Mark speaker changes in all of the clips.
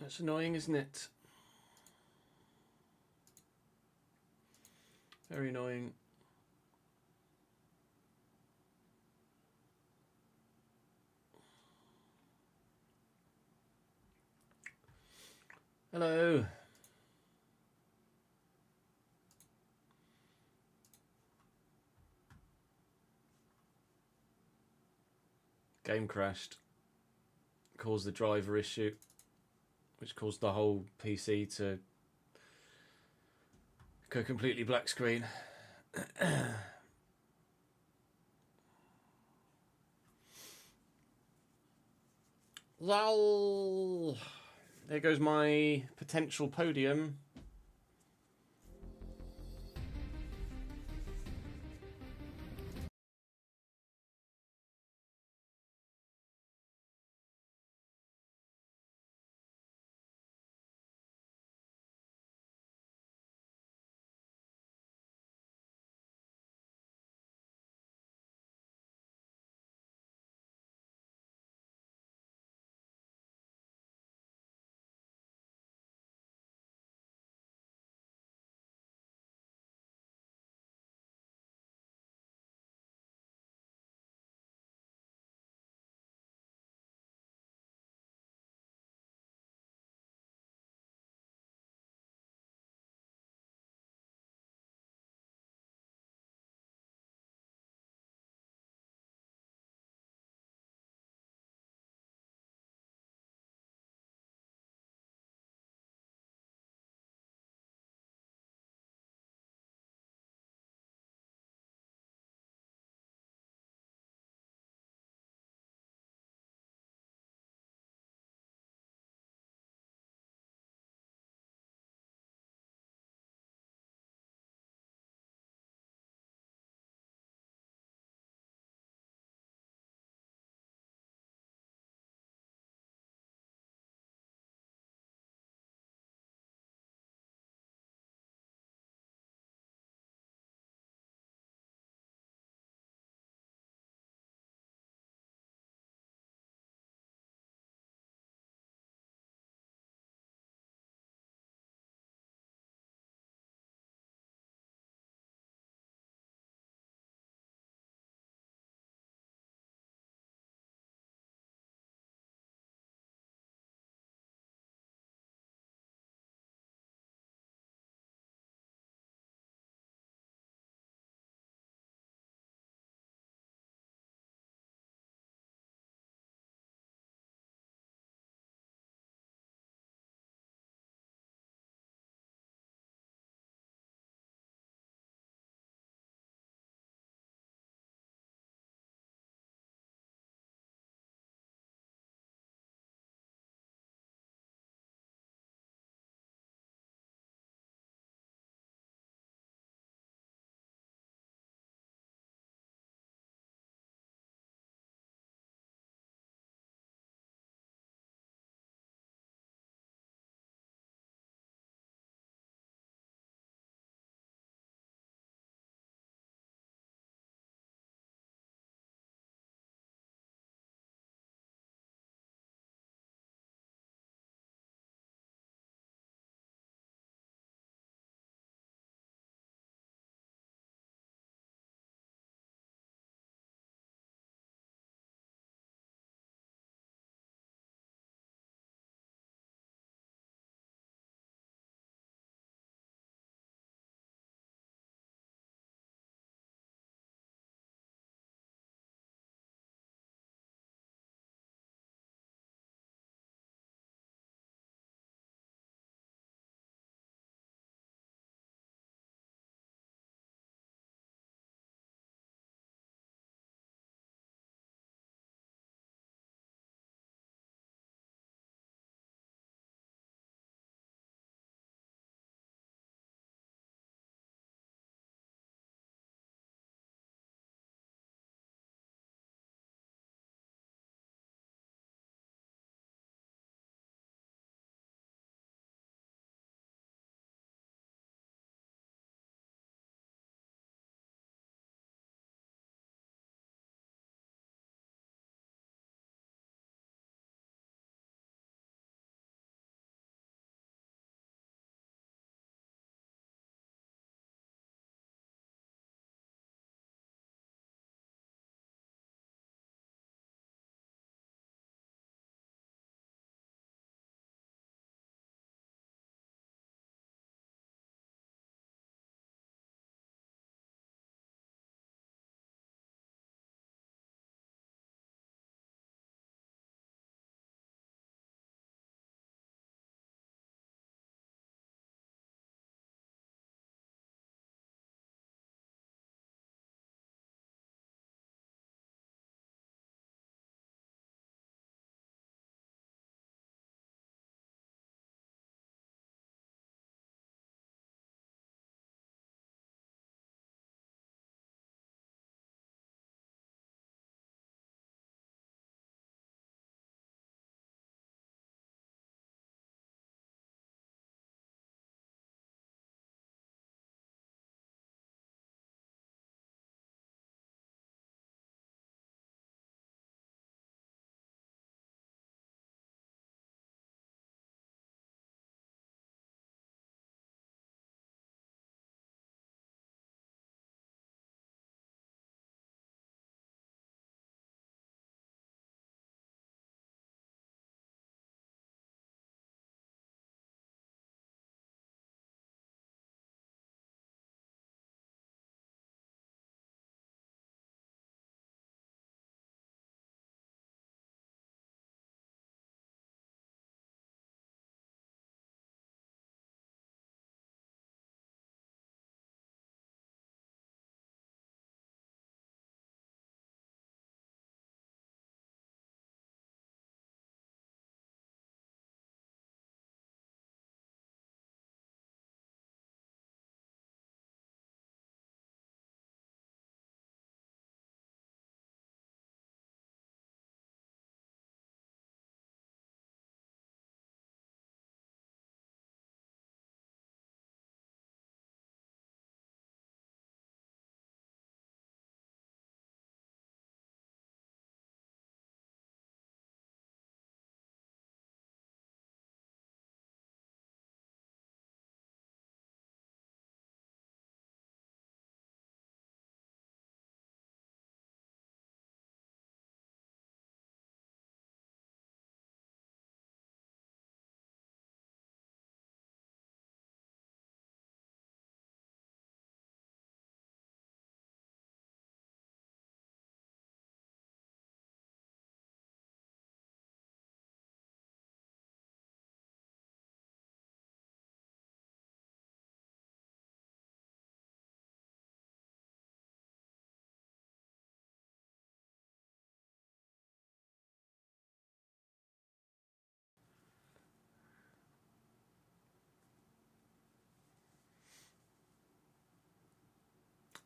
Speaker 1: That's annoying, isn't it? Very annoying. Hello. Game crashed. Caused the driver issue, which caused the whole PC to go completely black screen. Lol. There goes my potential podium.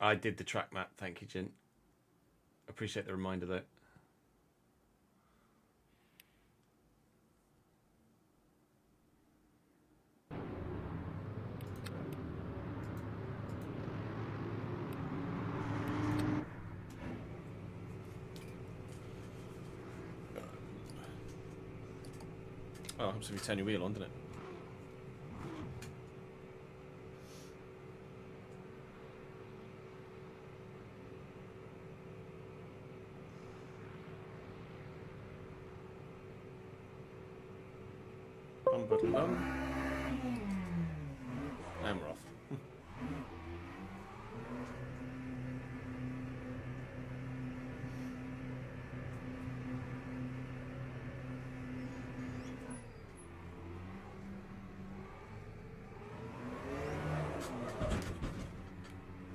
Speaker 1: I did the track map. Thank you, Jin. Appreciate the reminder though. Oh, helps if you turn your wheel on, doesn't it? And we're off.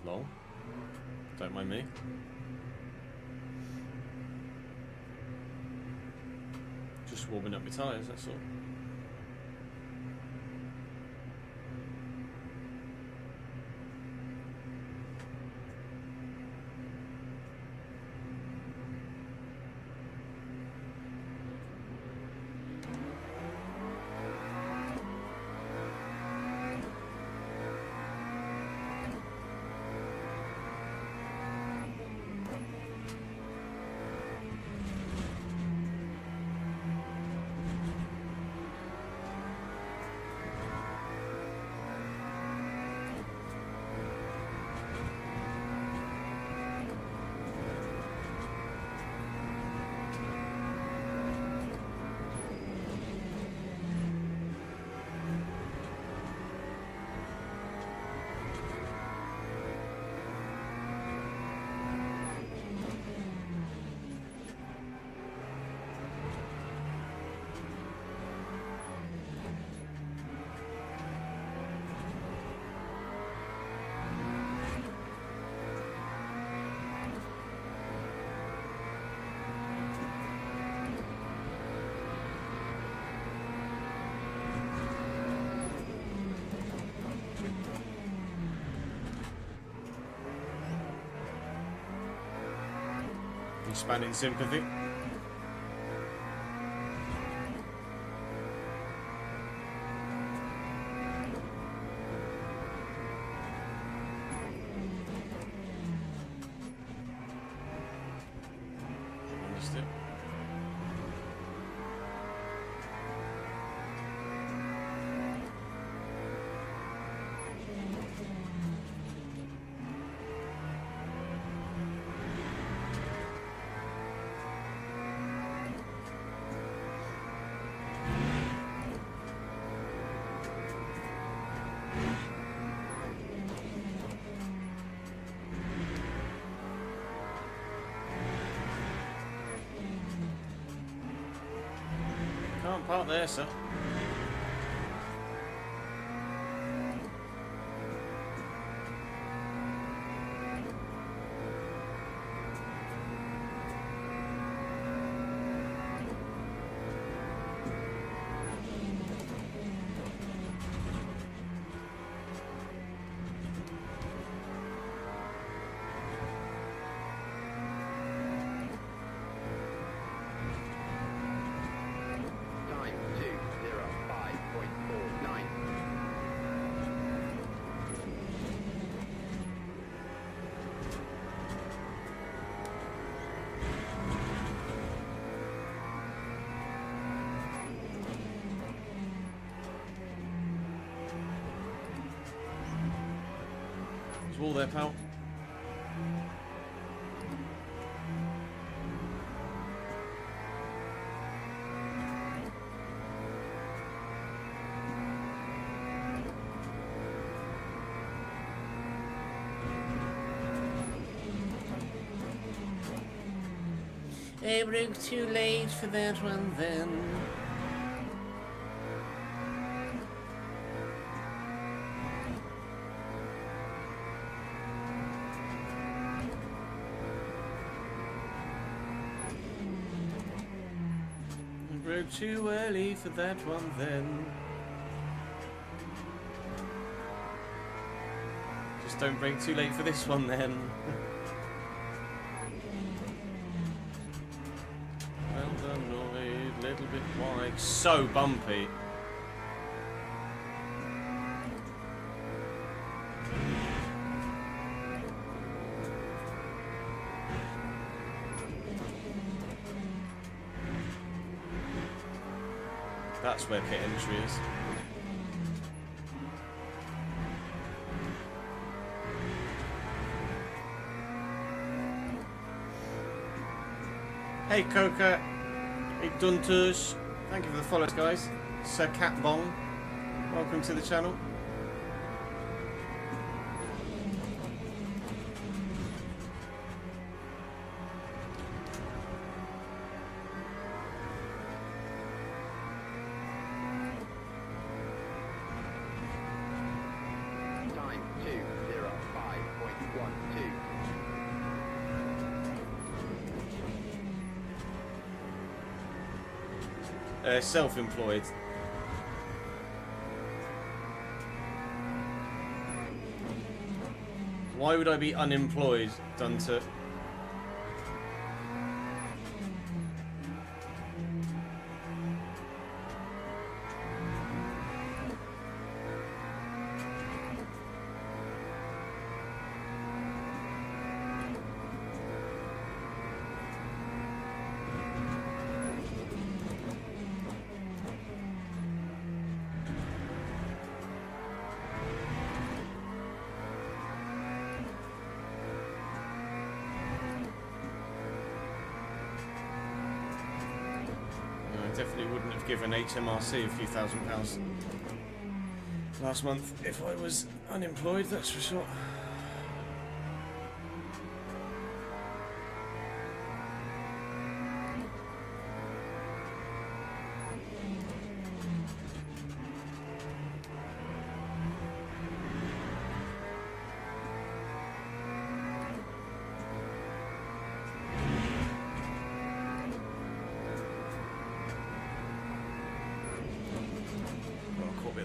Speaker 1: Lol. Don't mind me. Just warming up my tyres, that's all. Expanding sympathy. Missed it. Can't park there, sir. Wall there, pal. It broke too late for that one then. Broke too early for that one then. Just don't break too late for this one then. Well annoyed, little bit wide. So bumpy. That's where pit entry is. Hey Coca, hey Duntush, thank you for the follows guys. Sir Cat Bong, welcome to the channel.
Speaker 2: Time 2:05.12.
Speaker 1: Self-employed. Why would I be unemployed, Dunter? Definitely wouldn't have given HMRC a few £1,000s last month if I was unemployed, that's for sure.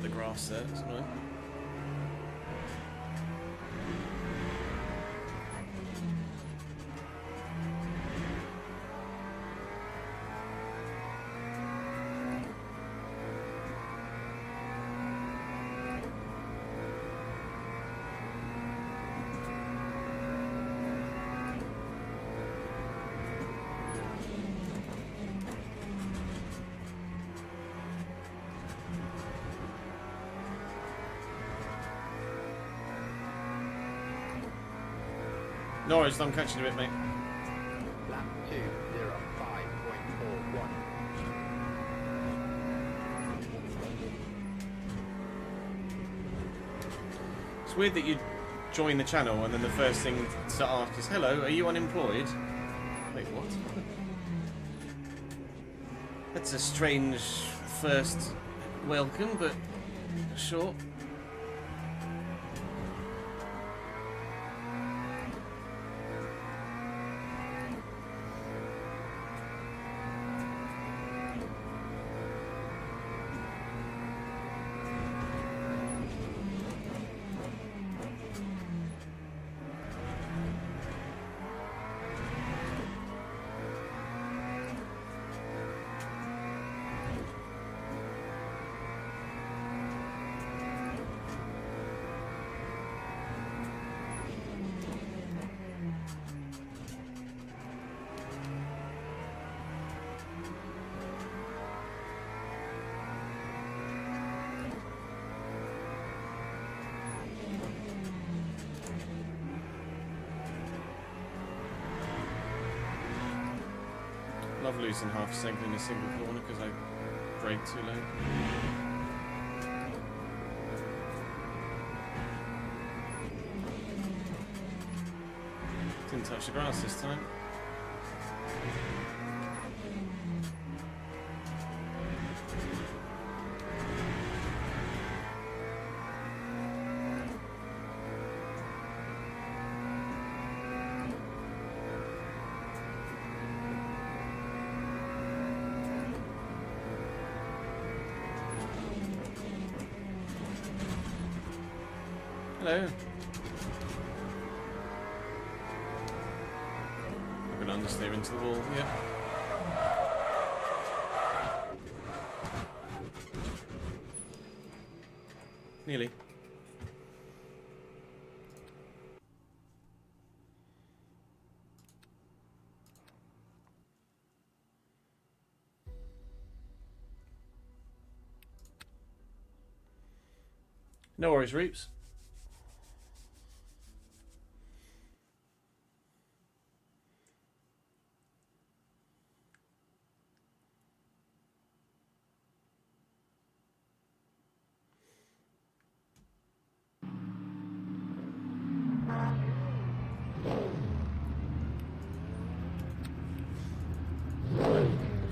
Speaker 1: The grass there, isn't it? No worries, I'm catching a bit, mate.
Speaker 2: Lap 2:05.41.
Speaker 1: It's weird that you join the channel and then the first thing to ask is, hello, are you unemployed? Wait, what? That's a strange first welcome, but sure. Love losing half a second in a single corner because I brake too late. Didn't touch the grass this time. Hello. Understeer into the wall, yeah. Nearly. No worries, Reeps.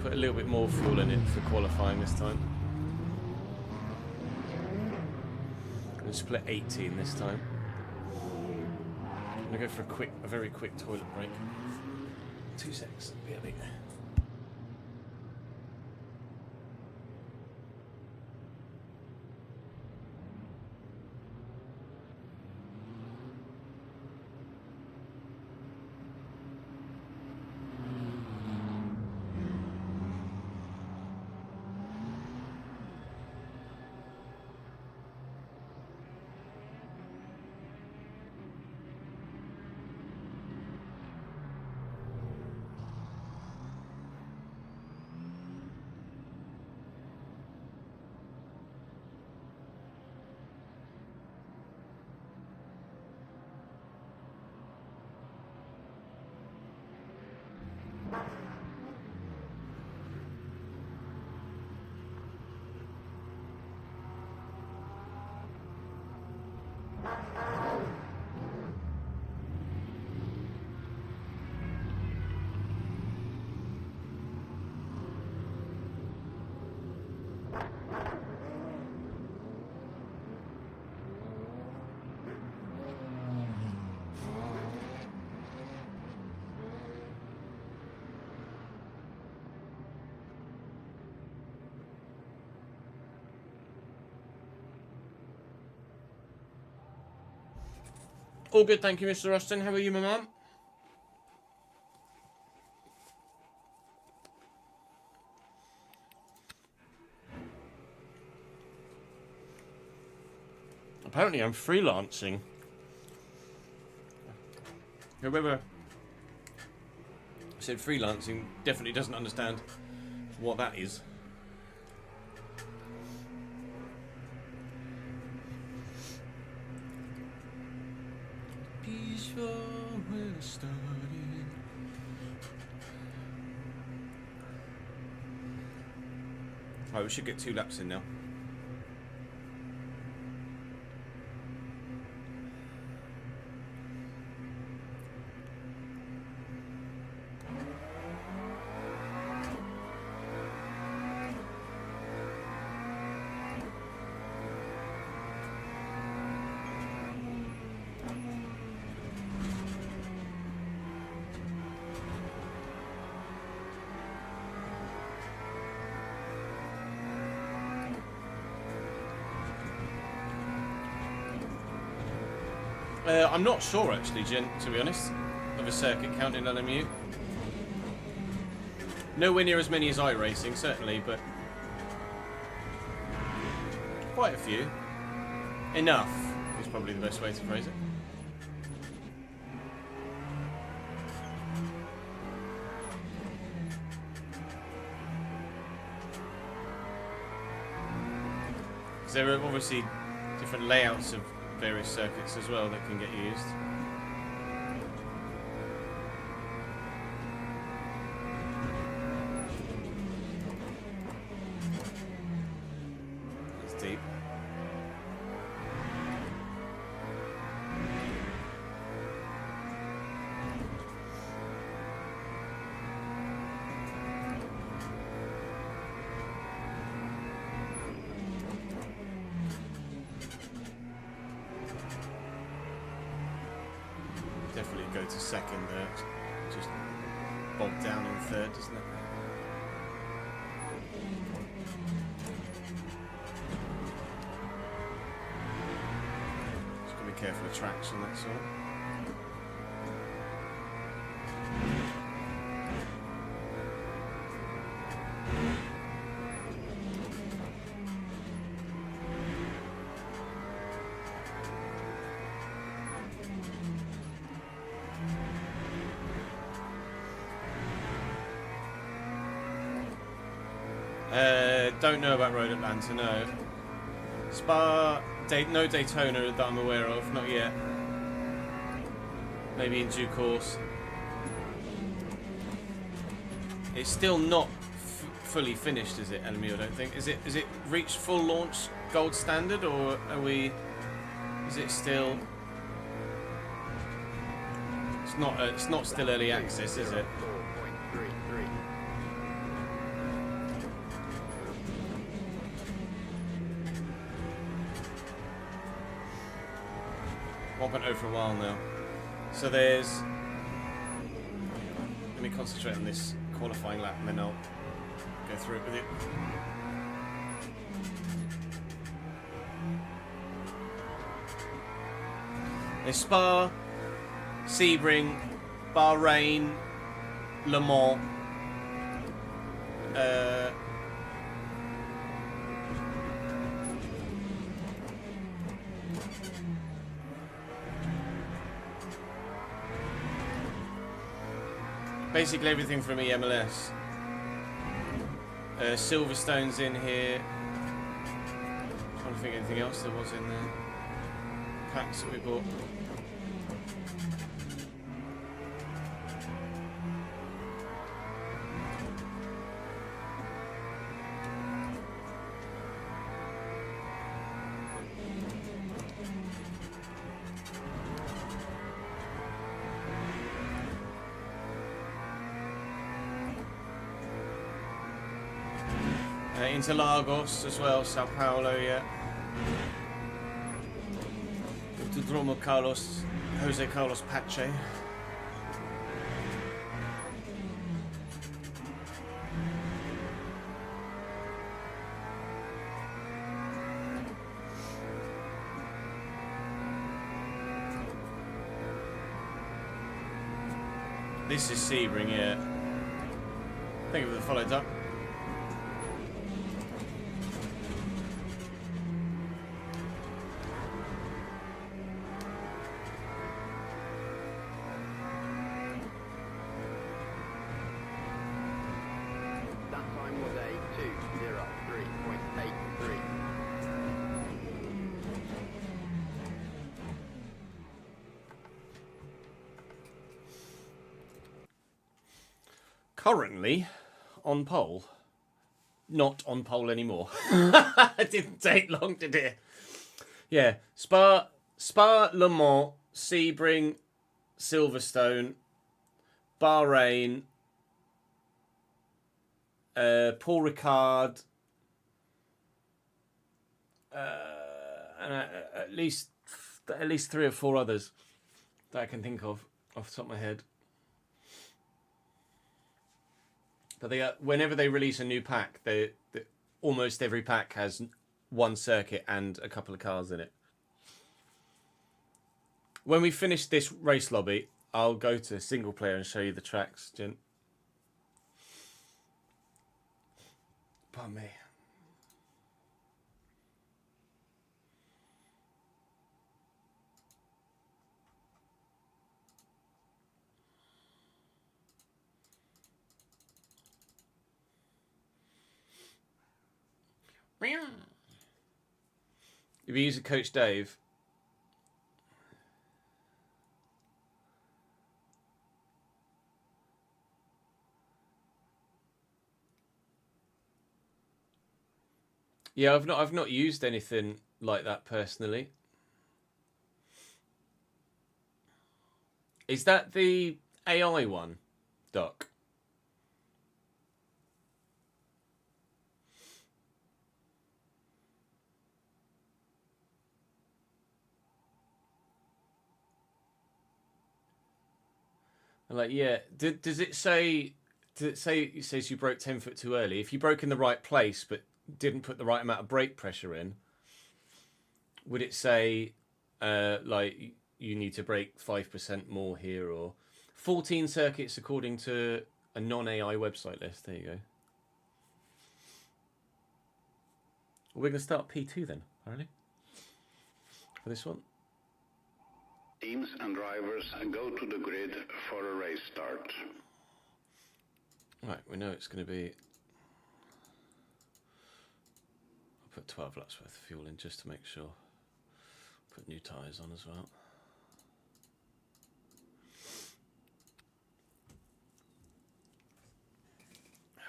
Speaker 1: Put a little bit more fuel in it for qualifying this time. And split 18 this time. I'm gonna go for a very quick toilet break. 2 secs. BRB. All good, thank you, Mr. Rustin. How are you, my man? Apparently I'm freelancing. Whoever said freelancing definitely doesn't understand what that is. Peaceful when it started. Right, we should get 2 laps in now. I'm not sure actually, Jen, to be honest, of a circuit count in LMU. Nowhere near as many as iRacing, certainly, but quite a few. Enough is probably the best way to phrase it. Because there are obviously different layouts of various circuits as well that can get used. It's deep. Definitely go to second there. Just bogged down in third, doesn't it? Just gotta be careful of traction, that's all. Don't know about Road Atlanta, no. Spa, no Daytona that I'm aware of, not yet. Maybe in due course. It's still not fully finished, is it, Enemy? I don't think. Is it reached full launch gold standard, or are we? Is it still? It's not still early access, is it?
Speaker 2: 4.33.
Speaker 1: 1.0 for a while now. So there's. Let me concentrate on this qualifying lap, and then I'll go through it with you. There's Spa, Sebring, Bahrain, Le Mans, basically everything from EMLS. Silverstone's in here. Trying to think of anything else there was in there. Packs that we bought. Interlagos as well, Sao Paulo, yeah. Autodromo Jose Carlos Pache. This is Sebring, yeah. Thank you for the follow, Duck. Currently on pole. Not on pole anymore. It didn't take long to do. Yeah, Spa, Le Mans, Sebring, Silverstone, Bahrain, Paul Ricard, and at least 3 or 4 others that I can think of off the top of my head. But whenever they release a new pack, almost every pack has one circuit and a couple of cars in it. When we finish this race lobby, I'll go to single player and show you the tracks, Jen. Pardon me. If you use a Coach Dave, yeah, I've not used anything like that personally. Is that the AI one, Doc? Like, yeah. Does it say? It says you broke 10 foot too early? If you broke in the right place but didn't put the right amount of brake pressure in, would it say like you need to brake 5% more here, or 14 circuits according to a non-AI website list? There you go. We're going to start P2 then, apparently, for this one.
Speaker 3: Teams and drivers go to the grid for a race start.
Speaker 1: Right, we know it's going to be Put 12 laps worth of fuel in just to make sure. Put new tyres on as well.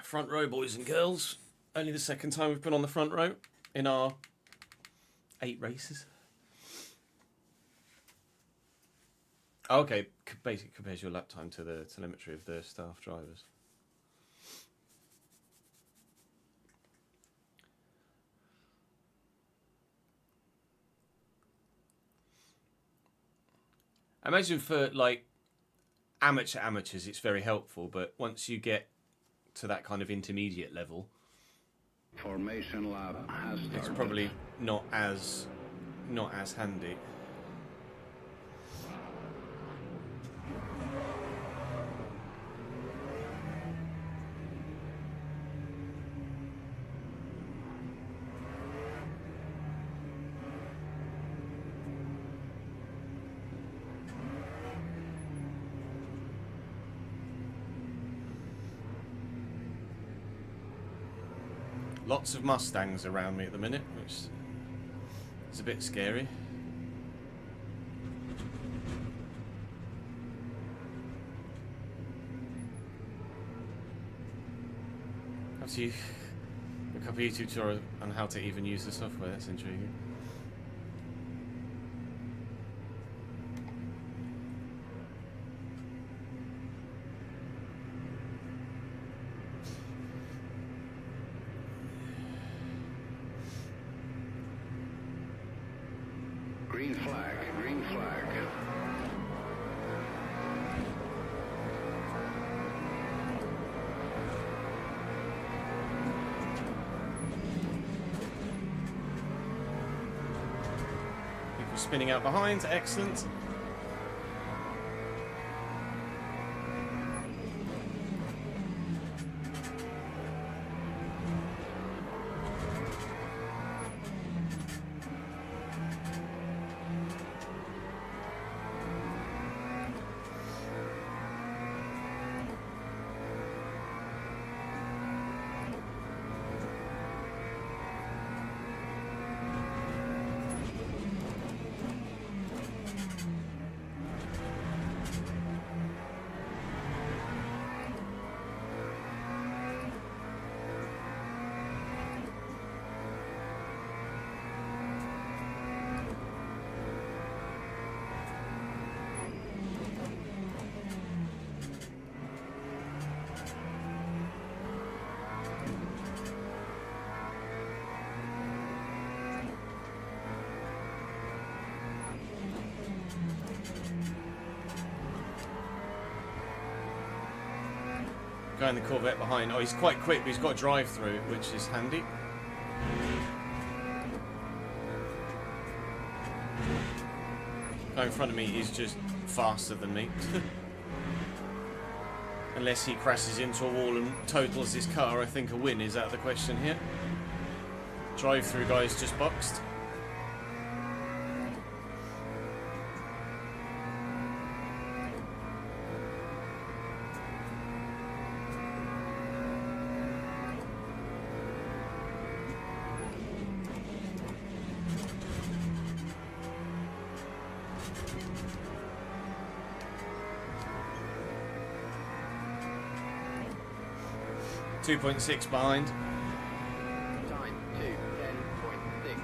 Speaker 1: Front row, boys and girls. Only the second time we've been on the front row in our 8 races. Okay, basically compares your lap time to the telemetry of the staff drivers. I imagine for like amateurs it's very helpful, but once you get to that kind of intermediate level,
Speaker 3: Formation lap has started.
Speaker 1: it's probably not as handy. Lots of Mustangs around me at the minute, which is a bit scary. Actually, a couple of YouTube tutorials on how to even use the software. That's intriguing.
Speaker 3: Green flag, green flag.
Speaker 1: People spinning out behind, excellent. Guy in the Corvette behind. Oh, he's quite quick, but he's got a drive through, which is handy. Guy in front of me is just faster than me. Unless he crashes into a wall and totals his car, I think a win is out of the question here. Drive through guy's just boxed. .6 behind.
Speaker 2: Time 2:10.60.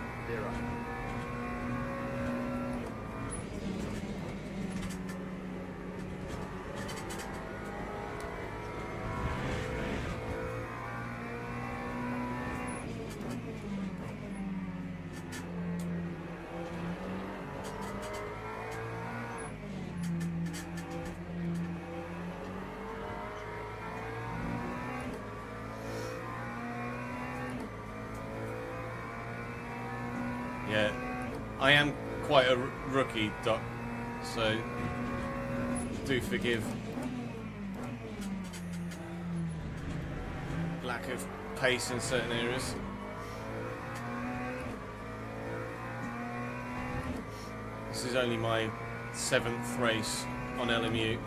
Speaker 1: Yeah, I am quite a rookie, Doc, so do forgive lack of pace in certain areas. This is only my 7th race on LMU.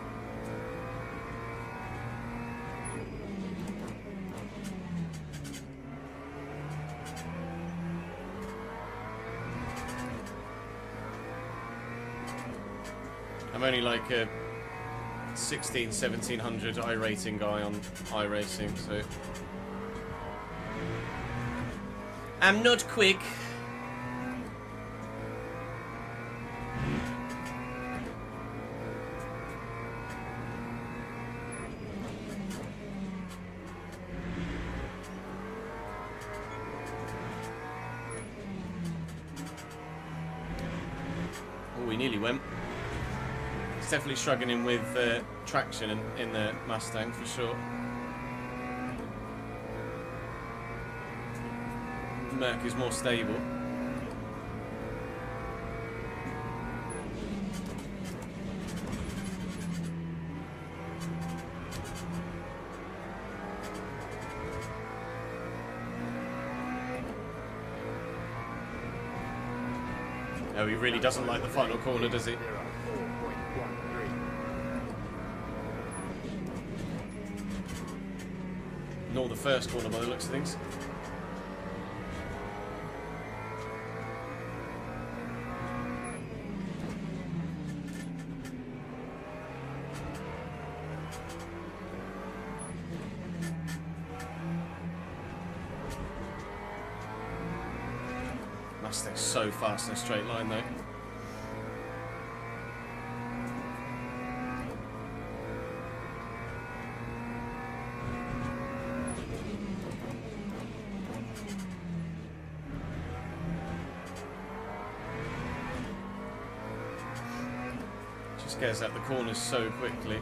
Speaker 1: I'm only like a 1700 iRating guy on iRacing, so I'm not quick. Oh, we nearly went. It's definitely struggling with traction in the Mustang for sure. Merc is more stable. Oh, he really doesn't like the final corner, does he? Nor the first corner by the looks of things. Mustang's so fast in a straight line though. Just gets out the corners so quickly.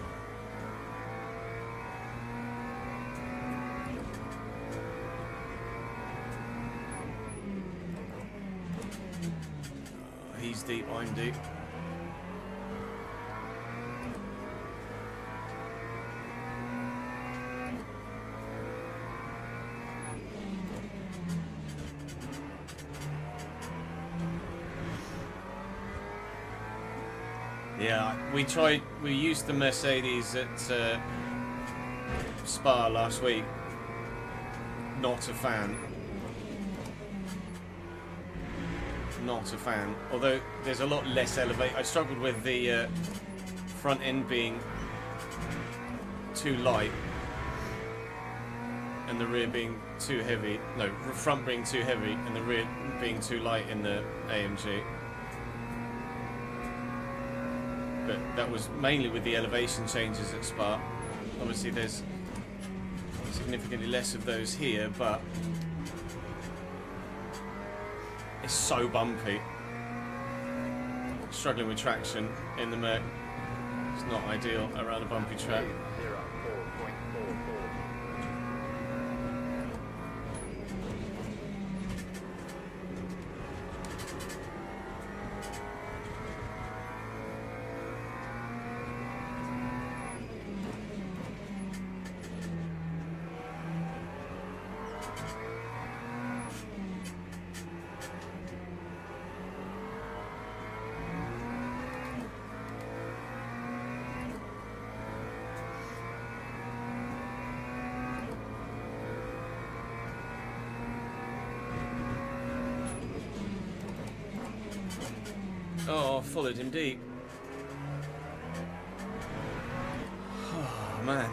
Speaker 1: He's deep, I'm deep. Yeah, we used the Mercedes at Spa last week. Not a fan. Not a fan. Although there's a lot less elevate. I struggled with the front end being too light and the rear being too heavy. No, front being too heavy and the rear being too light in the AMG. But that was mainly with the elevation changes at Spa. Obviously there's significantly less of those here, but it's so bumpy. Struggling with traction in the Merc. It's not ideal around a bumpy track. Oh, followed him deep. Oh, man.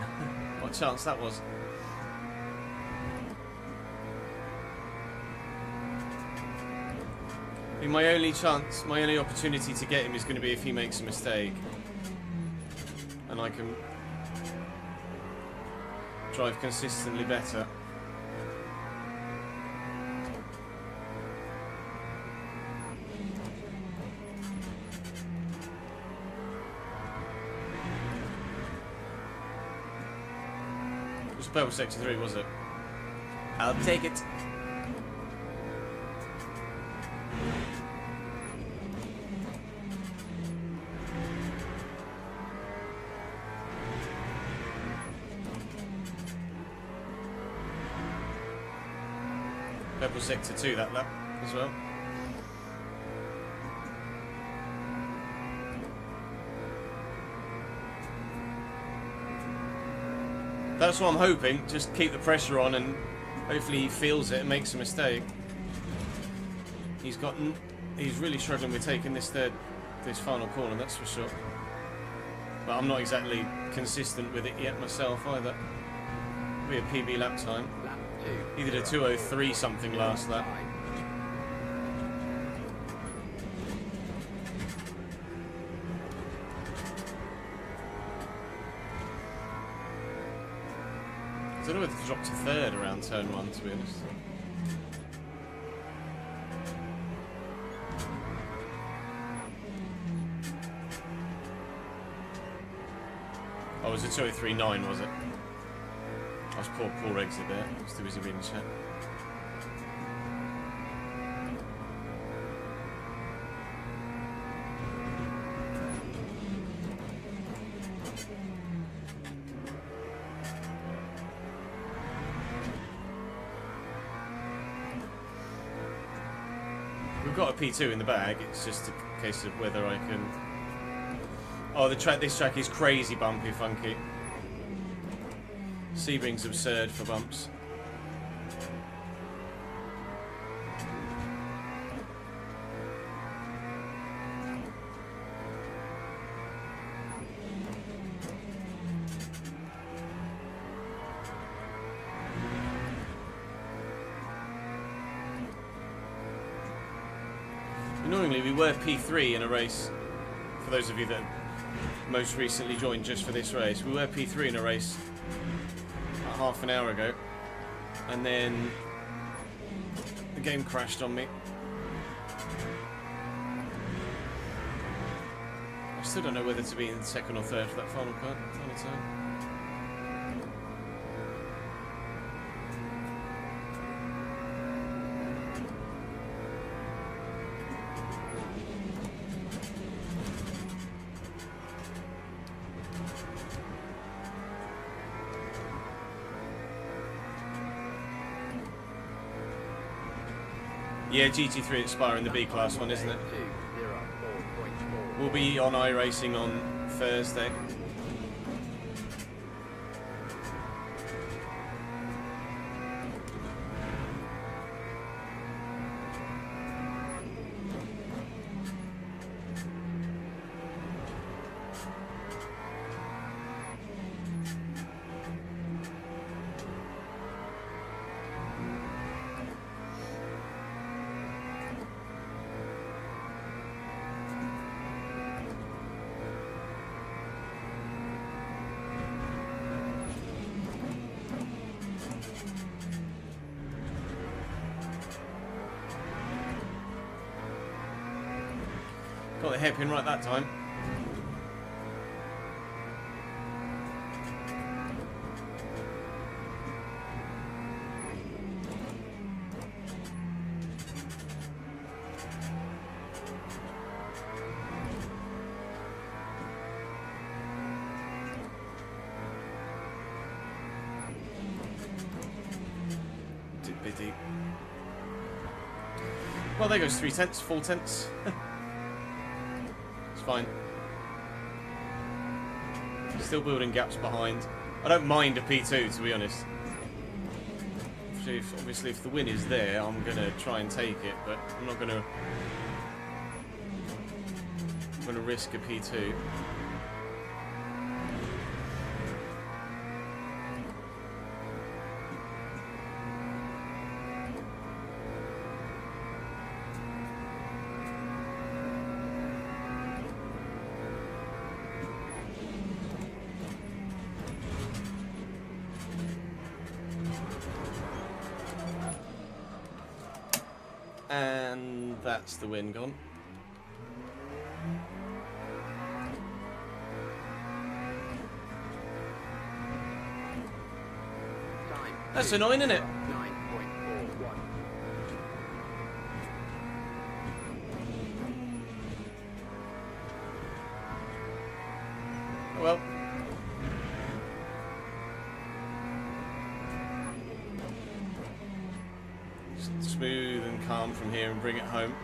Speaker 1: What a chance that was. I mean, my only chance, my only opportunity to get him is going to be if he makes a mistake. And I can drive consistently better. Purple sector 3, was it? I'll take it. Purple sector 2 that lap as well. That's what I'm hoping. Just keep the pressure on, and hopefully he feels it and makes a mistake. He's really struggling with taking this final corner. That's for sure. But I'm not exactly consistent with it yet myself either. Be a PB lap time.
Speaker 2: Lap 2.
Speaker 1: He did a 2:03 something last lap. I don't know whether to drop to third around turn 1, to be honest. Oh, it was a 2:03.9, was it? I was poor exit there. I was too busy reading chat. We've got a P2 in the bag. It's just a case of whether I can. Oh, this track is crazy bumpy, funky. Sebring's absurd for bumps. Annoyingly, we were P3 in a race. For those of you that most recently joined just for this race, we were P3 in a race half an hour ago, and then the game crashed on me. I still don't know whether to be in second or third for that final turn. Yeah, GT3 Expire in the B class one, isn't it? We'll be on iRacing on Thursday. Got the hairpin right that time. Bit deep. Well, there goes 3/10, 4/10. Fine. Still building gaps behind. I don't mind a P2, to be honest. Obviously, if the win is there, I'm going to try and take it, but I'm not going to risk a P2. And that's the win gone. That's annoying, isn't it?
Speaker 2: 9.41.
Speaker 1: Well. Smooth and calm from here and bring it home.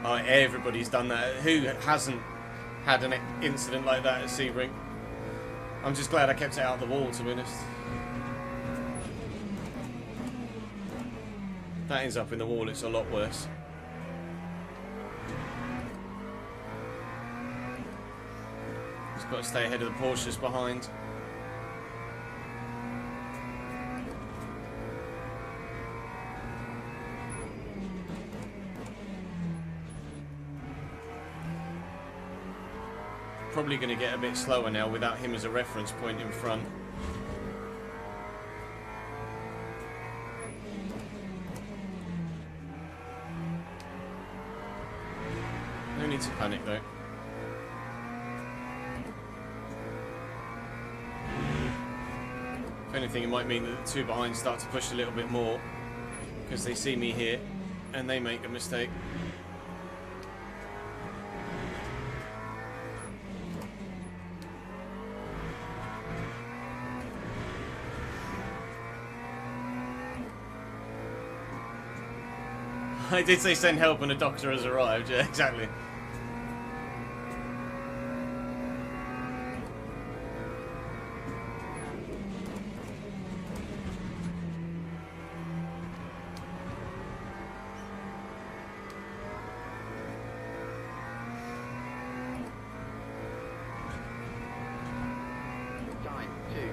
Speaker 1: Oh, everybody's done that. Who hasn't had an incident like that at Sebring? I'm just glad I kept it out of the wall, to be honest. that ends up in the wall, it's a lot worse. He's got to stay ahead of the Porsches behind. Probably going to get a bit slower now without him as a reference point in front. No need to panic though. If anything, it might mean that the two behind start to push a little bit more because they see me here and they make a mistake. I did say send help when a doctor has arrived. Yeah, exactly.
Speaker 2: Time 2:05.64.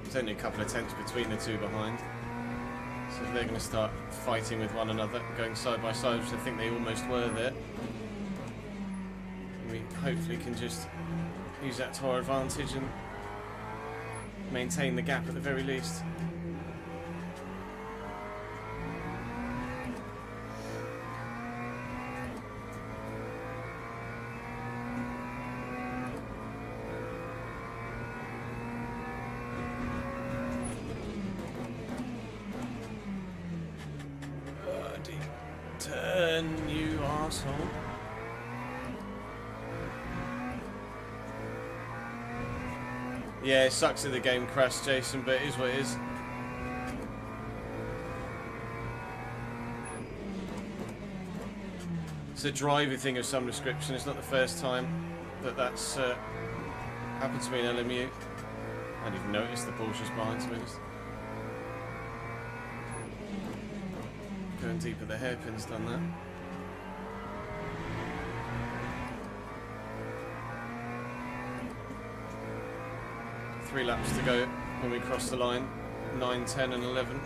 Speaker 1: There's only a couple of tenths between the two behind. So if they're going to start fighting with one another, going side by side, which I think they almost were there, we hopefully can just use that to our advantage and maintain the gap at the very least. Turn, you arsehole. Yeah, it sucks that the game crashed, Jason, but it is what it is. It's a driver thing of some description. It's not the first time that that's happened to me in LMU. I didn't even notice the Porsche's behind, to be honest. Going deep at the hairpin's done that. Three laps to go when we cross the line. 9, 10 and 11.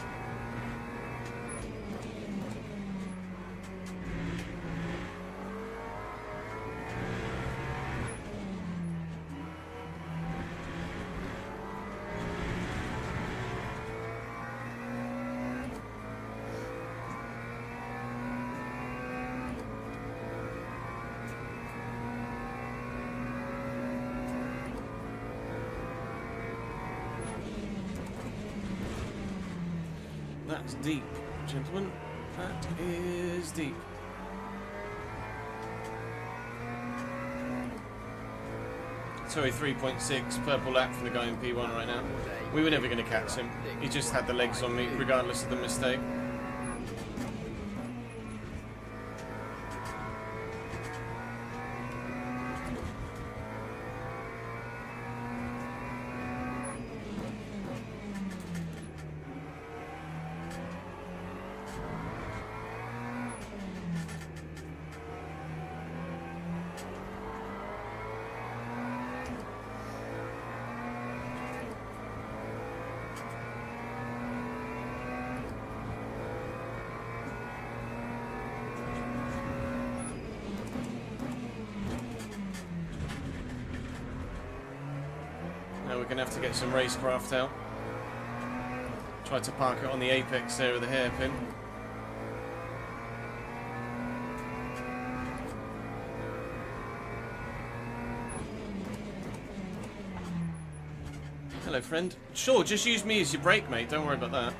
Speaker 1: That's deep, gentlemen. That is deep. Sorry, 3.6 purple lap from the guy in P1 right now. We were never going to catch him. He just had the legs on me, regardless of the mistake. Now we're going to have to get some racecraft out. Try to park it on the apex there of the hairpin. Hello, friend. Sure, just use me as your brake, mate. Don't worry about that.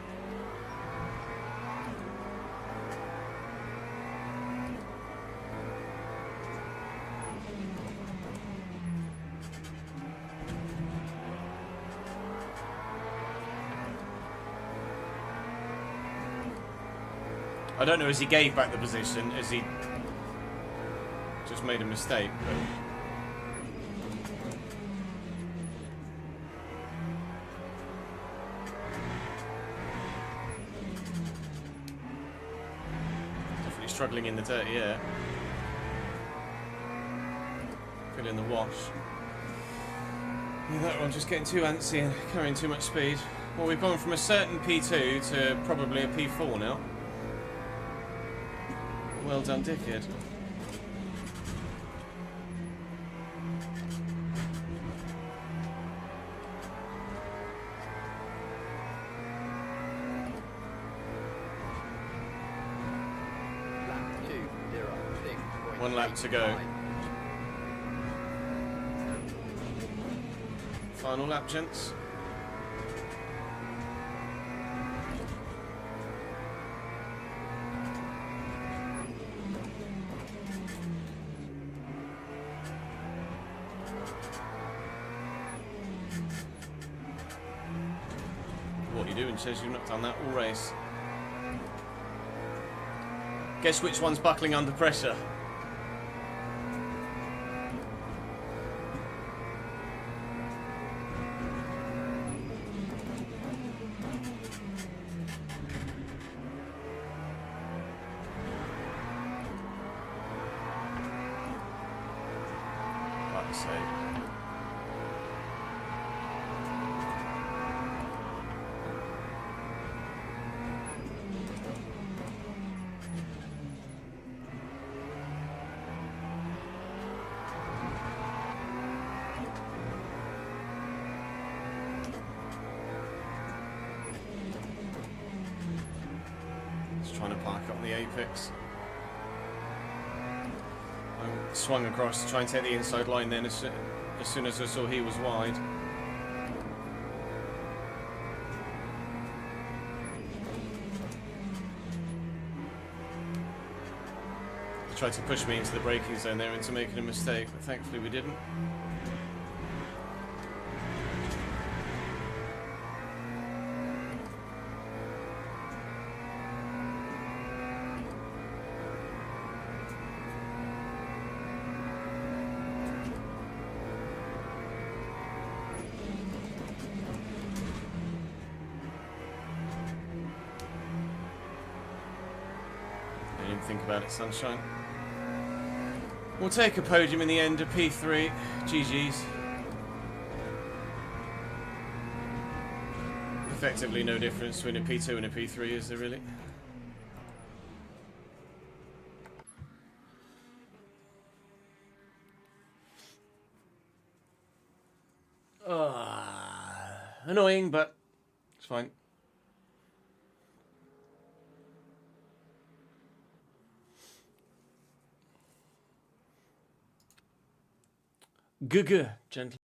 Speaker 1: I don't know as he gave back the position, as he just made a mistake, but struggling in the dirty air. Good in the wash. Yeah, that one just getting too antsy and carrying too much speed. Well, we've gone from a certain P2 to probably a P4 now. Well done, dickhead.
Speaker 2: Lap 206.85.
Speaker 1: 1 lap to go. Final lap, gents. What are you doing? Says you've not done that all race. Guess which one's buckling under pressure? Fuck's sake. Trying to park up the apex. I swung across to try and take the inside line then as soon as I saw he was wide. He tried to push me into the braking zone there into making a mistake, but thankfully we didn't. Didn't think about it, sunshine. We'll take a podium in the end of P3. GG's. Effectively no difference between a P2 and a P3, is there really? Annoying, but it's fine. Good, gentlemen.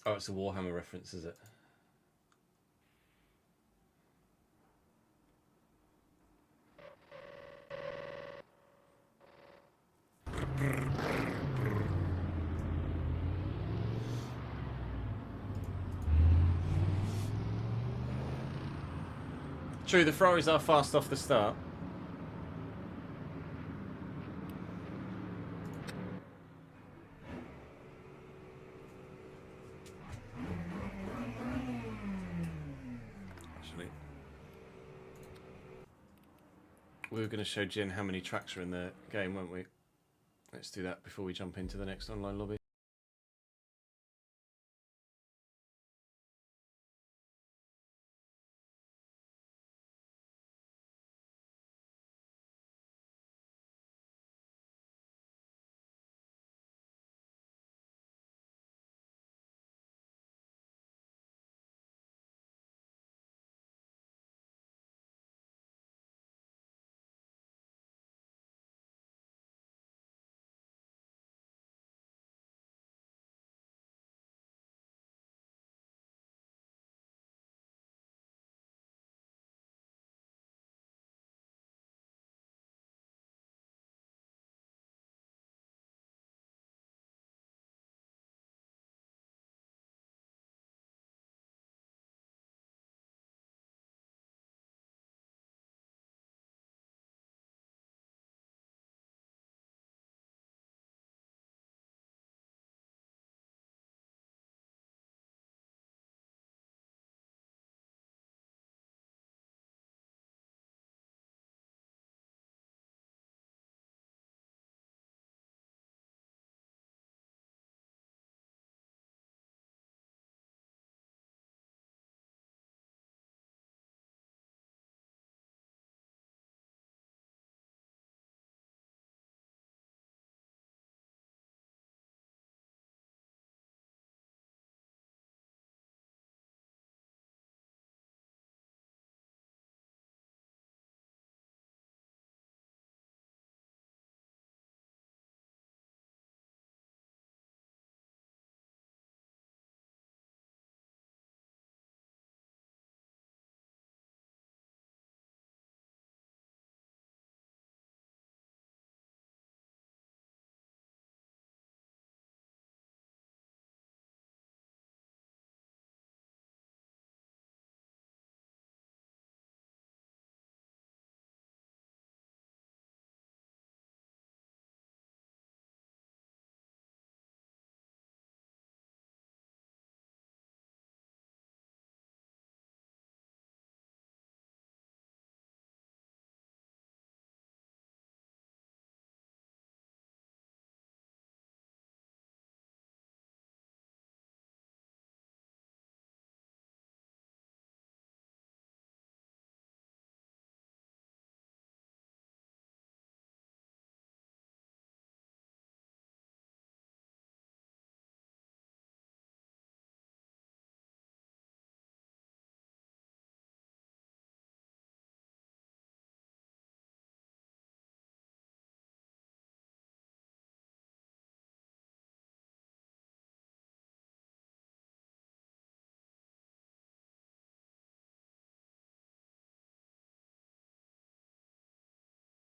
Speaker 1: Oh, it's a Warhammer reference, is it? True, the Ferraris are fast off the start. Actually, we were going to show Jin how many tracks are in the game, weren't we? Let's do that before we jump into the next online lobby.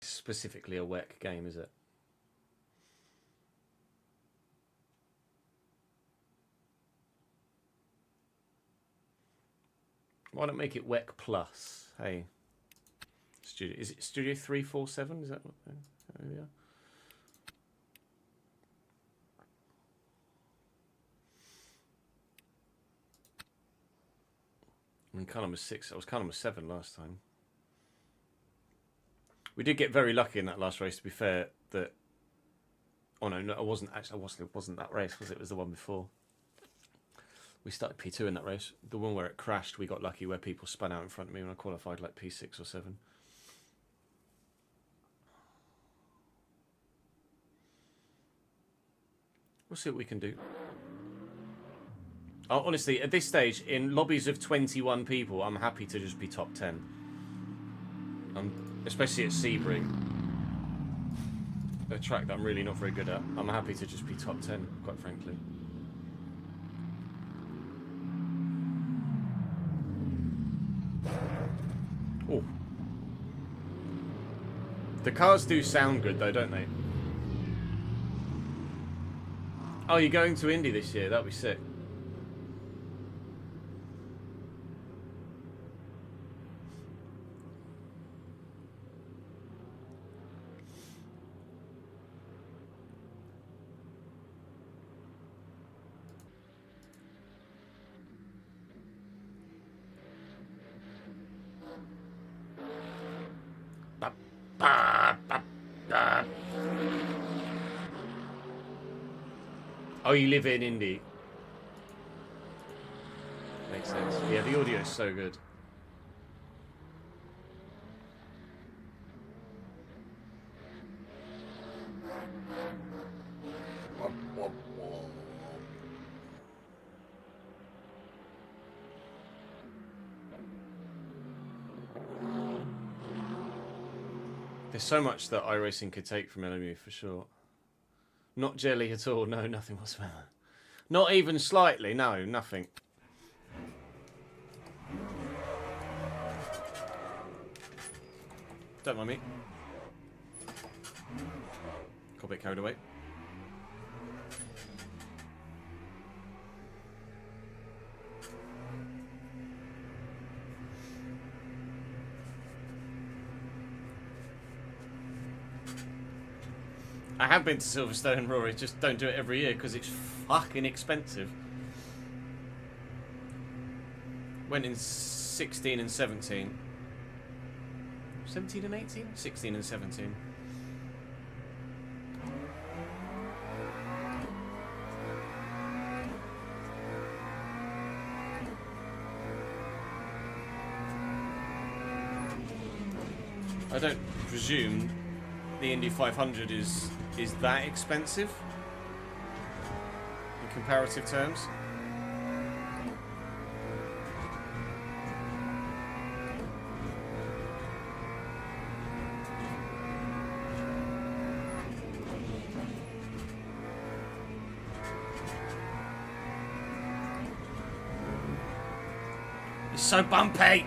Speaker 1: Specifically a WEC game, is it? Why not make it WEC Plus? Hey, Studio, is it Studio 347? Is that what? There we are. I'm column 6. I was column 7 last time. We did get very lucky in that last race, to be fair. That oh no, I wasn't actually. It wasn't that race, was it? It was the one before. We started P2 in that race. The one where it crashed, we got lucky where people spun out in front of me when I qualified like P6 or 7. We'll see what we can do. Honestly, at this stage, in lobbies of 21 people, I'm happy to just be top 10. Especially at Sebring, a track that I'm really not very good at. I'm happy to just be top 10, quite frankly. The cars do sound good though, don't they? Oh, you're going to Indy this year? That'll be sick. Oh, you live in Indy. Makes sense. Yeah, the audio is so good. There's so much that iRacing could take from LMU for sure. Not jelly at all. No, nothing whatsoever. Not even slightly. No, nothing. Don't mind me. Got a bit carried away. I have been to Silverstone, Rory, just don't do it every year because it's fucking expensive. Went in 16 and 17. 17 and 18? 16 and 17. I don't presume the Indy 500 is that expensive in comparative terms. It's so bumpy.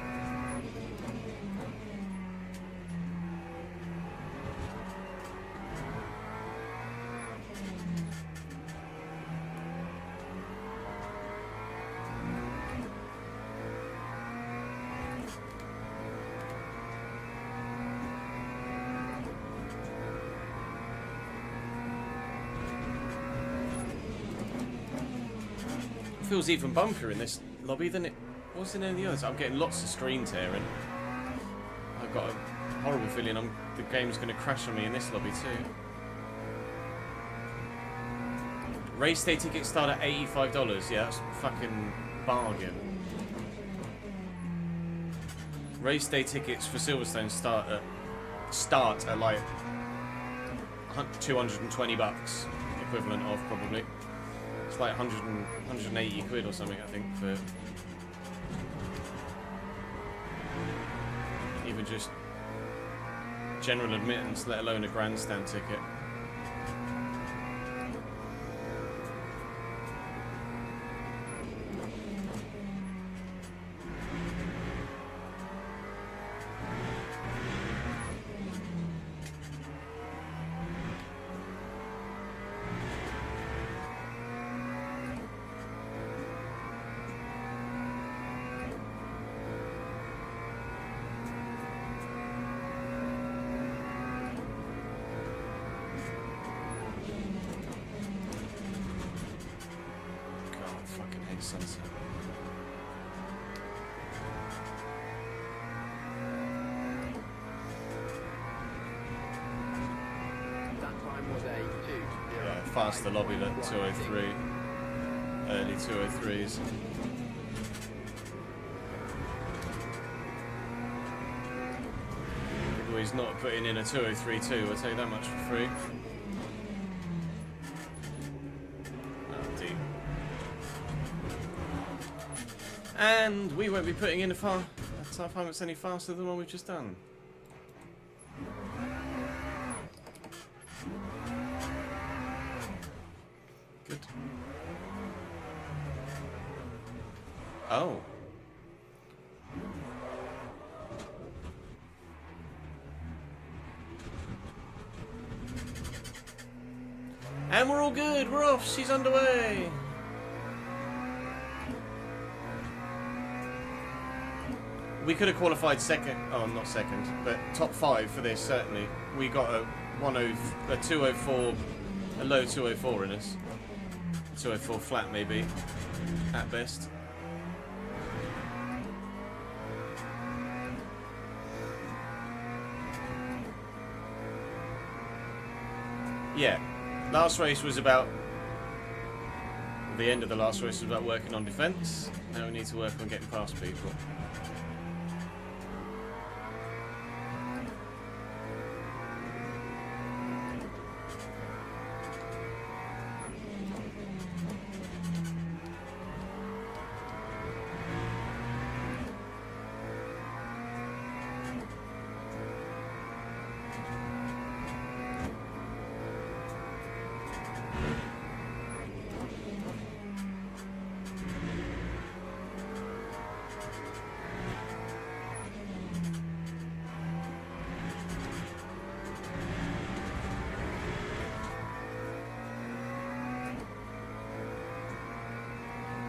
Speaker 1: Feels even bumpier in this lobby than it was in any of the others. I'm getting lots of screen tearing. I've got a horrible feeling the game's going to crash on me in this lobby too. Race day tickets start at $85. Yeah, that's a fucking bargain. Race day tickets for Silverstone start at like 220 bucks, equivalent of probably. It's like 180 quid or something, I think, for even just general admittance, let alone a grandstand ticket. Sunset.
Speaker 2: That time was a 2-0.
Speaker 1: Yeah, faster lobby than 203. Early 203s. Well, he's not putting in a 203.2, I'll tell you that much for free. And we won't be putting in a time that's any faster than the one we've just done. Good. Oh. And we're all good. We're off. She's underway. We could have qualified second. Oh, not second, but top 5 for this certainly. We got a 204, a low 204 in us. 204 flat maybe, at best. Yeah, last race was about, the end of the last race was about working on defence. Now we need to work on getting past people.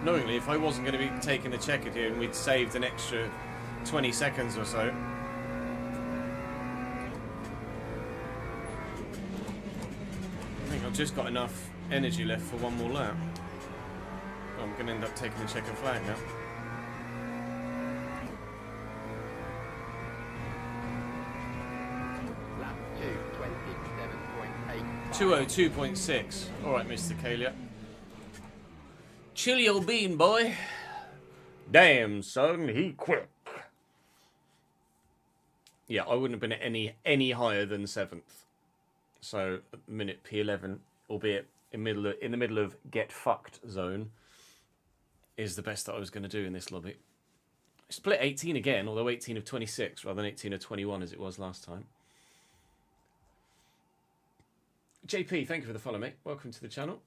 Speaker 1: Knowingly, if I wasn't going to be taking the checkered here and we'd saved an extra 20 seconds or so. I think I've just got enough energy left for one more lap. I'm going to end up taking the checkered flag now.
Speaker 2: Lap 2, 27.8.
Speaker 1: 202.6. Alright, Mr. Kalia. Chill your bean, boy. Damn, son, he quick. Yeah, I wouldn't have been any higher than 7th. So, minute P11, albeit in the middle of get fucked zone, is the best that I was going to do in this lobby. Split 18 again, although 18 of 26 rather than 18 of 21 as it was last time. JP, thank you for the follow, mate. Welcome to the channel.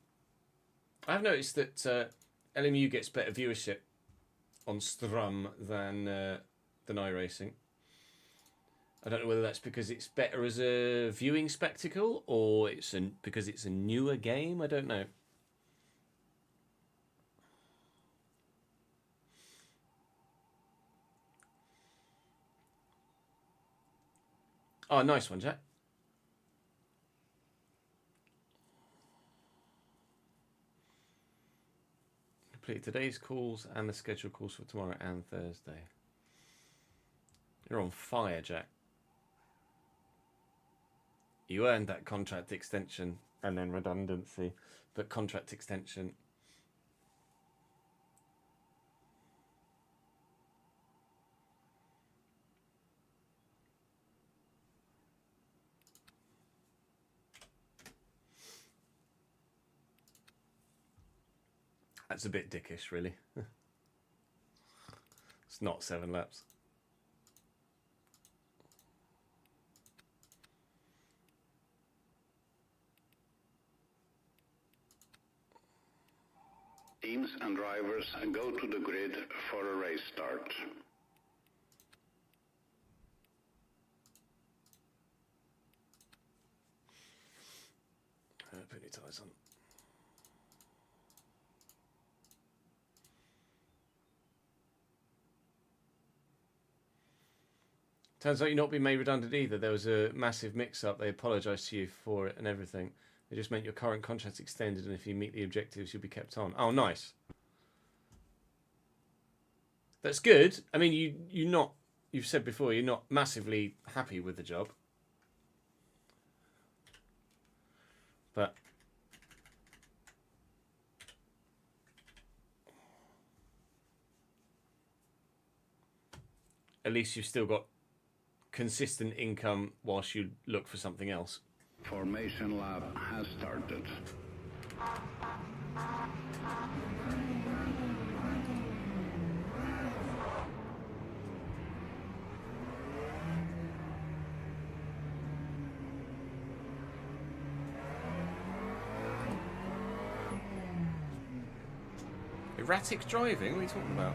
Speaker 1: I've noticed that LMU gets better viewership on Strum than iRacing. I don't know whether that's because it's better as a viewing spectacle or because it's a newer game. I don't know. Oh, nice one, Jack. Complete today's calls and the scheduled calls for tomorrow and Thursday. You're on fire, Jack. You earned that contract extension and then redundancy, but contract extension. That's a bit dickish, really. It's not 7 laps.
Speaker 3: Teams and drivers go to the grid for a race start.
Speaker 1: Put your tyres on. Turns out you're not being made redundant either. There was a massive mix-up. They apologised to you for it and everything. It just meant your current contract's extended, and if you meet the objectives, you'll be kept on. Oh, nice. That's good. I mean, you've said before, you're not massively happy with the job. But at least you've still got consistent income whilst you look for something else.
Speaker 3: Formation lap has started.
Speaker 1: Erratic driving? What are you talking about?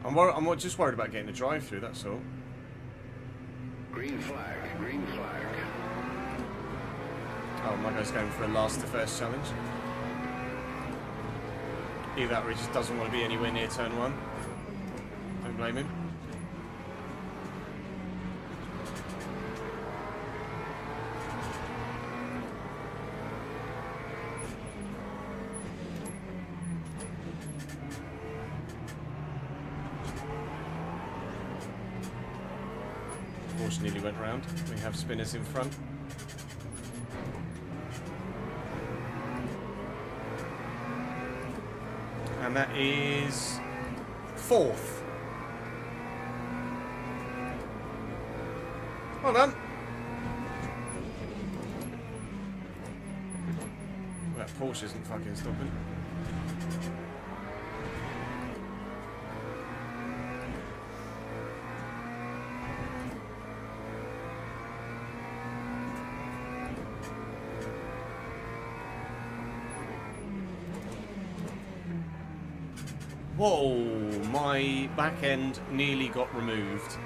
Speaker 1: I'm just worried about getting a drive-through, that's all.
Speaker 3: Green flag, green flag.
Speaker 1: Oh, my guy's going for a last to first challenge. Either that or he just doesn't want to be anywhere near turn 1. Don't blame him. Horse nearly went round. We have spinners in front. And that is 4th. Well done. That Porsche isn't fucking stopping. Whoa, my back end nearly got removed.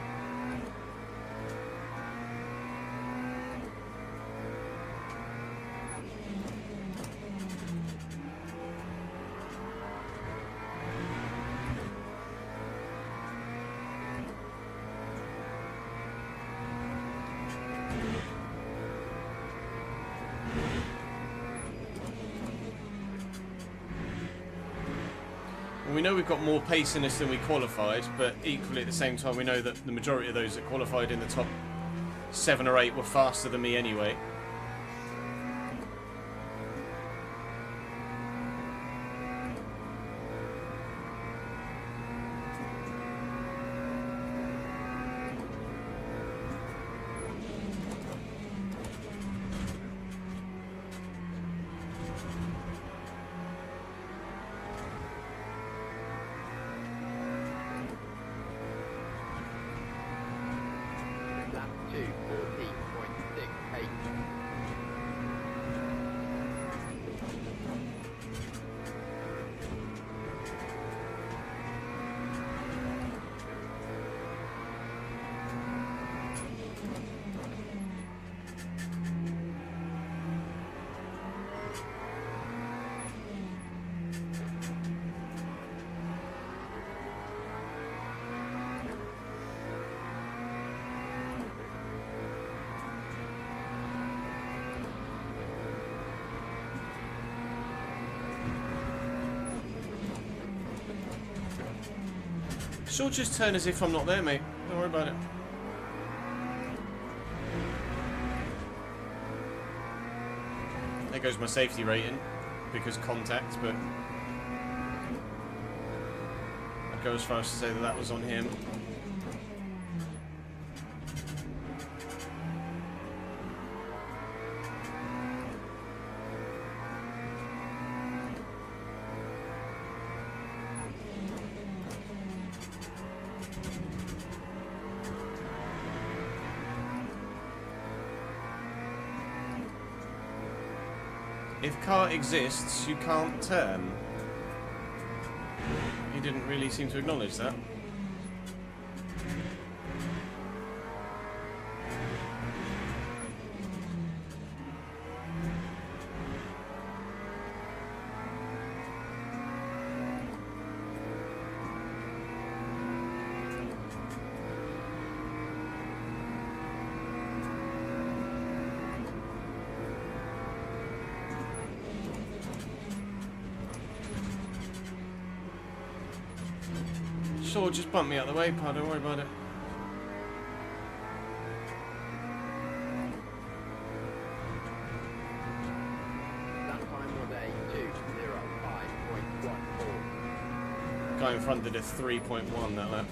Speaker 1: We know we've got more pace in us than we qualified, but equally at the same time we know that the majority of those that qualified in the top 7 or 8 were faster than me anyway.
Speaker 2: Lap 2:14.68.
Speaker 1: She'll just turn as if I'm not there, mate. Don't worry about it. There goes my safety rating, because contact, but I'd go as far as to say that that was on him. If car exists, you can't turn. He didn't really seem to acknowledge that. Sure, just bump me out of the way, pal, don't worry about it.
Speaker 2: That time was a 2:05.14.
Speaker 1: Guy in front did a 3.1 that lap.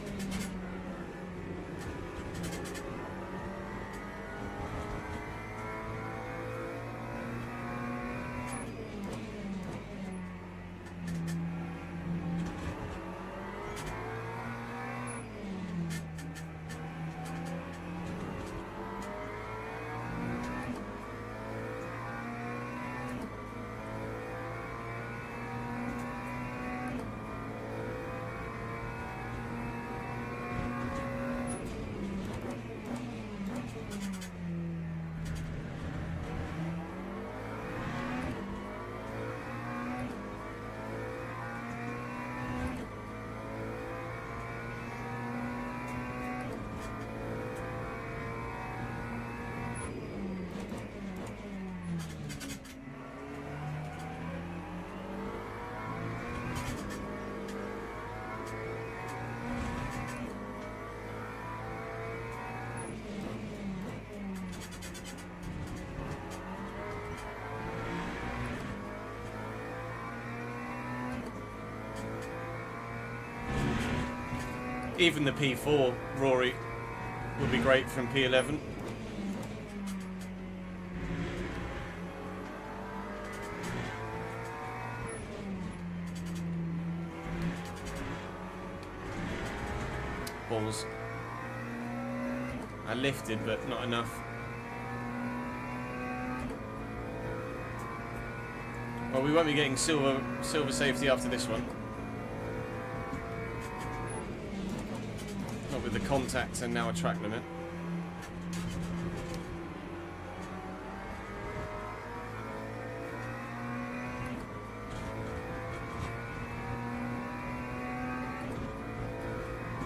Speaker 1: Even the P4 Rory would be great from P11. Balls. I lifted, but not enough. Well, we won't be getting silver safety after this one. Not with the contact and now a track limit.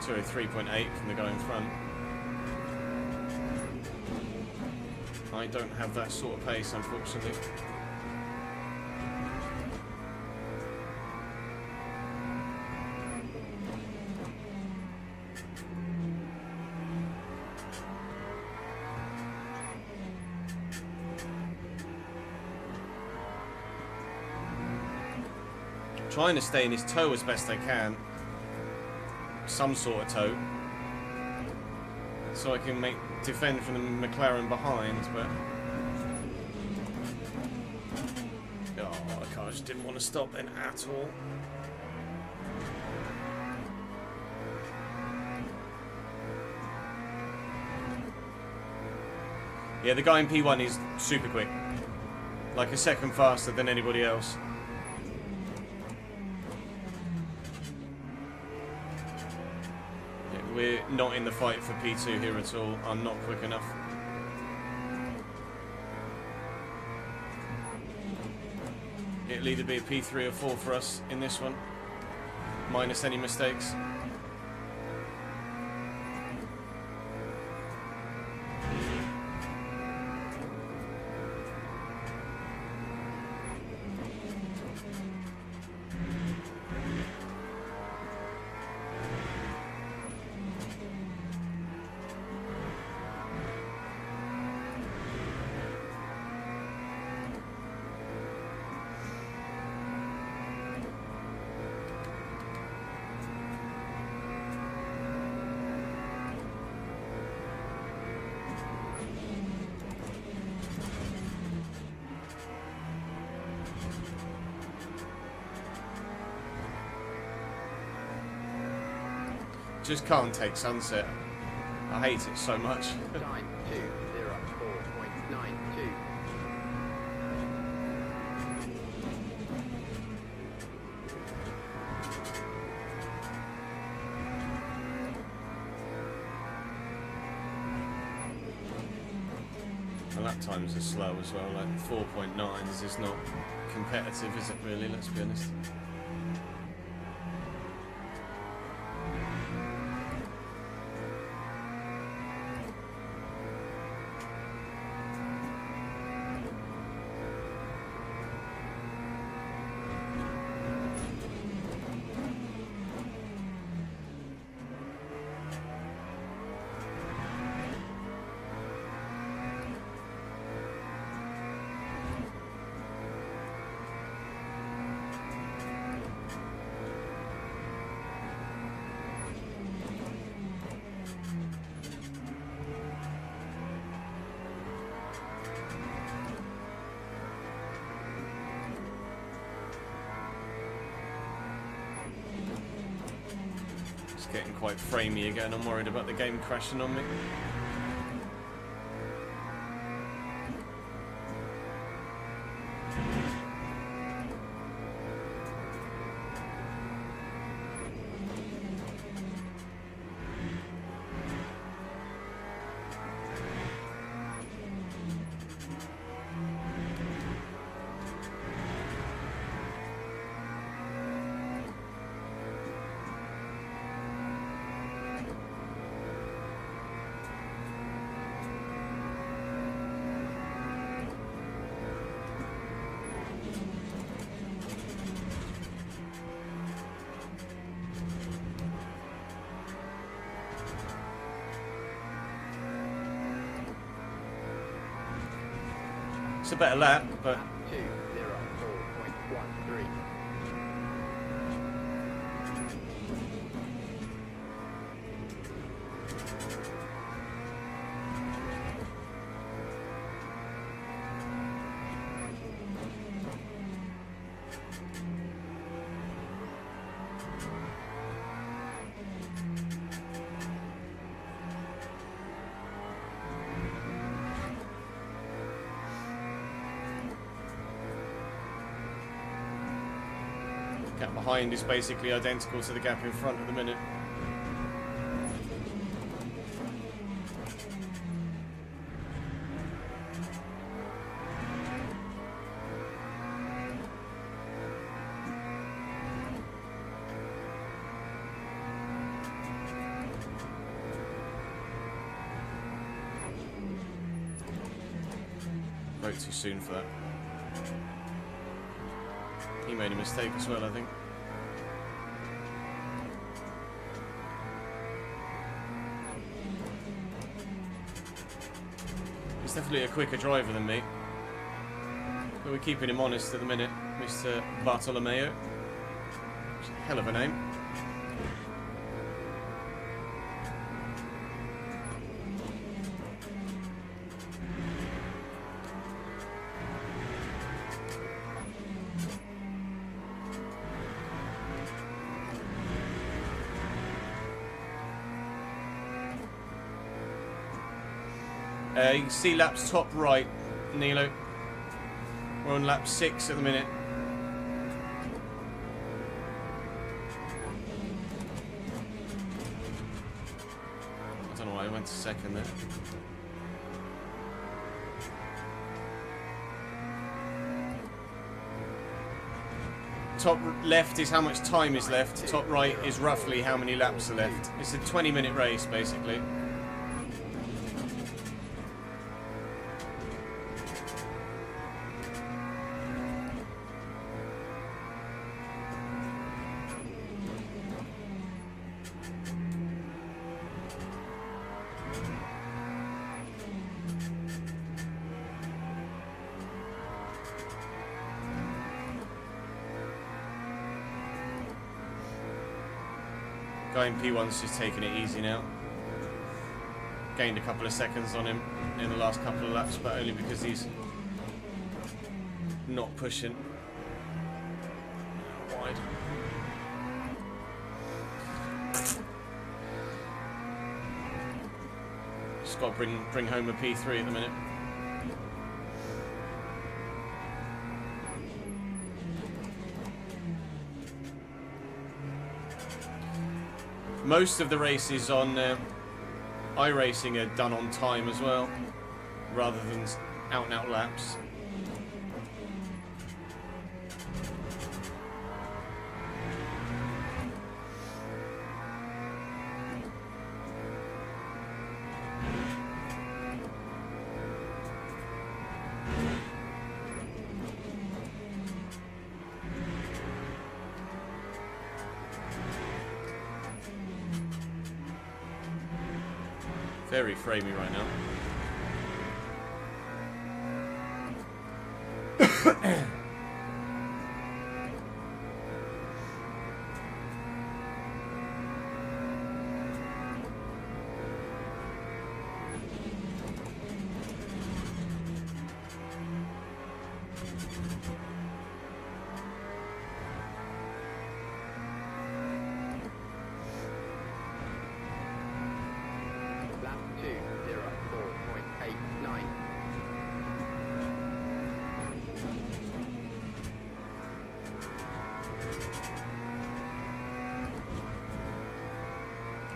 Speaker 1: Sorry, 3.8 from the guy in front. I don't have that sort of pace, unfortunately. Trying to stay in his toe as best I can. Some sort of toe. So I can defend from the McLaren behind, but... Oh, the car just didn't want to stop then at all. Yeah, the guy in P1 is super quick. Like a second faster than anybody else. We're not in the fight for P2 here at all. I'm not quick enough. It'll either be a P3 or 4 for us in this one, minus any mistakes. Just can't take sunset. I hate it so much.
Speaker 2: 9204.92.
Speaker 1: The lap times are slow as well, like 4.9s is not competitive, is it really? Let's be honest. Getting quite framey again. I'm worried about the game crashing on me. It's a better lap, but
Speaker 2: 204.13.
Speaker 1: behind is basically identical to the gap in front at the minute. Broke too soon for that. He made a mistake as well, I think. He's definitely a quicker driver than me. But we're keeping him honest at the minute, Mr. Bartolomeo. Which is a hell of a name. You can see laps top right, Nilo. We're on lap 6 at the minute. I don't know why I went to second there. Top left is how much time is left. Top right is roughly how many laps are left. It's a 20-minute race, basically. Guy in P1's just taking it easy now. Gained a couple of seconds on him in the last couple of laps, but only because he's not pushing wide. Just got to bring home a P3 at the minute. Most of the races on iRacing are done on time as well, rather than out-and-out laps. Very framey right now.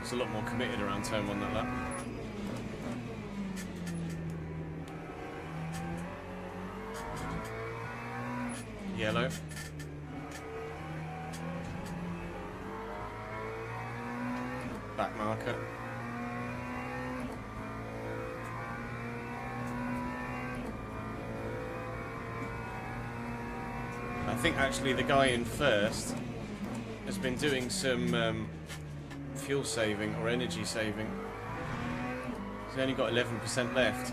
Speaker 1: A lot more committed around turn 1 that lap. Yellow. Back marker. I think actually the guy in first has been doing some fuel saving or energy saving. He's only got 11% left.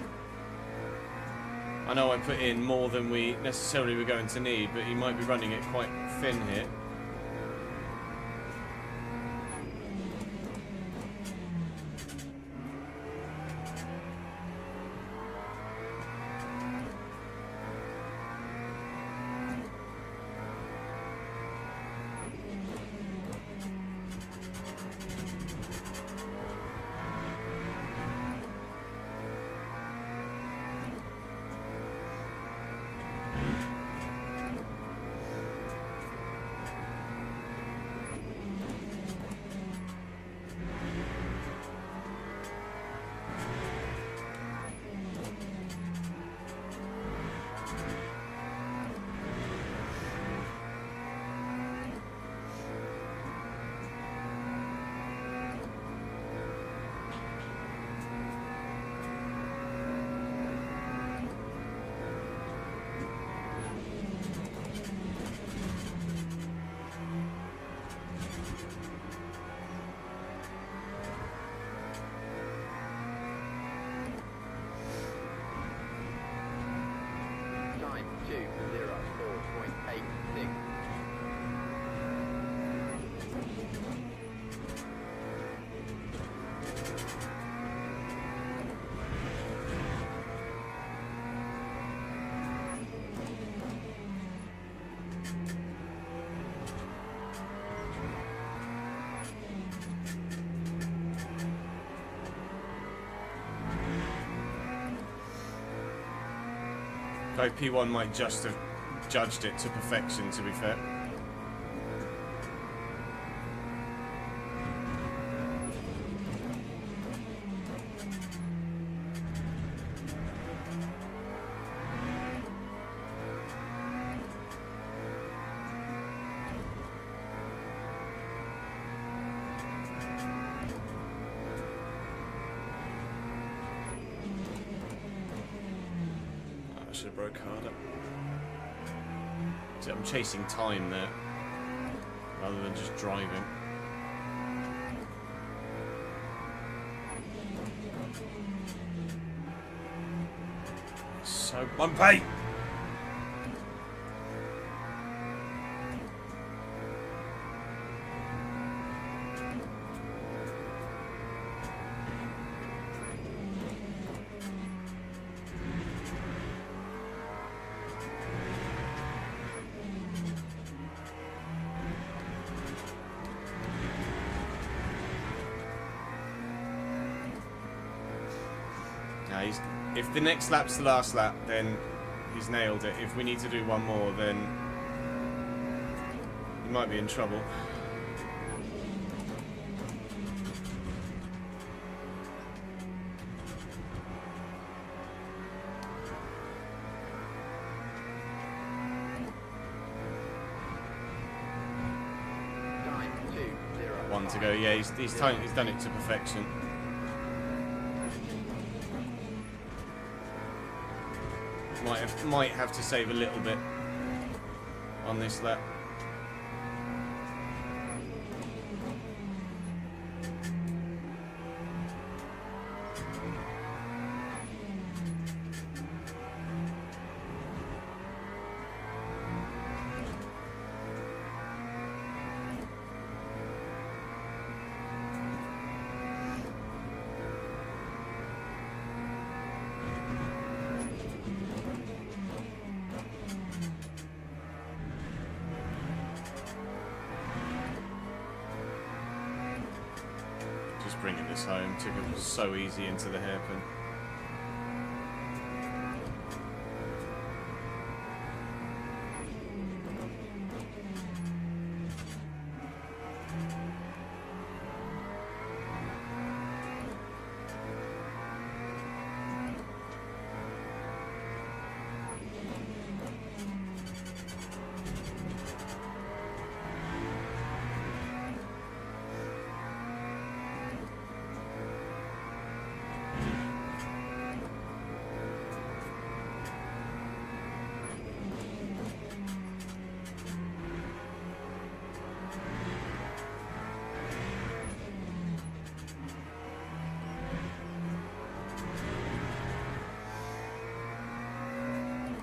Speaker 1: I know I put in more than we necessarily were going to need, but he might be running it quite thin here.
Speaker 2: 204.86.
Speaker 1: Guy P1 might just have judged it to perfection, to be fair. I should have broke harder. So I'm chasing time there, rather than just driving. So bumpy! If the next lap's the last lap, then he's nailed it. If we need to do one more, then he might be in trouble. One to go. Yeah, he's done it to perfection. Might have to save a little bit on this lap. Bringing this home, took it so easy into the hairpin.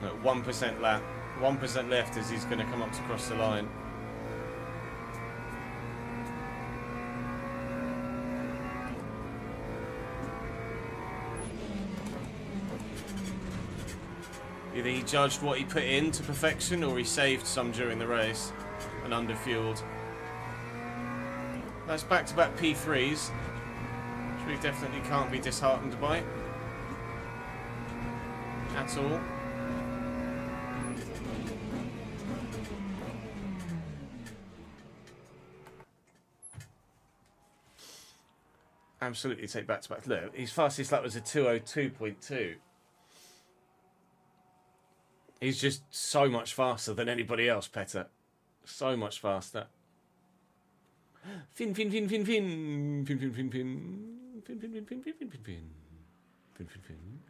Speaker 1: At 1% lap, 1% left as he's going to come up to cross the line. Either he judged what he put in to perfection, or he saved some during the race and underfueled. That's back-to-back P3s, which we definitely can't be disheartened by at all. Absolutely take back-to-back. Look, his fastest lap was a 2:02.2. He's just so much faster than anybody else, Petter. So much faster. Fin, fin, fin, fin, fin. Fin, fin, fin, fin. Fin, fin, fin, fin, fin, fin, fin, fin. Fin, fin, fin.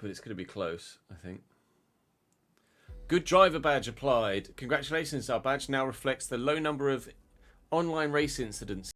Speaker 1: but it's going to be close, I think. Good driver badge applied. Congratulations, our badge now reflects the low number of online race incidents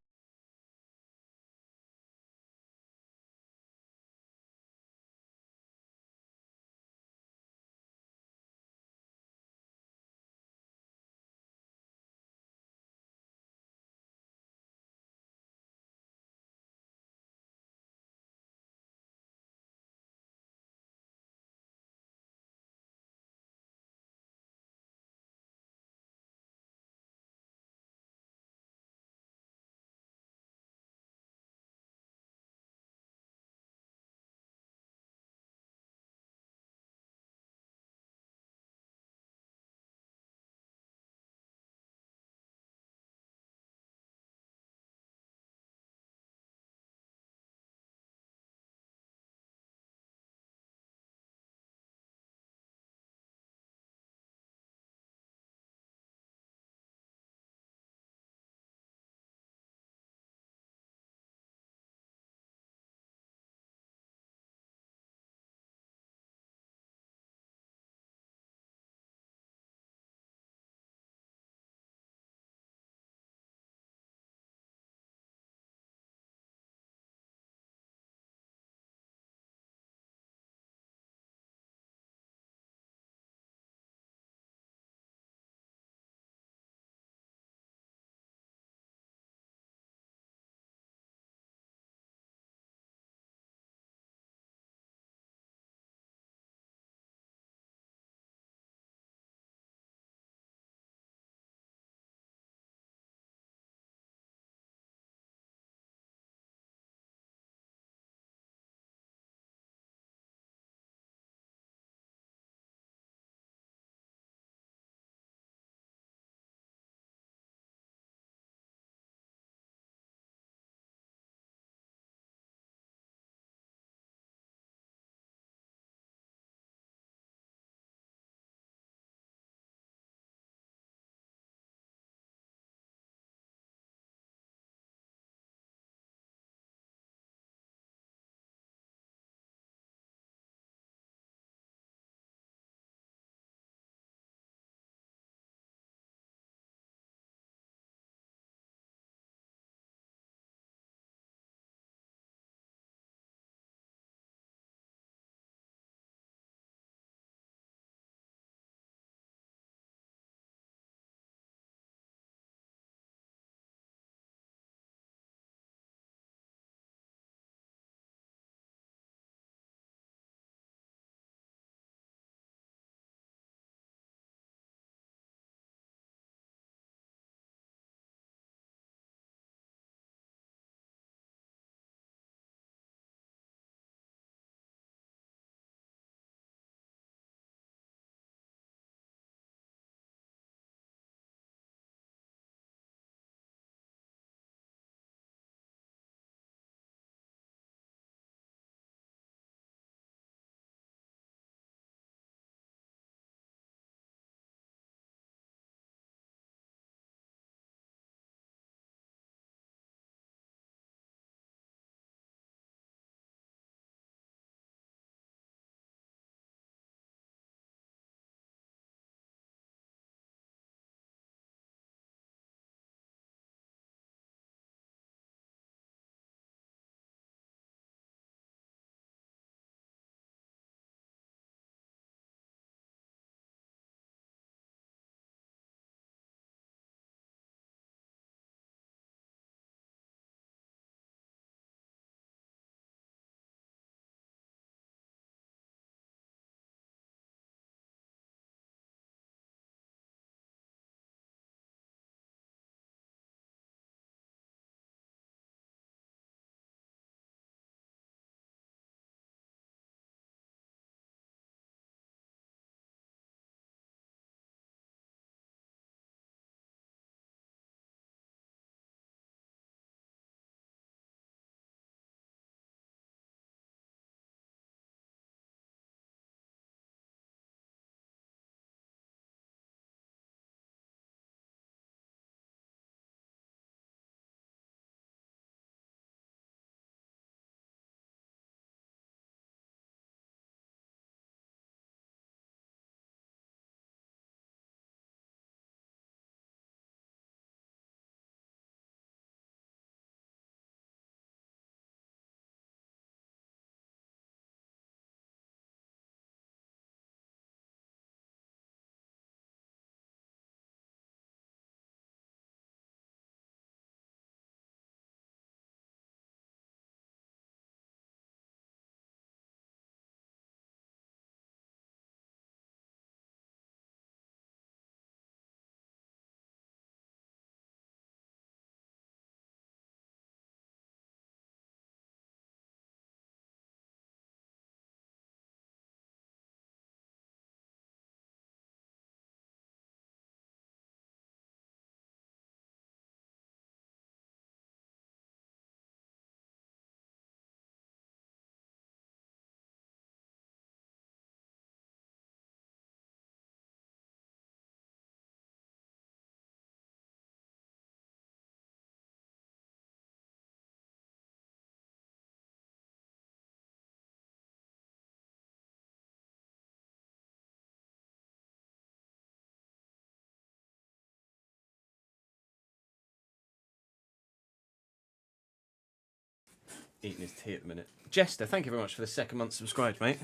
Speaker 1: eating his tea at the minute. Jester, thank you very much for the second month subscribed, mate.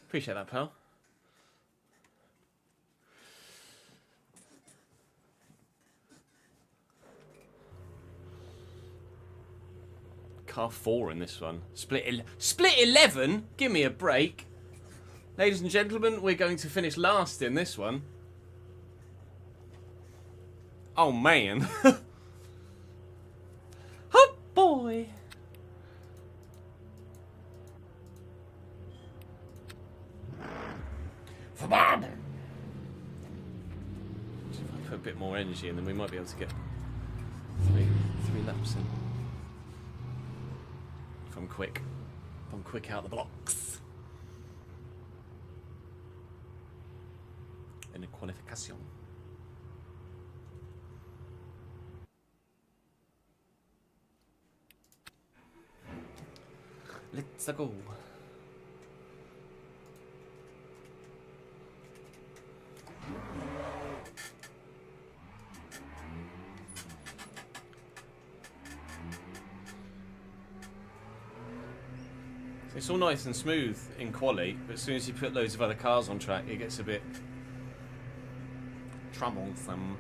Speaker 1: Appreciate that, pal. Car 4 in this one. Split 11? Give me a break. Ladies and gentlemen, we're going to finish last in this one. Oh, man. Oh, boy. For Bob. If I put a bit more energy in, then we might be able to get three laps in. If I'm quick. If I'm quick out the blocks. In a qualification. Let's go. It's all nice and smooth in quali, but as soon as you put loads of other cars on track, it gets a bit troublesome.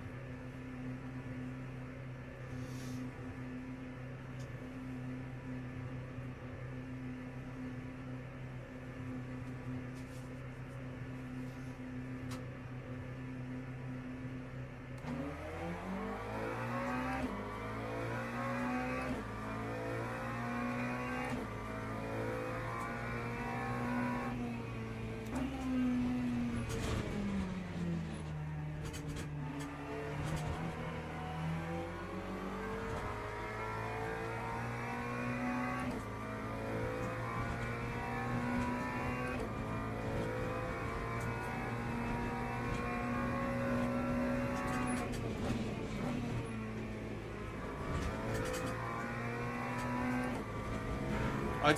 Speaker 1: I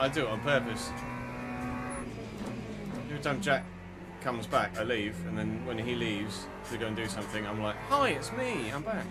Speaker 1: do it on purpose. Every time Jack comes back, I leave, and then when he leaves to go and do something, I'm like, "Hi, it's me. I'm back."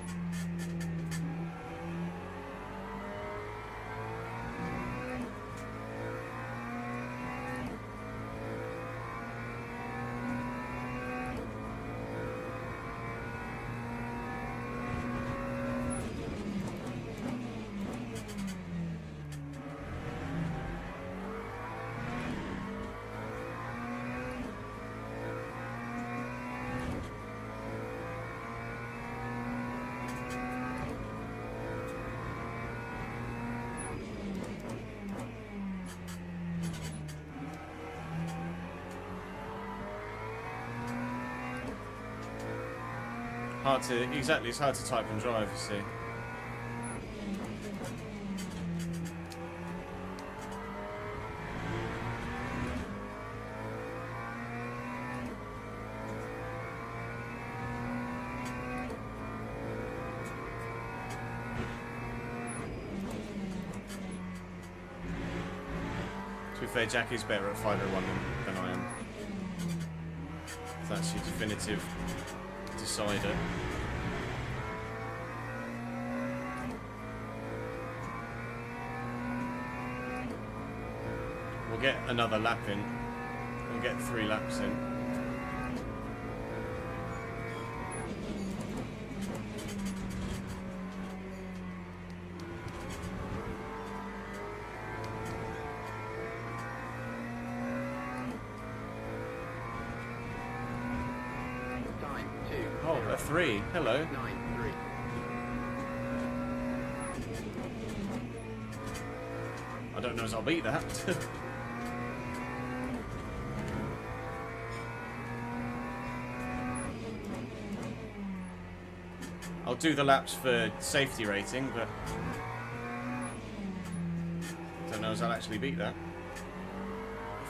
Speaker 1: It's hard to type and drive, you see. To be fair, Jack is better at 501 than I am. That's your definitive decider. We'll get another lap in. We'll get 3 laps in.
Speaker 2: Time 2.
Speaker 1: Oh, a 3. Hello.
Speaker 2: 9-3.
Speaker 1: I don't know as I'll beat that. I'll do the laps for safety rating, but don't know as I'll actually beat that.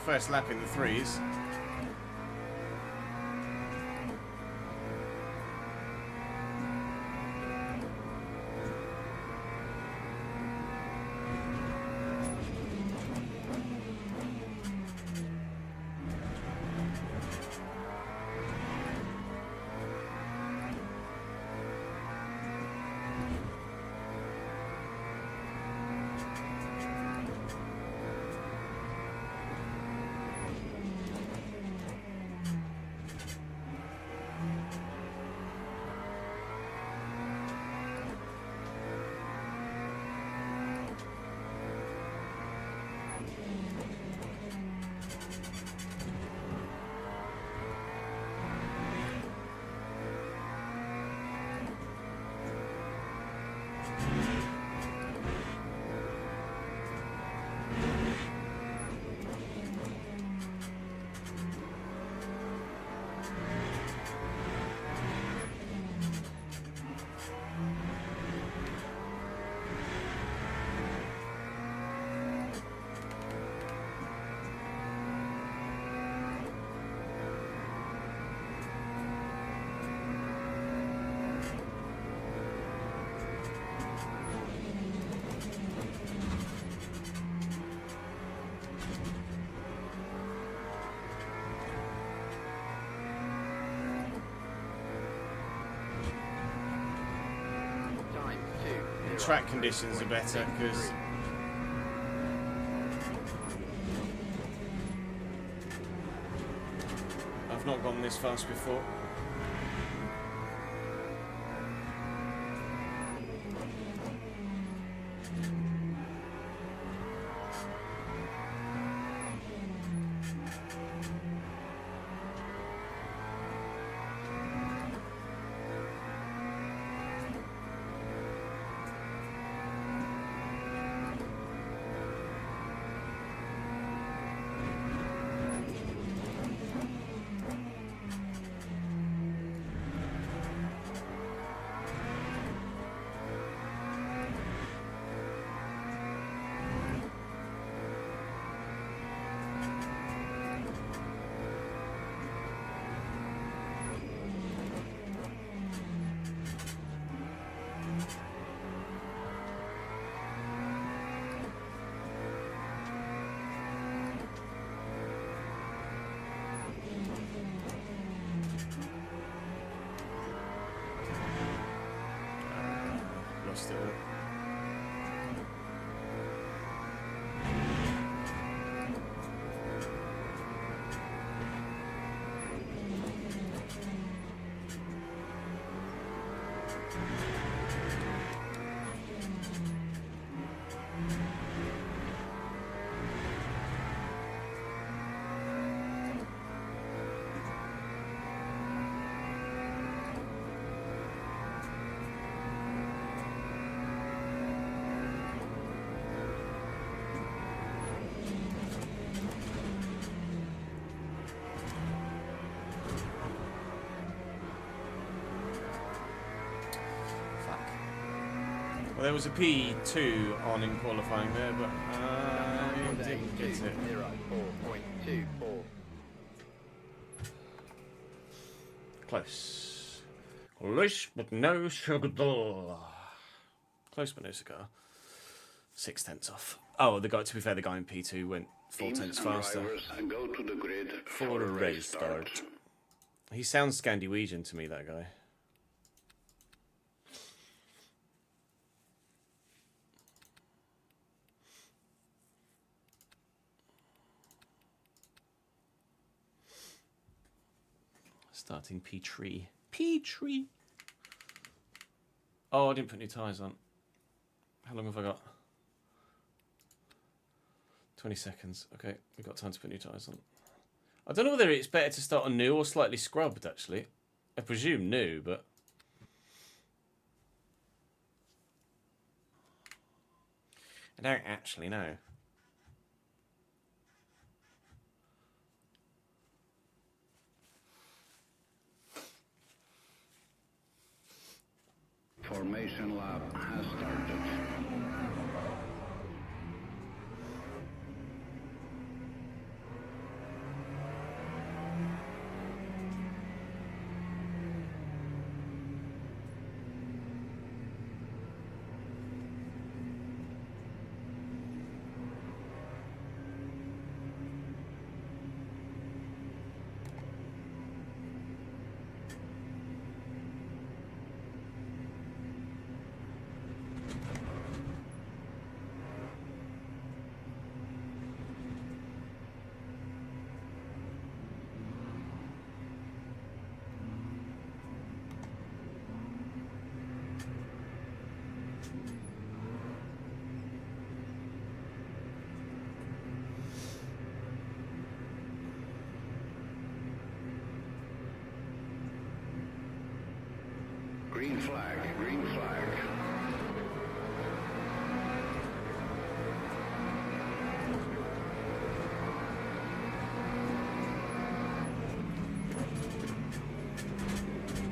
Speaker 1: First lap in the 3s. track conditions are better because I've not gone this fast before. Lost it all. Well, there was a P2 on in qualifying there, but I didn't get it.
Speaker 2: 4.24.
Speaker 1: Close. Close, but no cigar. Close, but no cigar. 6/10 off. Oh, to be fair, the guy in P2 went 4 tenths faster.
Speaker 3: Drivers, go to the grid
Speaker 1: For a race start. He sounds Scandinavian to me, that guy. Starting P3. P3. Oh, I didn't put new tyres on. How long have I got? 20 seconds. Okay, we've got time to put new tyres on. I don't know whether it's better to start on new or slightly scrubbed, actually. I presume new, but... I don't actually know.
Speaker 3: Formation lap has started. Green flag, green flag.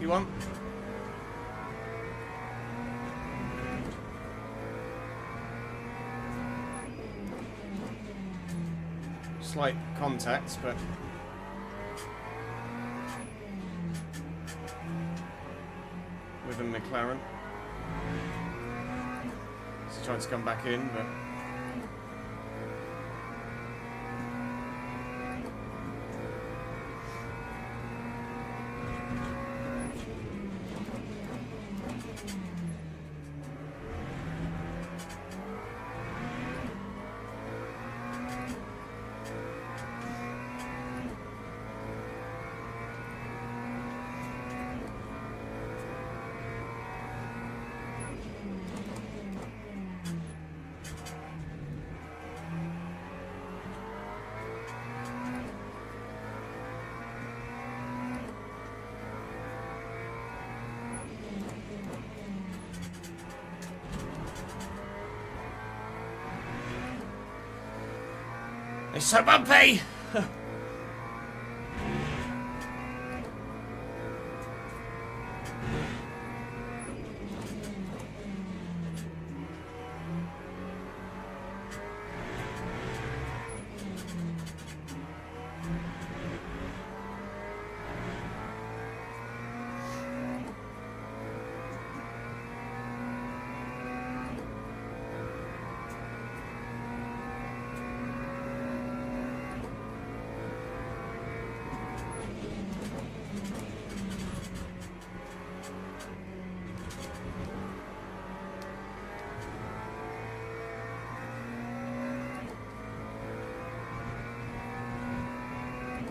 Speaker 1: You want? Slight contacts, but... with a McLaren. He's trying to come back in, but... It's so bumpy!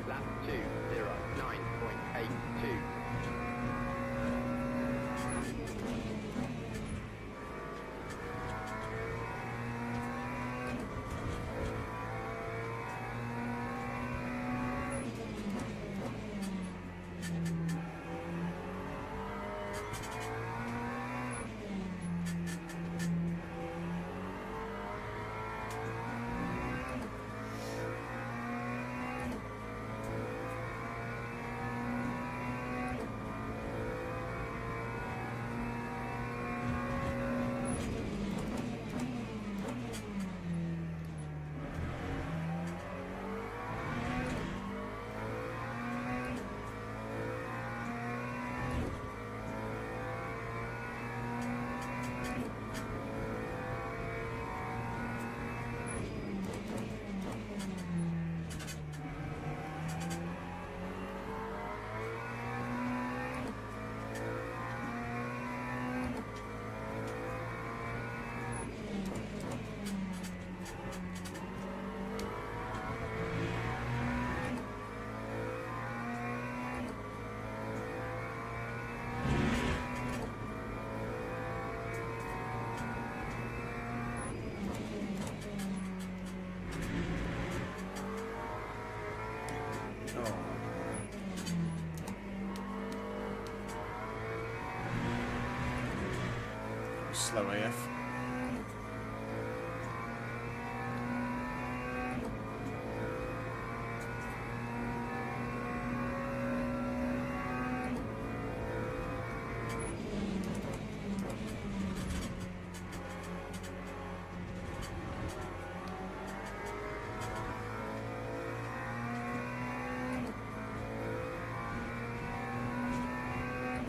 Speaker 2: Lap 209.82.
Speaker 1: Slow AF.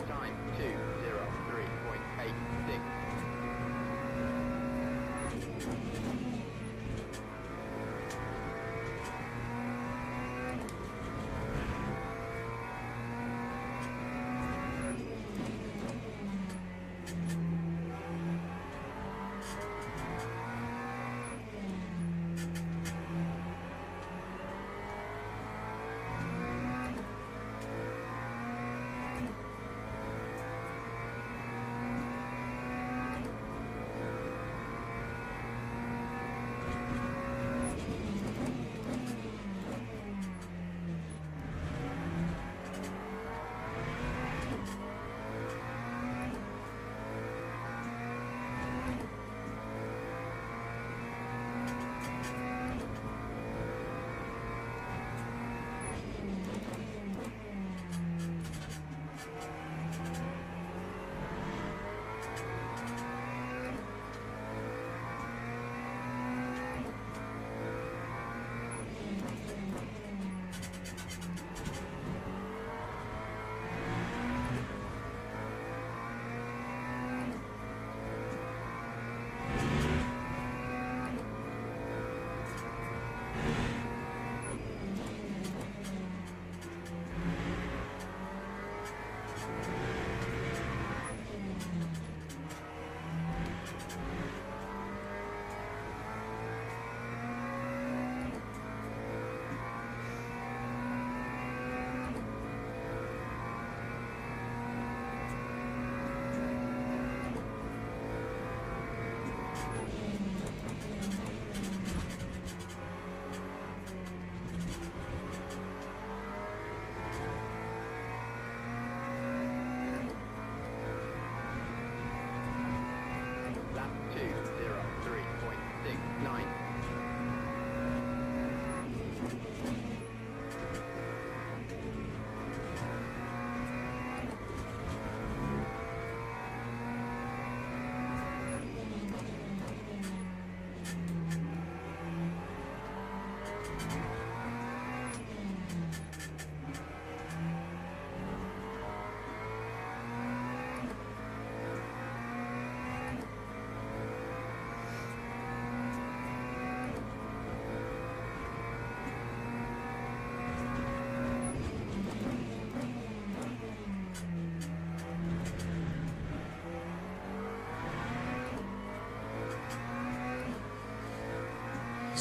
Speaker 2: Time 203.86.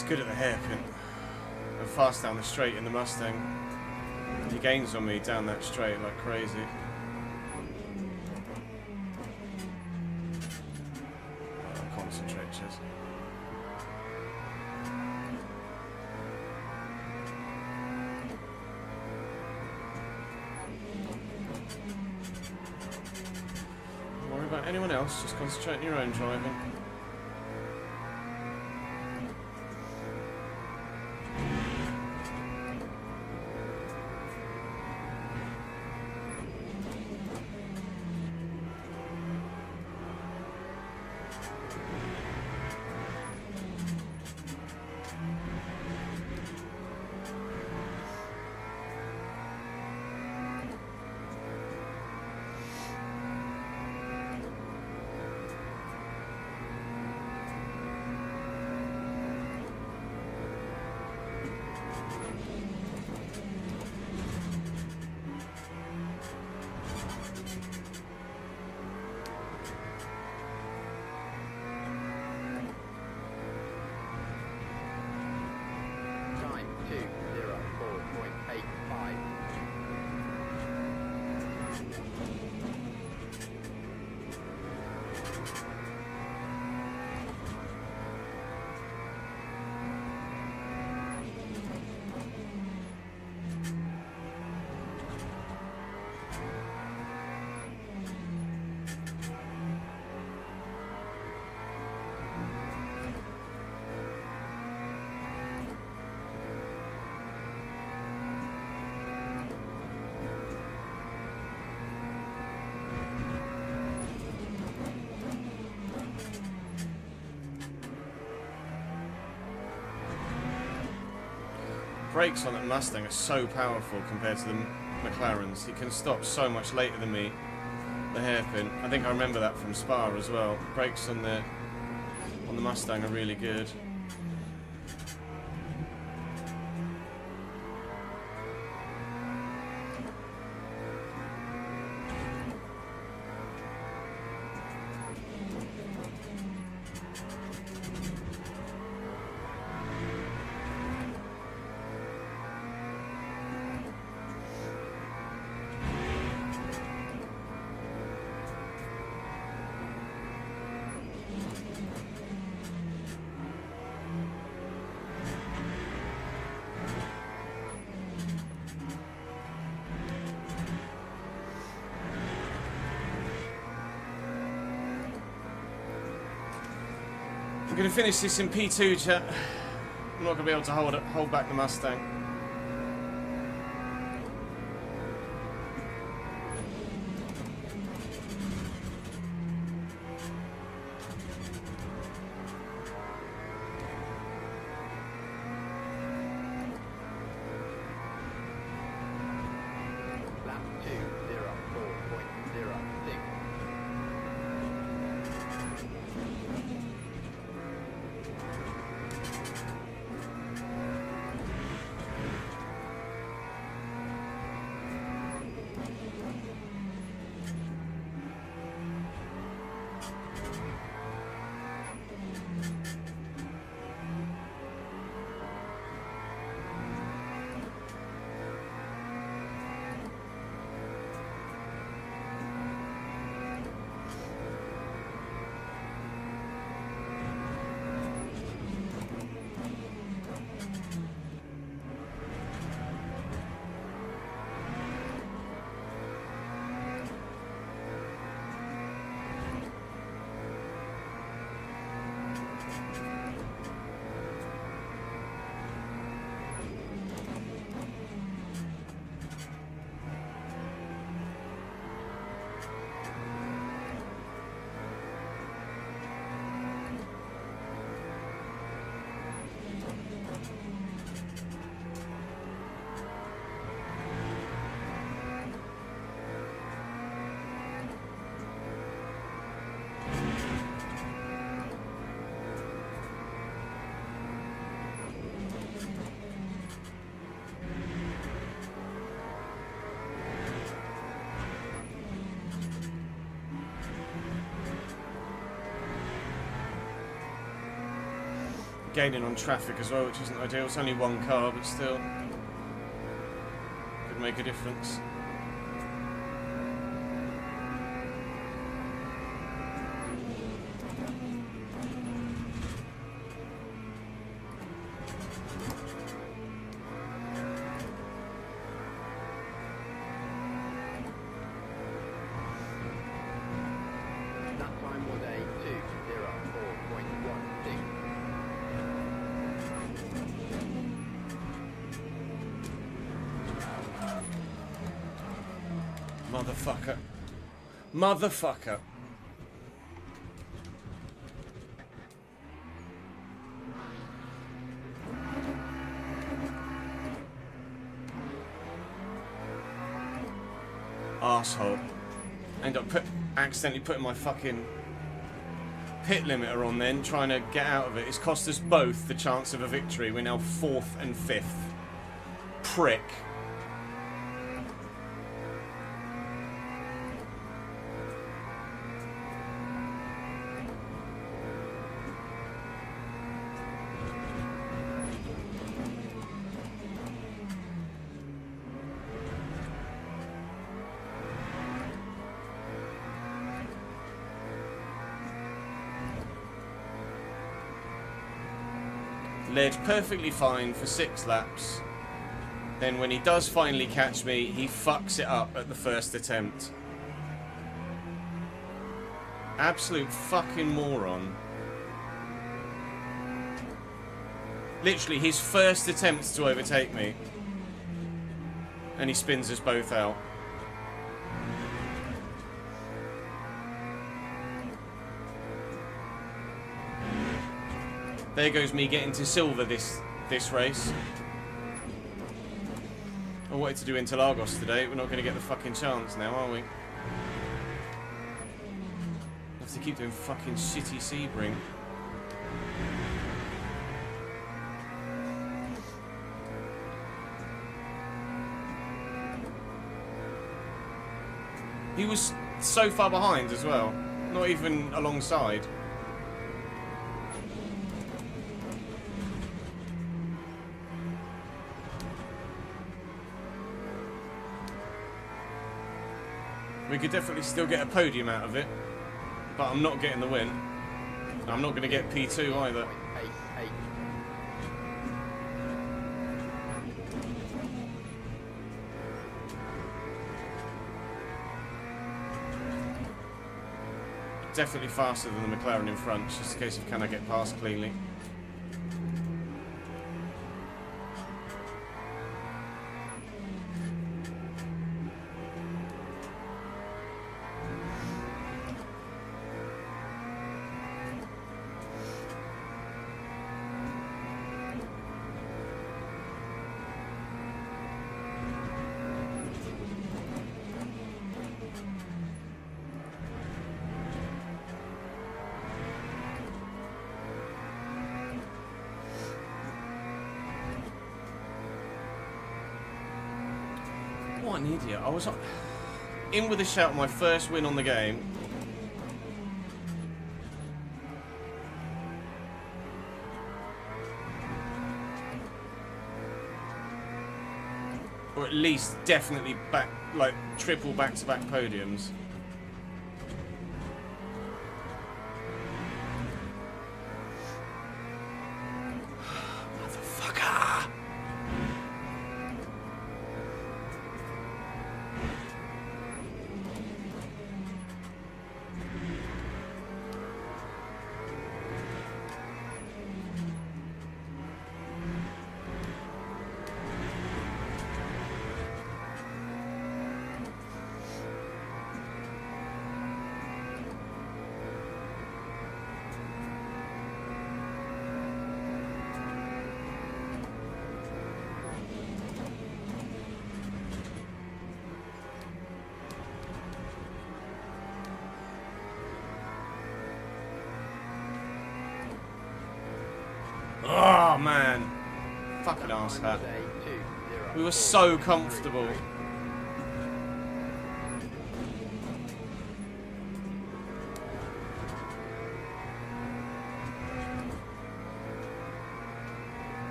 Speaker 1: It's good at the hairpin. And fast down the straight in the Mustang. He gains on me down that straight like crazy. Oh, concentrate, Chaz. Don't worry about anyone else, just concentrate on your own driving.
Speaker 2: Time 204.85.
Speaker 1: Brakes on that Mustang are so powerful compared to the McLarens. He can stop so much later than me. The hairpin. I think I remember that from Spa as well. Brakes on the Mustang are really good. I'm going to finish this in P2, chat. I'm not going to be able to hold back the Mustang.
Speaker 2: Lap 204.06.
Speaker 1: gaining on traffic as well, which isn't ideal. It's only one car, but still could make a difference.
Speaker 2: That time was a 2:04.16.
Speaker 1: Motherfucker. Motherfucker. Arsehole. End up accidentally putting my fucking pit limiter on then, trying to get out of it. It's cost us both the chance of a victory. We're now 4th and 5th. Prick. Led perfectly fine for 6 laps. Then when he does finally catch me, he fucks it up at the first attempt. Absolute fucking moron. Literally his first attempt to overtake me. And he spins us both out. There goes me getting to silver this race. I wanted to do Interlagos today. We're not going to get the fucking chance now, are we? Have to keep doing fucking shitty Sebring. He was so far behind as well. Not even alongside. We could definitely still get a podium out of it, but I'm not getting the win. I'm not going to get P2 either.
Speaker 2: 88.
Speaker 1: Definitely faster than the McLaren in front. It's just a case of can I get past cleanly. What an idiot. I was in with a shout, my first win on the game. Or at least definitely back, like triple back-to-back podiums. Motherfucker! Oh man, fucking arsehat. We were so comfortable.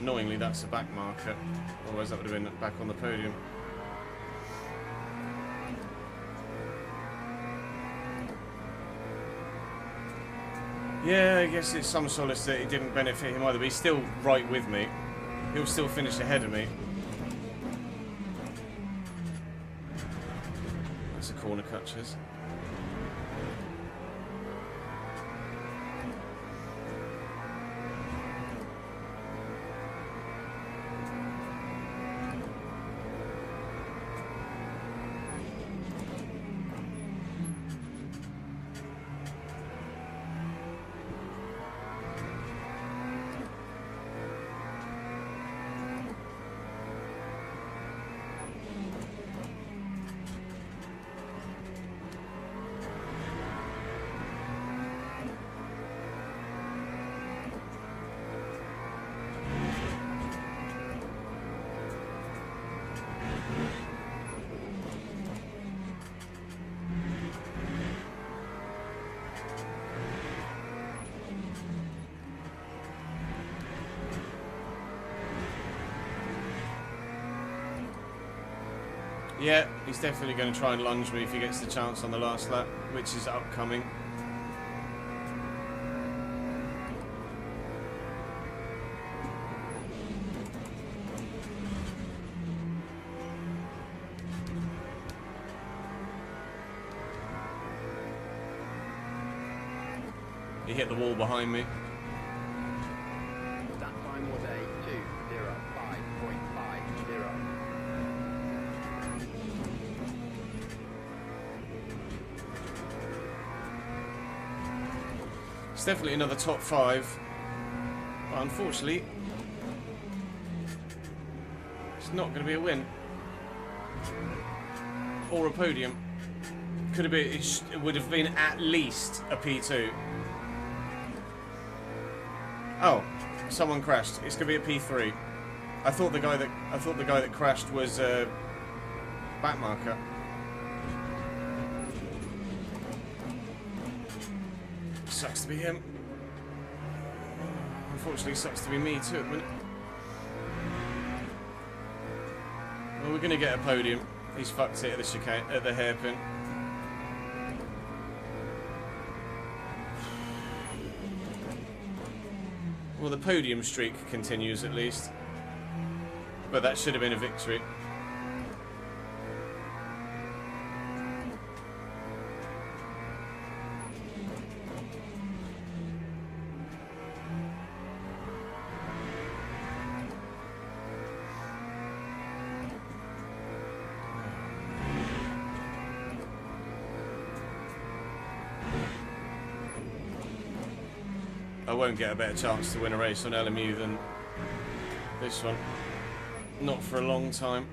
Speaker 1: Annoyingly, that's a back marker. Otherwise, that would have been back on the podium. Yeah, I guess it's some solace that it didn't benefit him either, but he's still right with me. He'll still finish ahead of me. That's a corner catches. Yeah, he's definitely going to try and lunge me if he gets the chance on the last lap, which is upcoming. He hit the wall behind me.
Speaker 2: That time was a 2:05.50.
Speaker 1: It's definitely another top 5, but unfortunately, it's not going to be a win or a podium. Could have been. It would have been at least a P2. Oh, someone crashed. It's going to be a P3. I thought the guy that crashed was back marker. Sucks to be him. Unfortunately, sucks to be me too at the minute. Well, we're going to get a podium. He's fucked it at the chicane, at the hairpin. Well, the podium streak continues at least. But that should have been a victory. I won't get a better chance to win a race on LMU than this one. Not for a long time.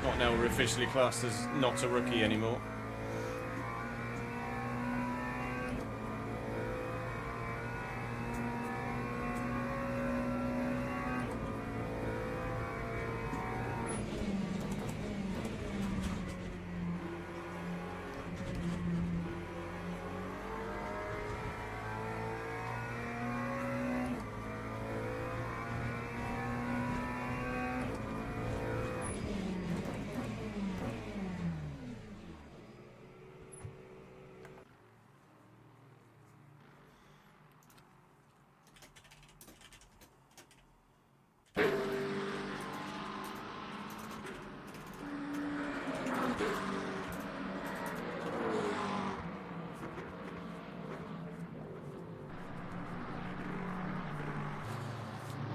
Speaker 1: Not now we're officially classed as not a rookie anymore.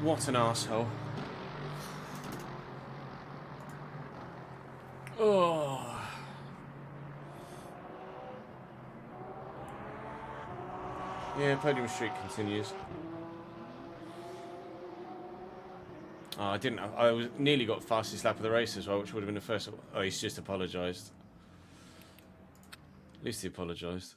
Speaker 1: What an arsehole. Oh. Yeah, podium streak continues. Oh, I didn't. I was nearly got fastest lap of the race as well, which would have been the first. Oh, he's just apologised. At least he apologised.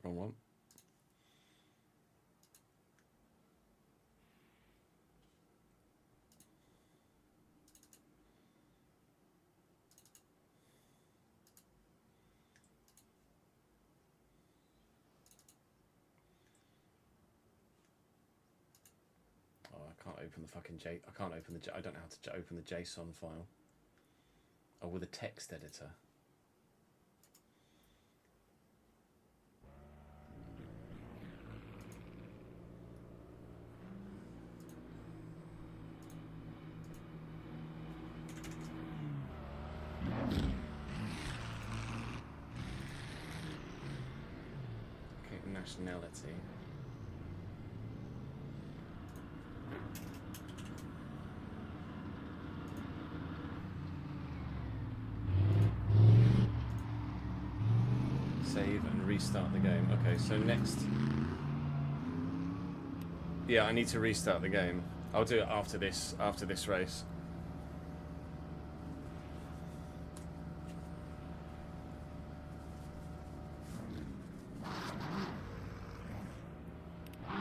Speaker 1: Wrong one. Oh, I can't open the fucking I can't open the I don't know how to open the JSON file. Oh, with a text editor. Okay, nationality. Save and restart the game. Okay, so next... Yeah, I need to restart the game. I'll do it after this race.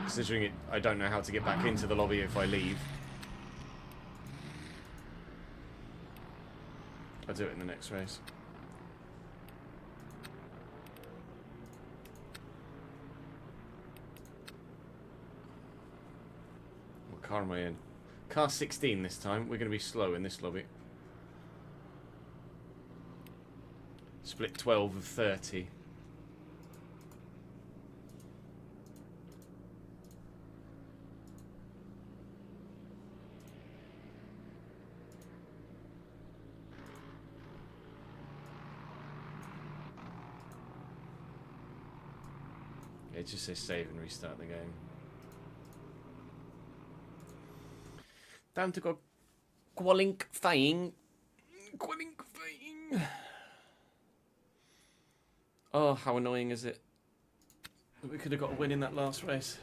Speaker 1: Considering it, I don't know how to get back into the lobby if I leave. I'll do it in the next race. What car am I in? Car 16 this time. We're going to be slow in this lobby. Split 12 of 30. It just says save and restart the game. Time to go qualifying. Qualifying. Oh, how annoying is it? We could have got a win in that last race.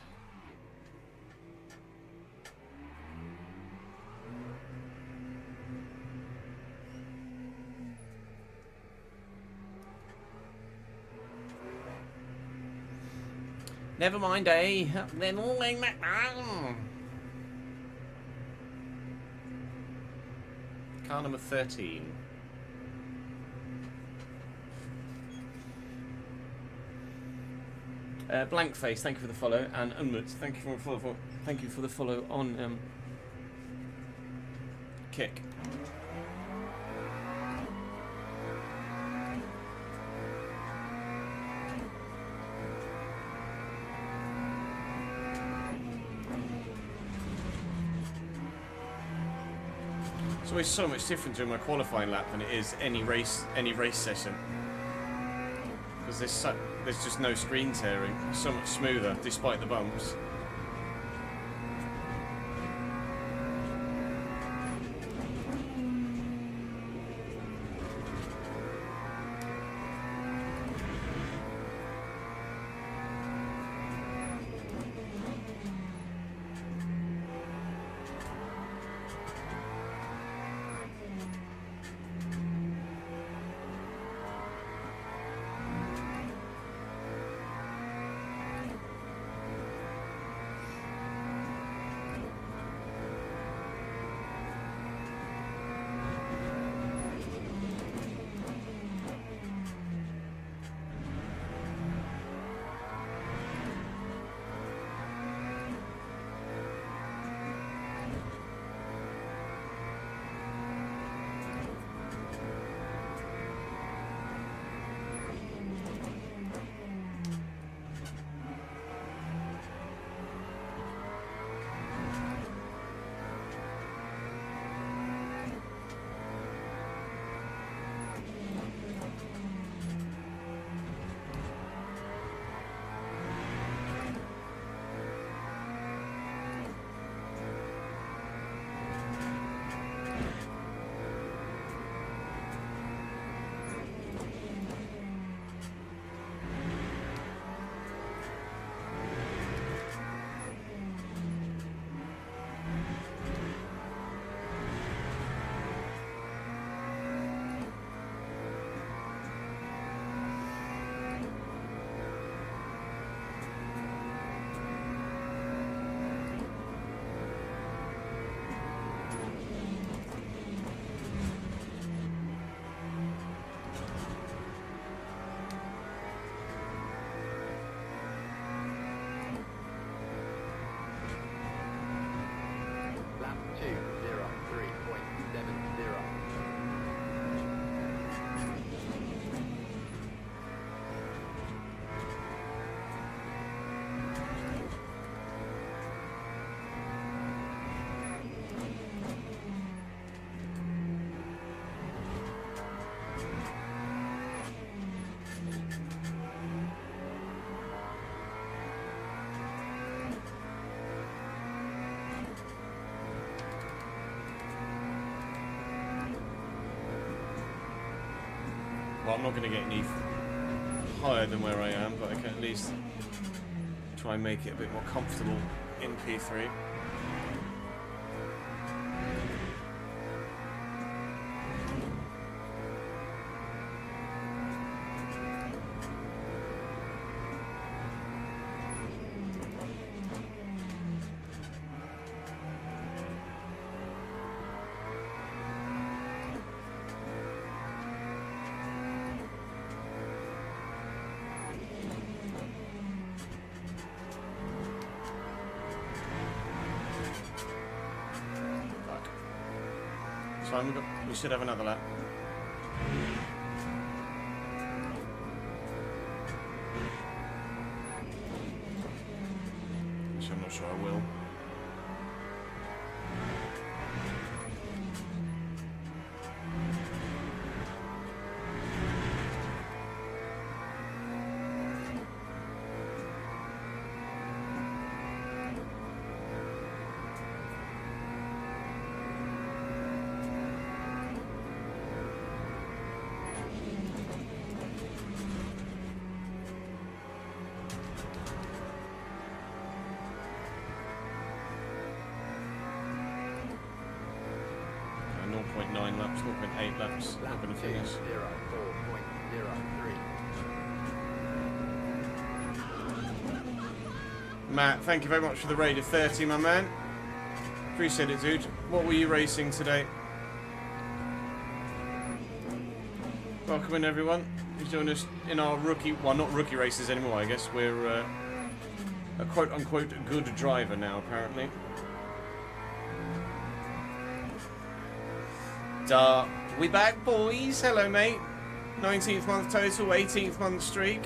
Speaker 1: Never mind, eh? Then all laying that down. Car number 13. Blank Face, thank you for the follow, and Unmut, thank you for the follow on Kick. It's always so much different during my qualifying lap than it is any race session. Because there's just no screen tearing. It's so much smoother despite the bumps. I'm not going to get any higher than where I am, but I can at least try and make it a bit more comfortable in P3. So we should have another lap. Which I'm not sure I will. Okay, 0.9 laps, 0.8 laps, not going to finish.
Speaker 2: 04.03.
Speaker 1: Matt, thank you very much for the raid of 30, my man. Appreciate it, dude. What were you racing today? Welcome in, everyone. You join us in our rookie, well, not rookie races anymore, I guess. We're a quote-unquote good driver now, apparently. Duh. We back, boys. Hello, mate. 19th month total, 18th month streak.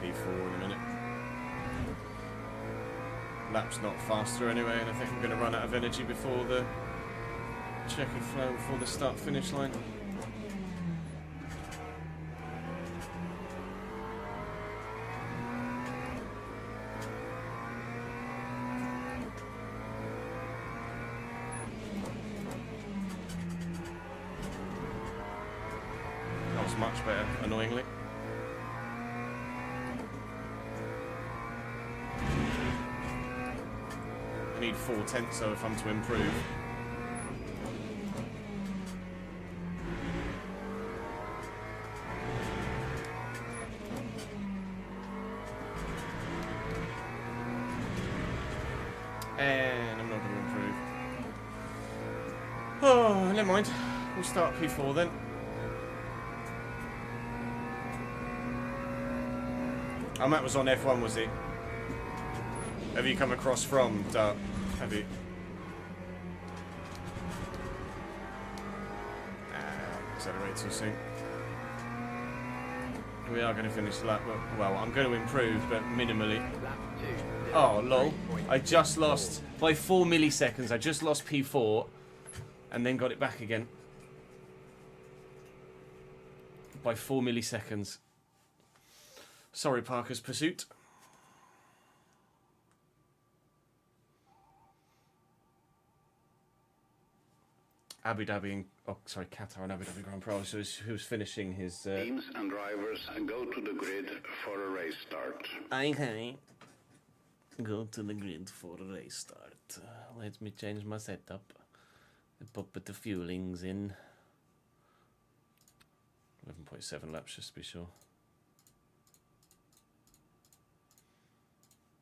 Speaker 1: P4 in a minute. Lap's not faster anyway, and I think I'm going to run out of energy before the checkered flow, before the start-finish line. That was much better, annoyingly. I need 4/10 so if I'm to improve. And I'm not going to improve. Oh, never mind. We'll start P4 then. Oh, Matt was on F1, was he? Have you come across from Dart? Have you? Accelerate too soon. We are going to finish the lap. Well, I'm going to improve, but minimally.
Speaker 2: Lap 2.
Speaker 1: Oh, lol. I just lost by 4 milliseconds. I just lost P4 and then got it back again. By 4 milliseconds. Sorry, Parker's Pursuit. Abu Dhabi and Qatar and Abu Dhabi Grand Prix. So who was finishing his?
Speaker 3: Teams and drivers go to the grid for a race start.
Speaker 1: Okay. Go to the grid for a race start. Let me change my setup. Put the fuelings in. 11.7 laps, just to be sure.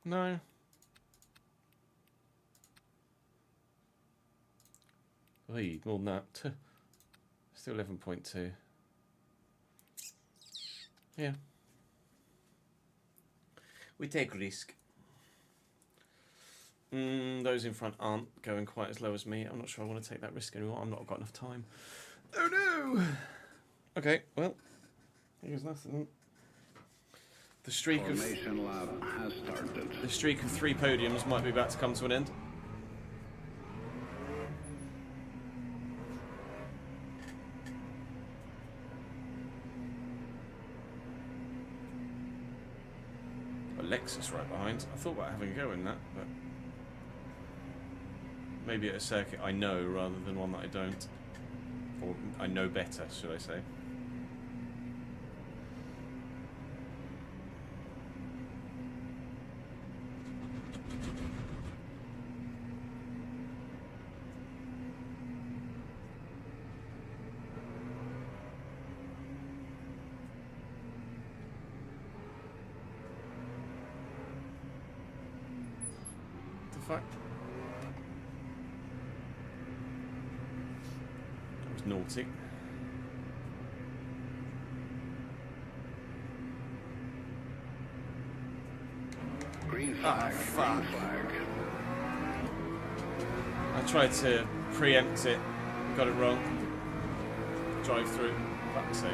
Speaker 1: No. Wait, more than that. Still 11.2. Yeah. We take risk. Those in front aren't going quite as low as me. I'm not sure I want to take that risk anymore. I've not got enough time. Oh no! Okay, well, here's nothing. The streak
Speaker 3: Formation lap has started.
Speaker 1: The streak of 3 podiums might be about to come to an end. Lexus right behind. I thought about having a go in that, but maybe at a circuit I know rather than one that I don't. Or I know better, should I say. Fuck. That was naughty.
Speaker 3: Green flag,
Speaker 1: fuck.
Speaker 3: green flag.
Speaker 1: I tried to preempt it, got it wrong. Drive through, fuck's sake.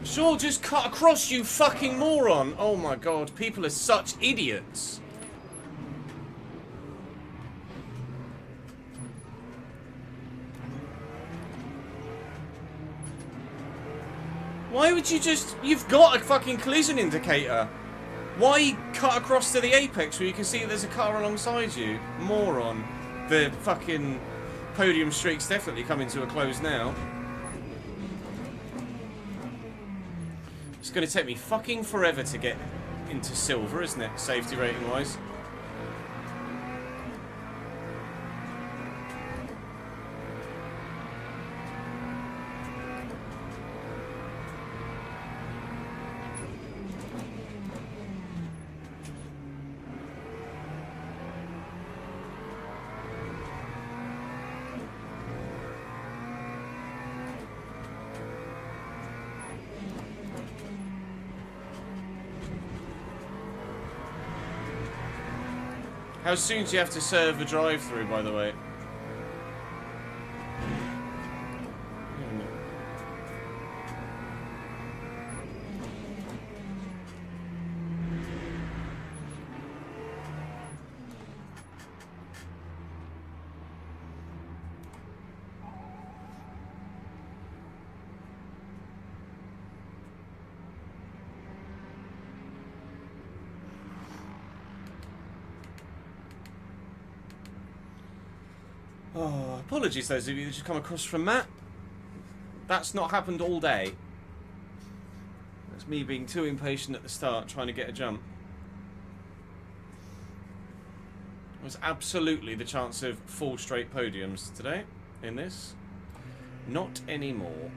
Speaker 1: Sure, just cut across, you fucking moron! Oh my god, people are such idiots. Why would you just... You've got a fucking collision indicator. Why cut across to the apex where you can see there's a car alongside you? Moron. The fucking podium streak's definitely coming to a close now. It's going to take me fucking forever to get into silver, isn't it? Safety rating wise. How soon do you have to serve a drive-through, by the way? Oh, apologies those of you that just come across from Matt. That's not happened all day. That's me being too impatient at the start, trying to get a jump. There's absolutely the chance of 4 straight podiums today in this. Not anymore.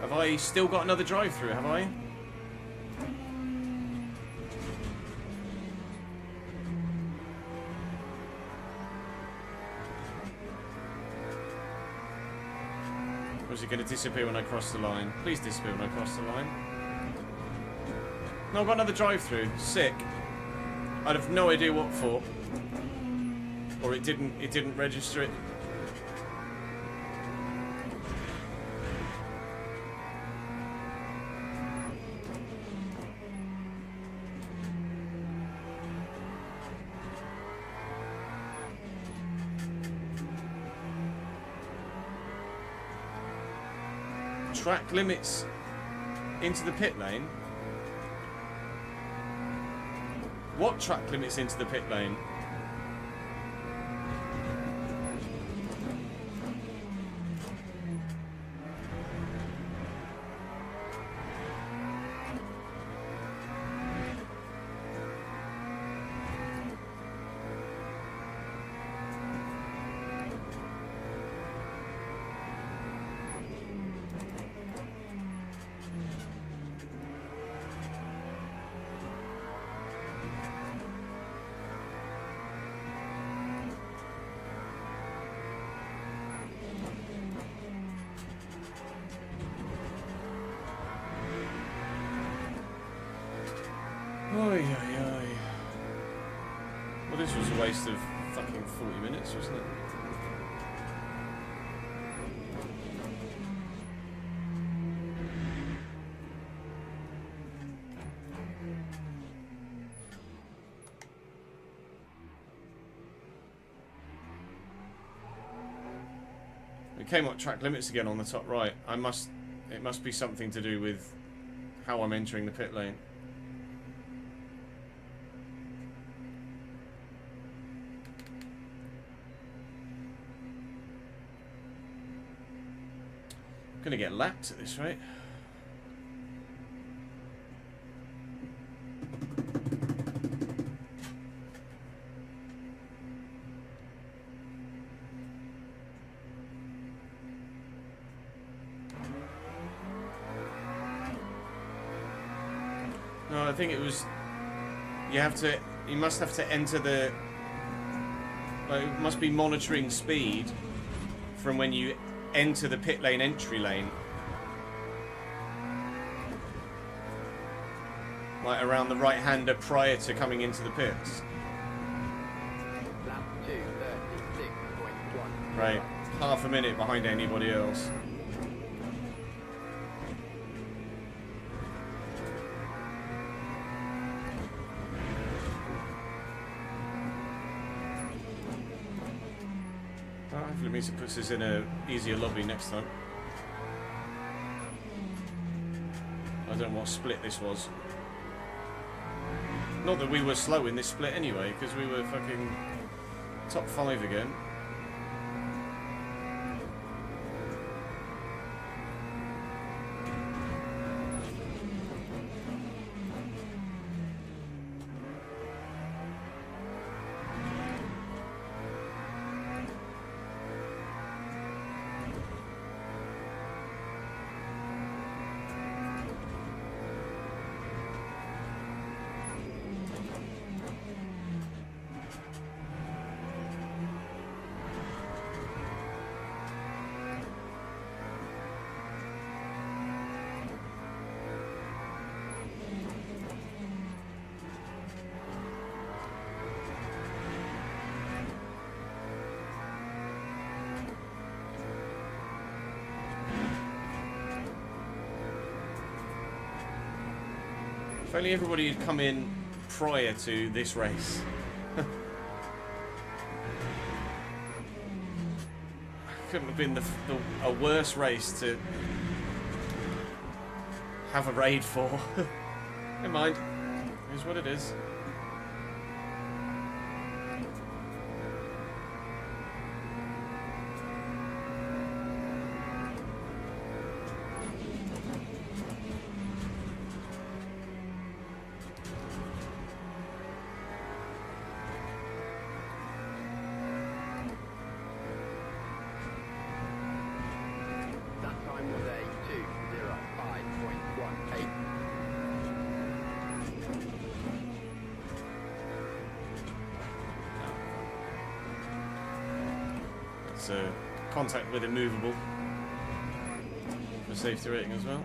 Speaker 1: Have I still got another drive-through, have I? Or is it going to disappear when I cross the line? Please disappear when I cross the line. No, I've got another drive-through. Sick. I'd have no idea what for. Or it didn't register it. Track limits into the pit lane? What track limits into the pit lane? Oy, oy, oy. Well, this was a waste of fucking 40 minutes, wasn't it? It came up track limits again on the top right. It must be something to do with how I'm entering the pit lane. I'm gonna get lapped at this rate. No, I think it was. You must have to enter the. Like, it must be monitoring speed from when you enter the pit lane entry lane. Like around the right hander prior to coming into the pits.
Speaker 2: Lap 2:36.1.
Speaker 1: Right. Half a minute behind anybody else. Hopefully it means it puts us in a easier lobby next time. I don't know what split this was. Not that we were slow in this split anyway, because we were fucking top 5 again. If only everybody had come in prior to this race. Couldn't have been a worse race to have a raid for. Never mind. It is what it is. So, contact with immovable for safety rating as well.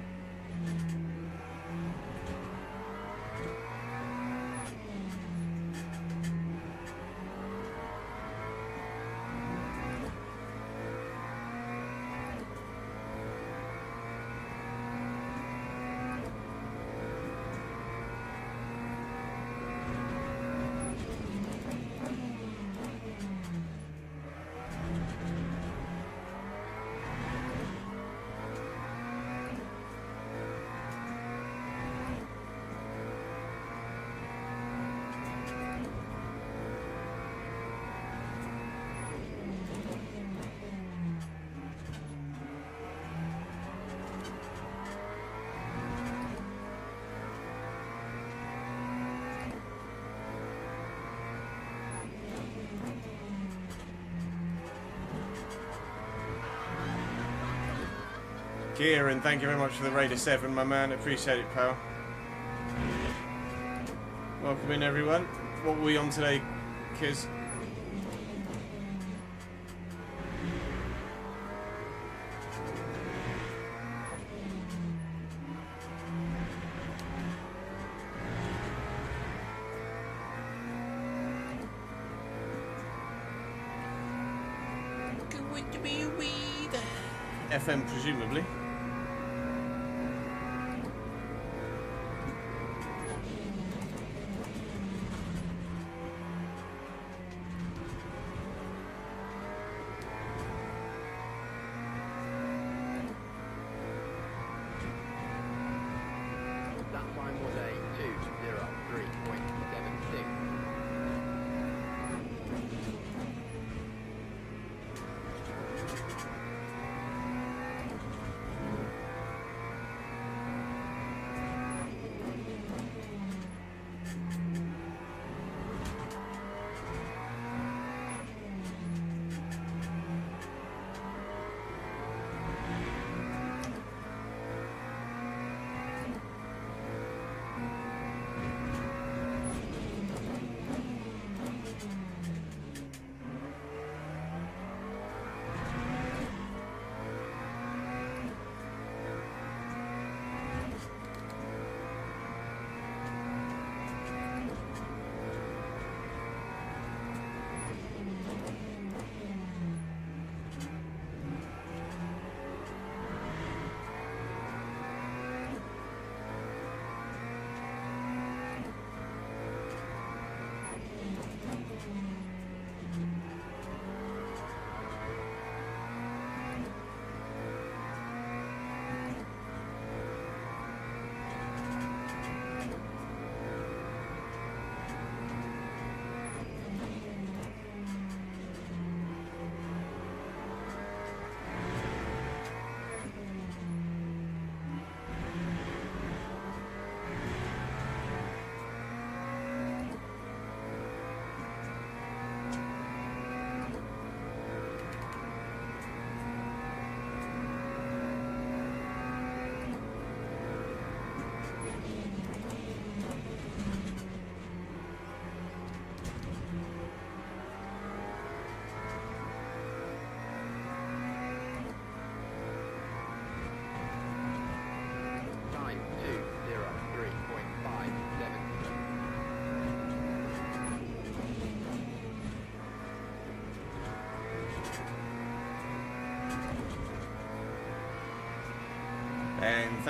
Speaker 1: Kieran, thank you very much for the Raider 7, my man. Appreciate it, pal. Welcome in, everyone. What were we on today, Kiz? FM, presumably.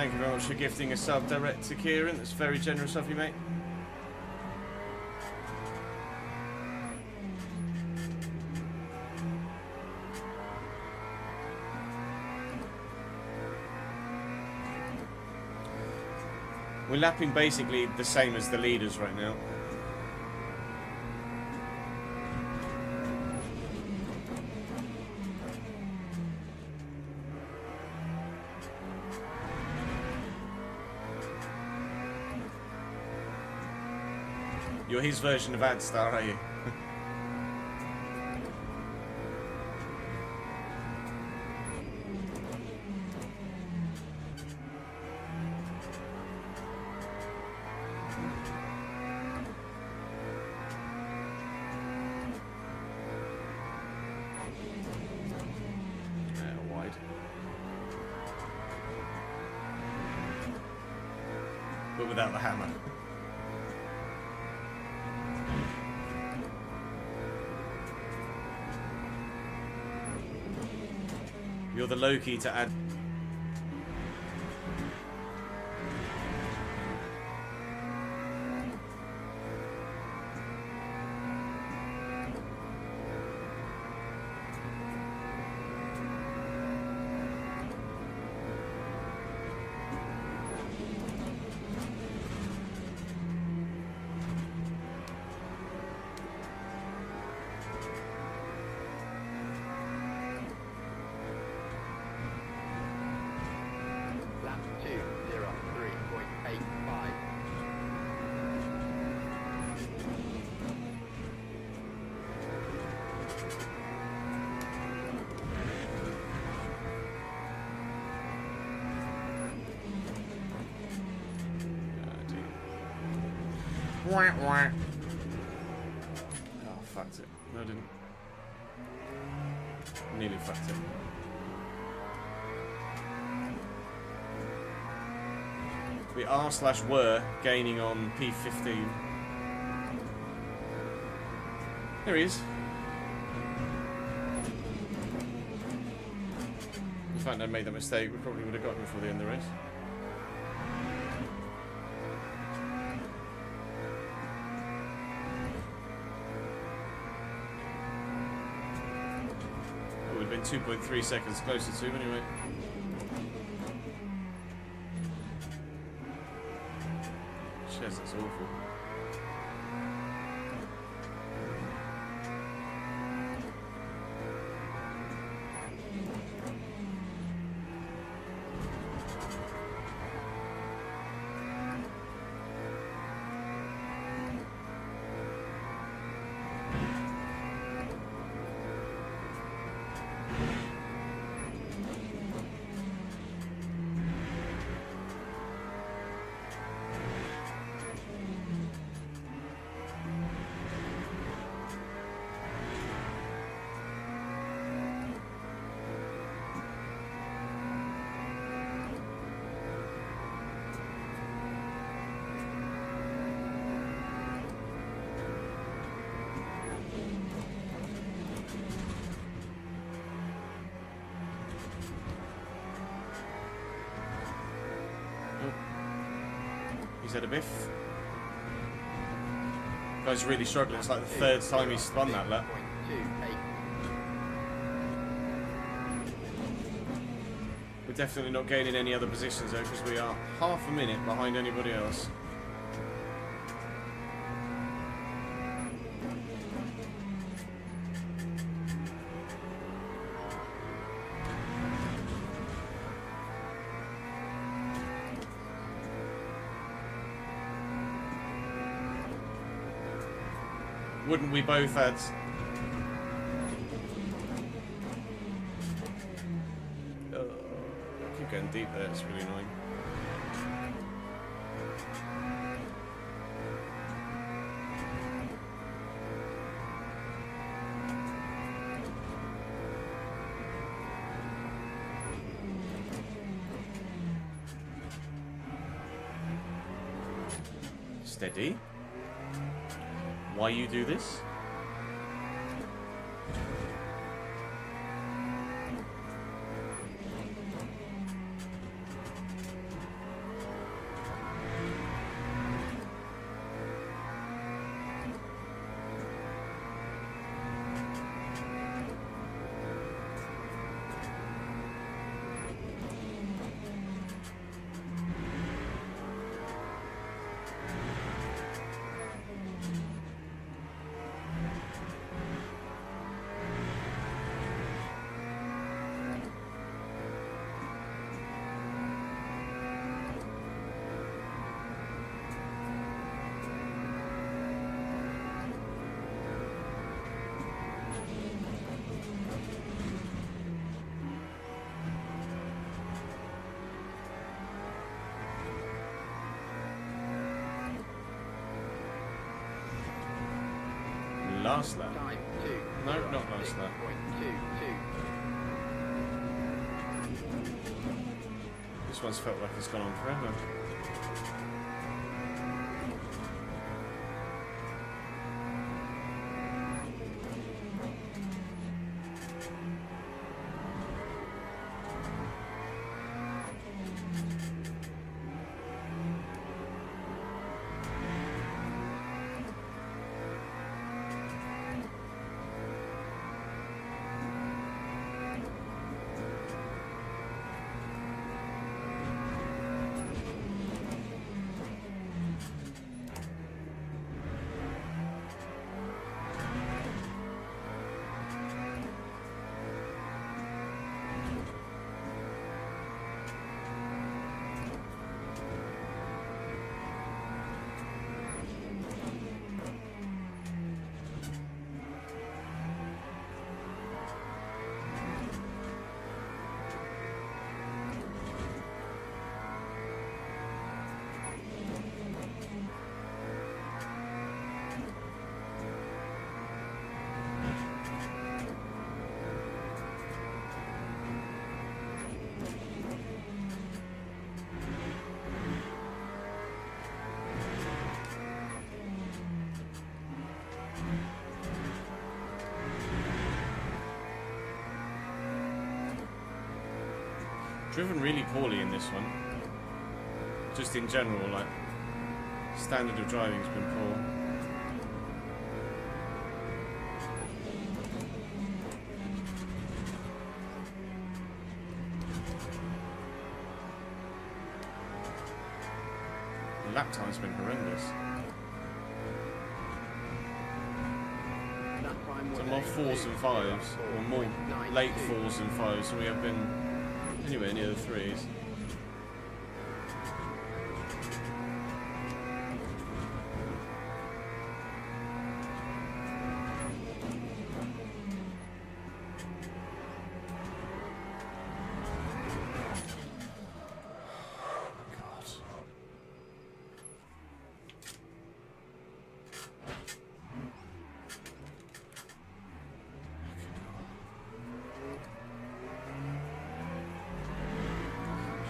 Speaker 1: Thank you very much for gifting a sub direct to Kieran. That's very generous of you, mate. We're lapping basically the same as the leaders right now. You're his version of Adstar, are you? Wide. But without the hammer. You're the Loki to add.
Speaker 2: Lap 2:03.85.
Speaker 1: Wah, wah. Oh, fucked it. No, I didn't. Nearly fucked it. We are/were gaining on P15. There he is. If I hadn't made that mistake, we probably would have got him before the end of the race. It would have been 2.3 seconds closer to him anyway. Yes, that's awful. He's had a biff. Guy's really struggling. It's like the third time he's spun that lap.
Speaker 2: 0.28.
Speaker 1: We're definitely not gaining any other positions though, because we are half a minute behind anybody else. Wouldn't we both had... I keep getting deep there, it's really annoying. Steady. Why you do this? last lap.
Speaker 2: Time 2.
Speaker 1: No, not last lap.
Speaker 2: 6.22.
Speaker 1: This one's felt like it's gone on forever. Driven really poorly in this one. Just in general, like, standard of driving's been poor. The lap time's been horrendous.
Speaker 2: That time
Speaker 1: So
Speaker 2: was
Speaker 1: more
Speaker 2: a
Speaker 1: 4s and 5s, or more
Speaker 2: 2.92.
Speaker 1: late 4s and 5s, so we have been anywhere near the 3s.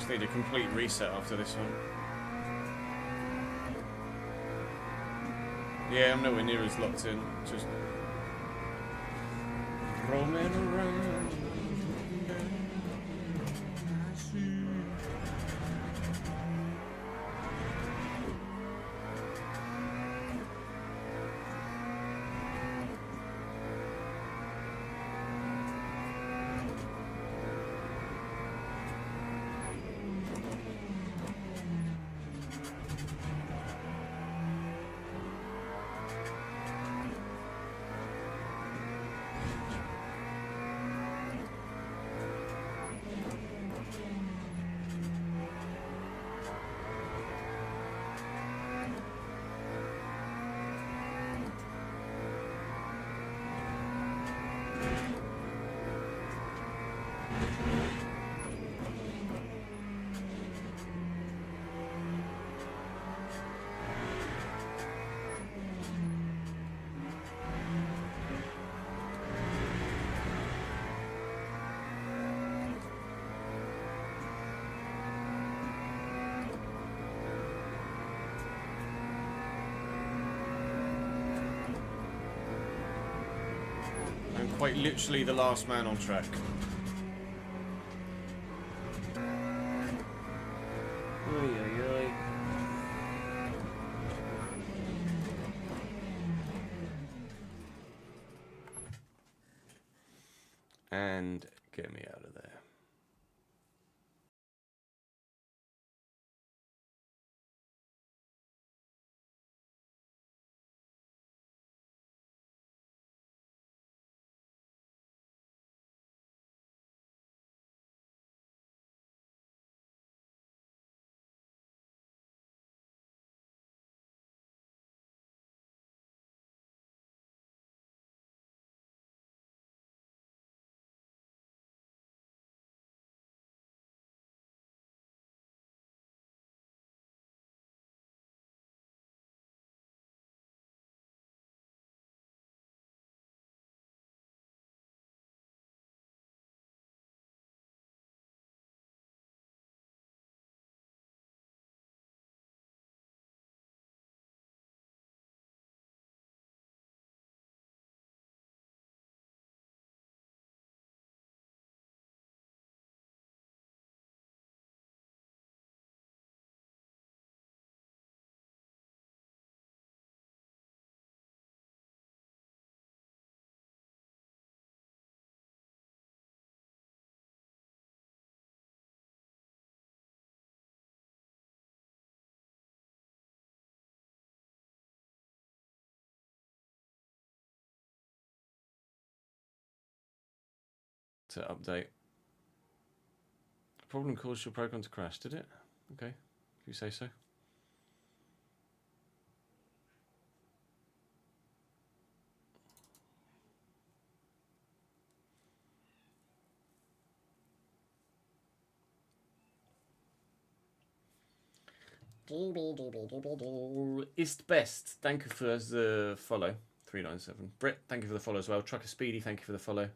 Speaker 1: Need a complete reset after this one. Yeah, I'm nowhere near as locked in. Just roaming around. Quite literally the last man on track. Oy, oy, oy. And get me out of there. to update. Problem caused your program to crash, did it? Okay, if you say so. Ist best. Thank you for the follow. 397. Britt, thank you for the follow as well. Trucker Speedy, thank you for the follow.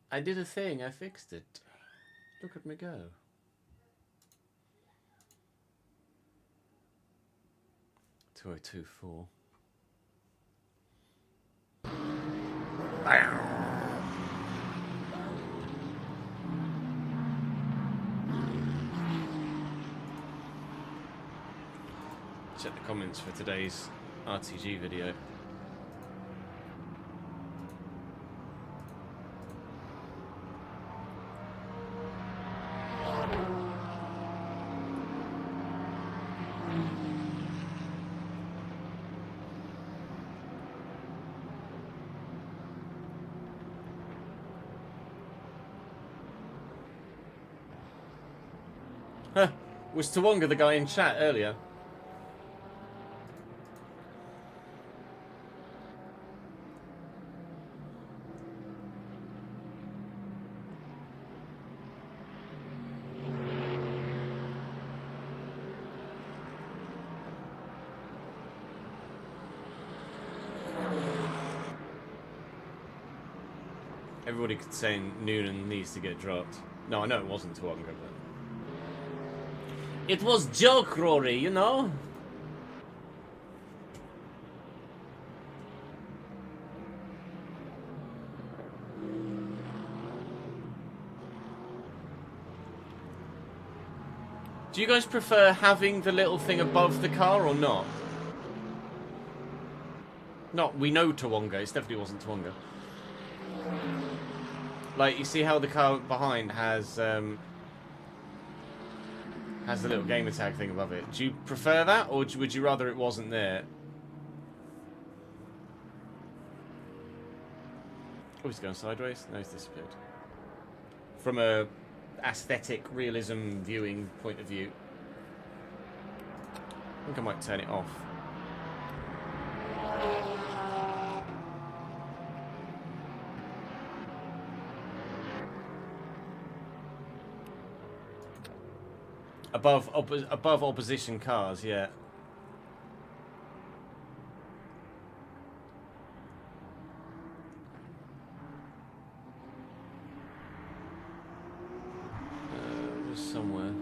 Speaker 1: I did a thing, I fixed it. Look at me go. Two oh two four. Check the comments for today's RTG video. Huh. Was Tawonga the guy in chat earlier? Everybody saying Noonan needs to get dropped. No, I know it wasn't Tawonga, but... It was joke, Rory, you know? Do you guys prefer having the little thing above the car or not? Not, we know Tawonga, it definitely wasn't Tawonga. Like, you see how the car behind has the little gamer tag thing above it. Do you prefer that, or would you rather it wasn't there? Oh, he's going sideways? No, he's disappeared. From a aesthetic realism viewing point of view, I think I might turn it off. Above opposition cars, yeah. It was somewhere.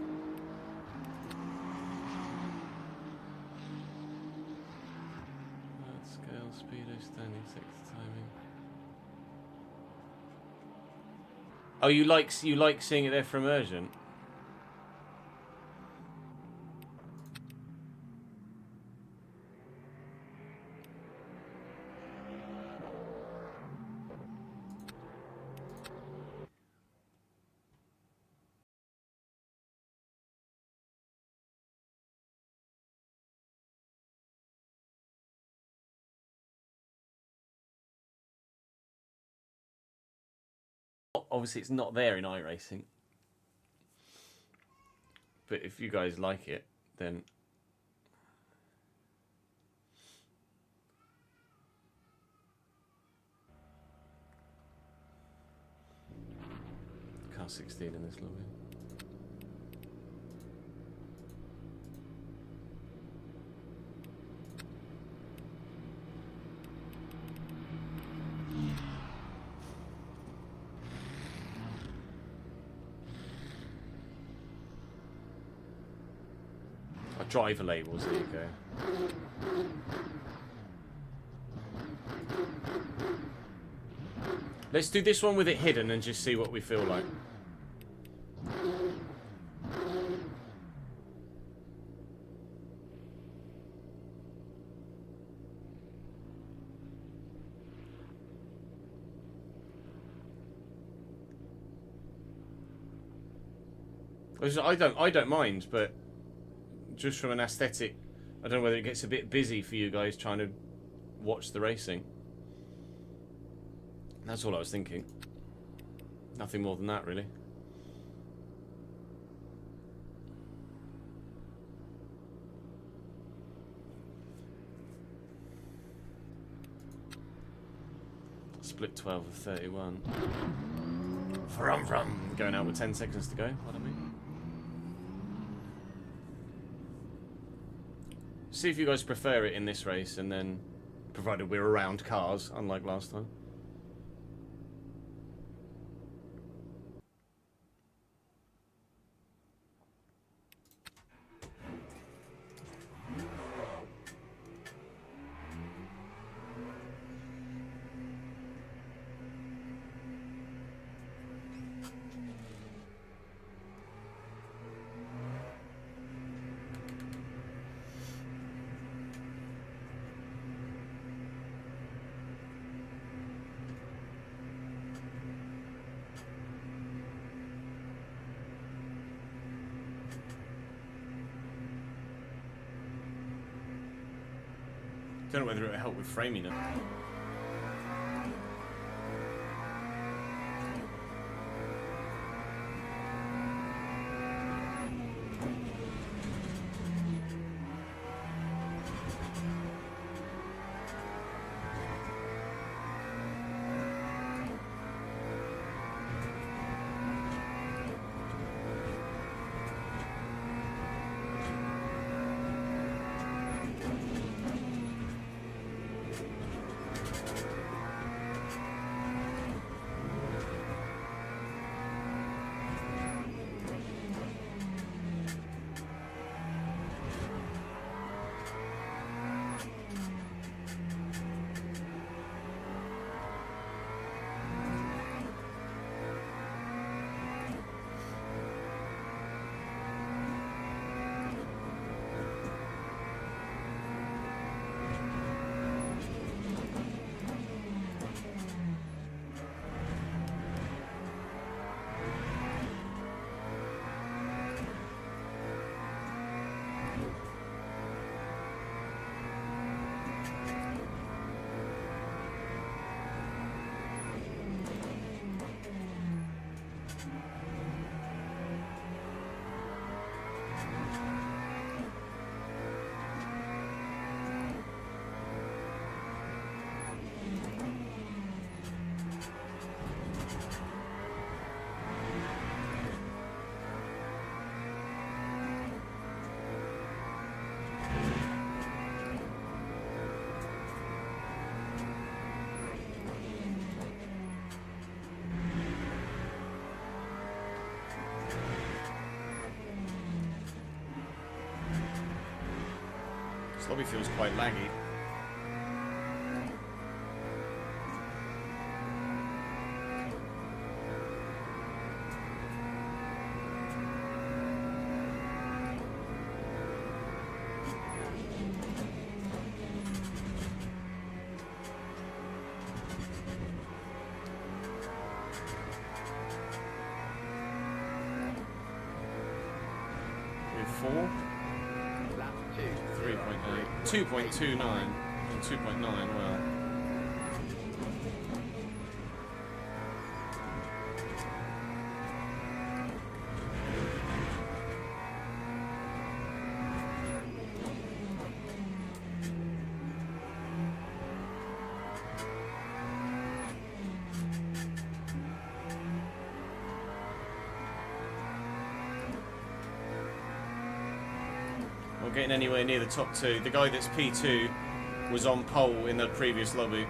Speaker 1: Scale, speedo, standing, sector, timing. Oh, you like seeing it there for immersion? Obviously, it's not there in iRacing. But if you guys like it, then... Car 16 in this lobby. Driver labels, there you go. Let's do this one with it hidden and just see what we feel like. I don't mind, but just from an aesthetic, I don't know whether it gets a bit busy for you guys trying to watch the racing. That's all I was thinking. Nothing more than that, really. Split 12 of 31. From. Going out with 10 seconds to go, what I mean. See if you guys prefer it in this race, and then, provided we're around cars, unlike last time. Don't know whether it will help with framing it. This lobby feels quite laggy. Four. 3.8. 2.29. 2.9, well. Not getting anywhere near the top two. The guy that's P2 was on pole in the previous lobby.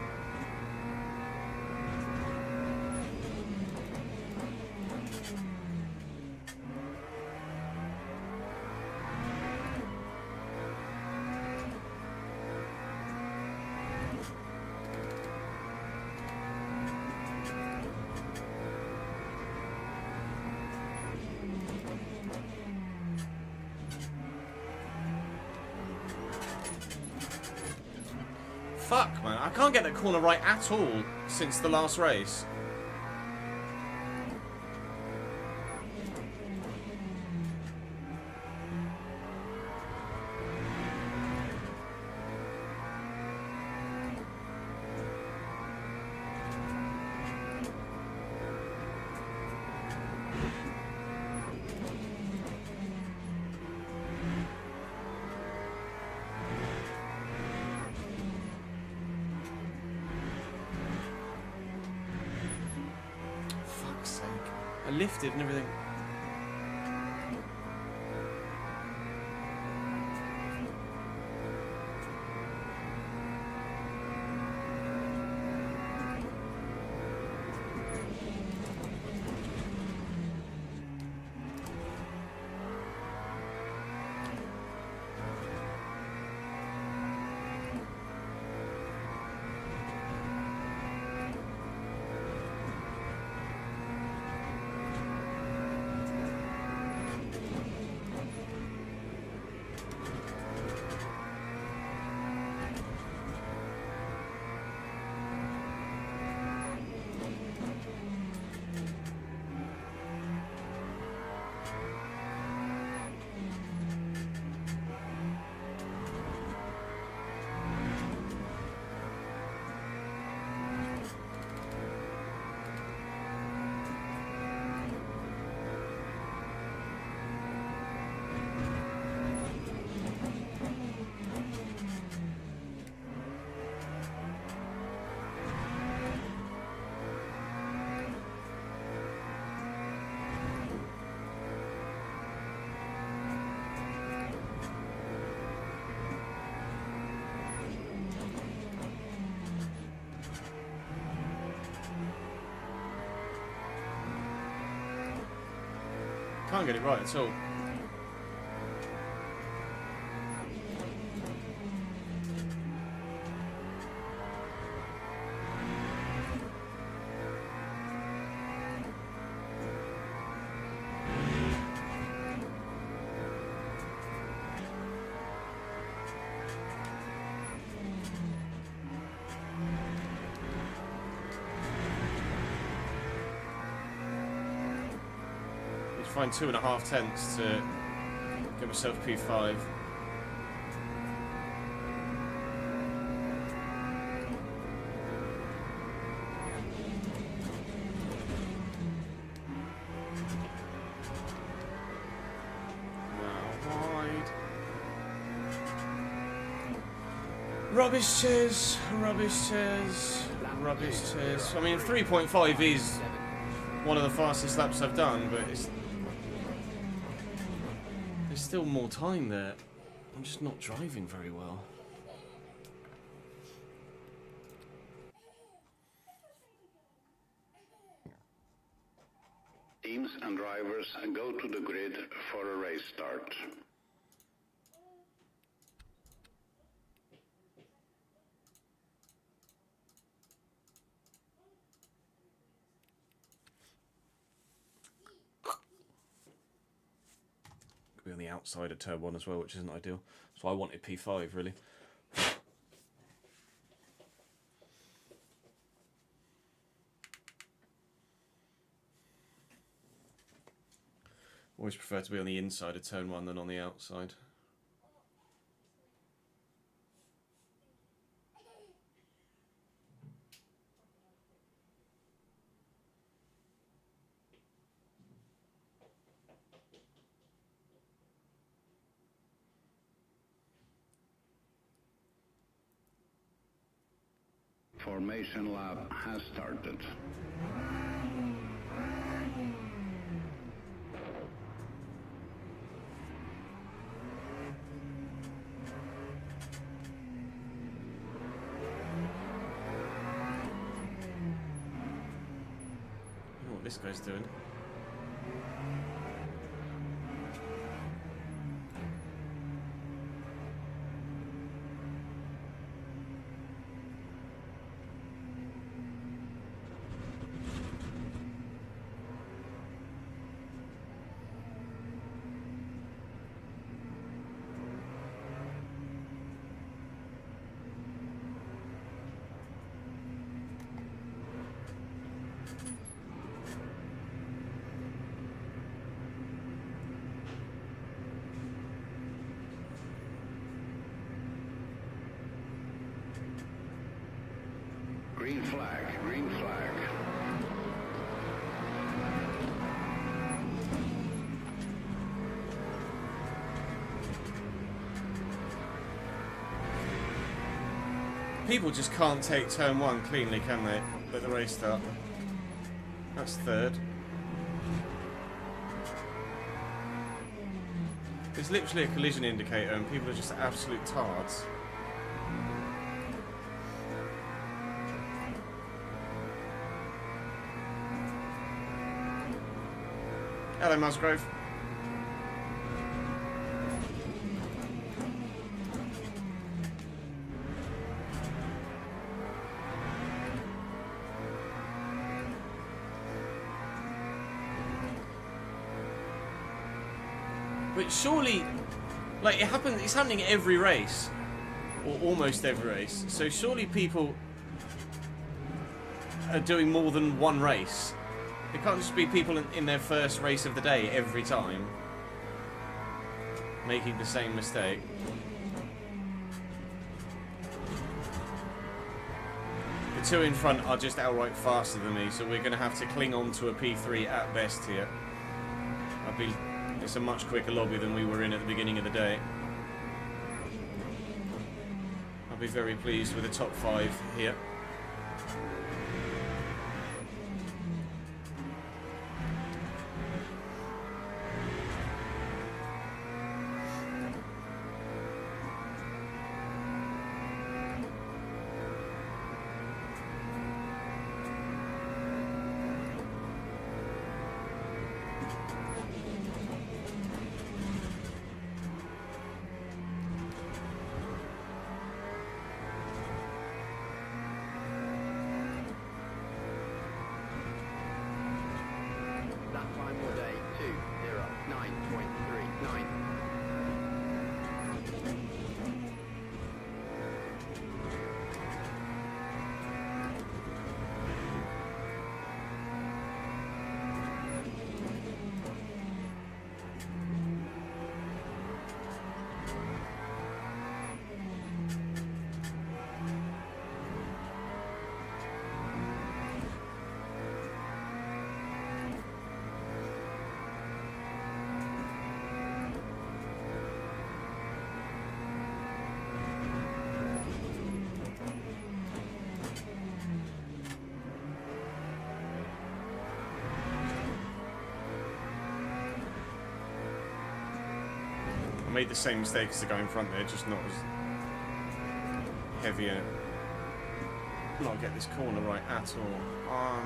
Speaker 1: fuck, man? I can't get that corner right at all since the last race. I lifted and everything. Can't get it right at all. Find 2.5 tenths to get myself P5. Now wide. Rubbish chairs, rubbish chairs, rubbish chairs. I mean, 3.5 is one of the fastest laps I've done, but it's there's still more time there. I'm just not driving very well.
Speaker 3: Teams and drivers go to the grid for a race start.
Speaker 1: Be on the outside of turn 1 as well, which isn't ideal. So I wanted P5 really. Always prefer to be on the inside of turn 1 than on the outside.
Speaker 3: Formation lap has started.
Speaker 1: I don't know what this guy's doing.
Speaker 3: flag, green flag.
Speaker 1: People just can't take turn 1 cleanly, can they? At the race start. That's third. There's literally a collision indicator and people are just absolute tards. Hello, Musgrove. But surely, like, it's happening at every race, or almost every race, so surely people are doing more than one race. It can't just be people in their first race of the day every time making the same mistake. The two in front are just outright faster than me, so we're going to have to cling on to a P3 at best here. It's a much quicker lobby than we were in at the beginning of the day. I'll be very pleased with the top 5 here. Made the same mistake as the guy in front there, just not as heavy in it. Not get this corner right at all. At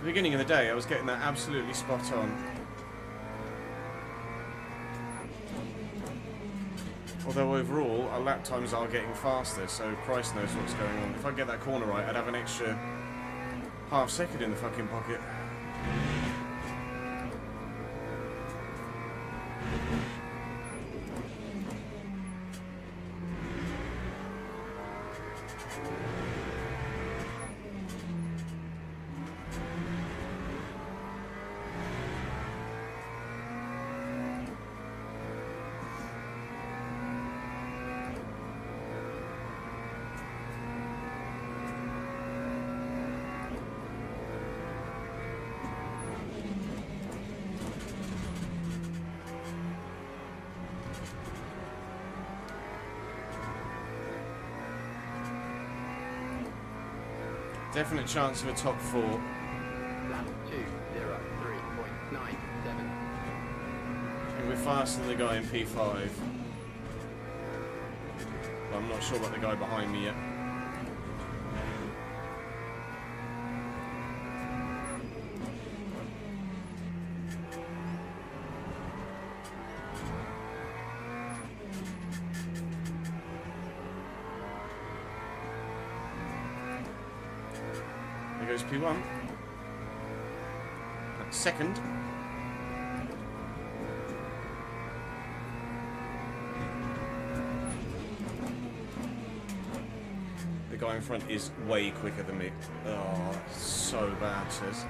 Speaker 1: the beginning of the day, I was getting that absolutely spot on. Although overall, our lap times are getting faster, so Christ knows what's going on. If I get that corner right, I'd have an extra half second in the fucking pocket. Definite chance of a top 4.
Speaker 2: Lap 2:03.97.
Speaker 1: And we're faster than the guy in P5. But I'm not sure about the guy behind me yet. There goes P1. That's second. The guy in front is way quicker than me. Oh, so bad, sis.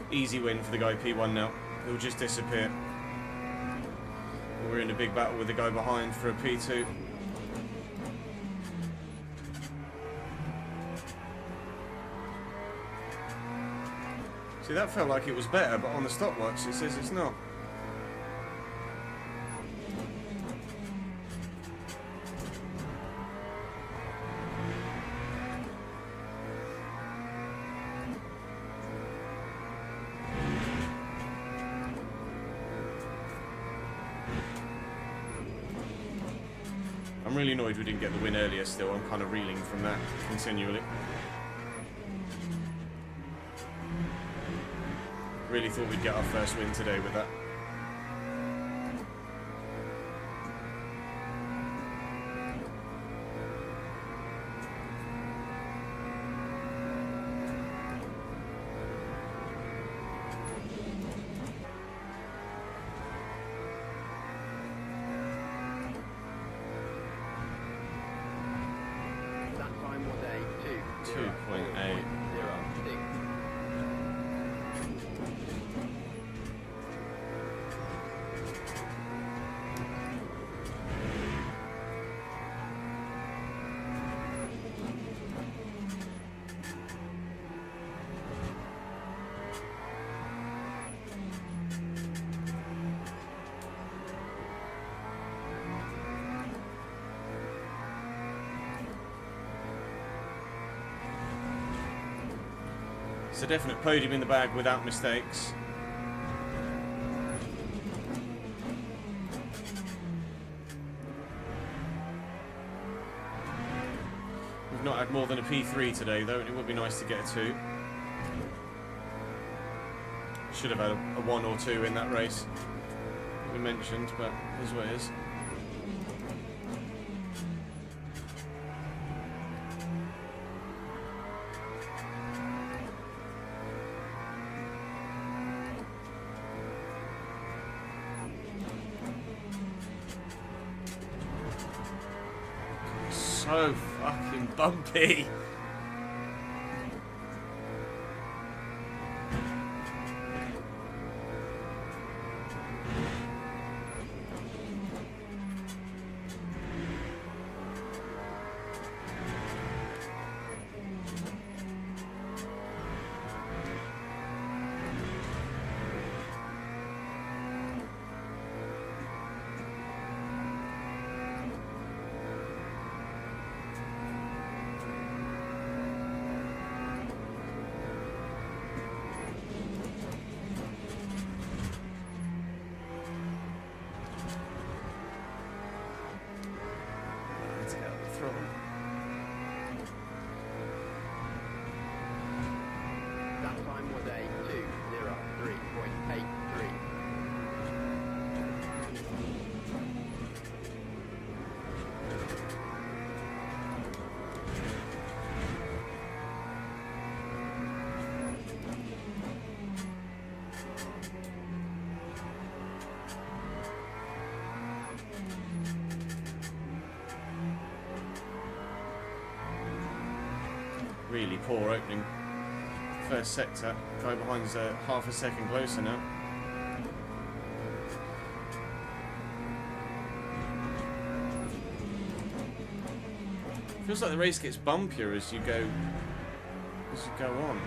Speaker 1: Easy win for the guy P1 now. He'll just disappear. We're in a big battle with the guy behind for a P2. See, that felt like it was better, but on the stopwatch it says it's not. I'm really annoyed we didn't get the win earlier still. I'm kind of reeling from that continually. Really thought we'd get our first win today with that.
Speaker 2: That time was a
Speaker 1: 2.8.
Speaker 2: 2.06.
Speaker 1: It's a definite podium in the bag without mistakes. We've not had more than a P3 today though, and it would be nice to get a 2. Should have had a 1 or 2 in that race that we mentioned, but it is what it is. So fucking bumpy. Let's get out the throttle.
Speaker 2: That time was a 2:03.83.
Speaker 1: Really poor opening. First sector. Guy behind's half a second closer now. Feels like the race gets bumpier as you go on.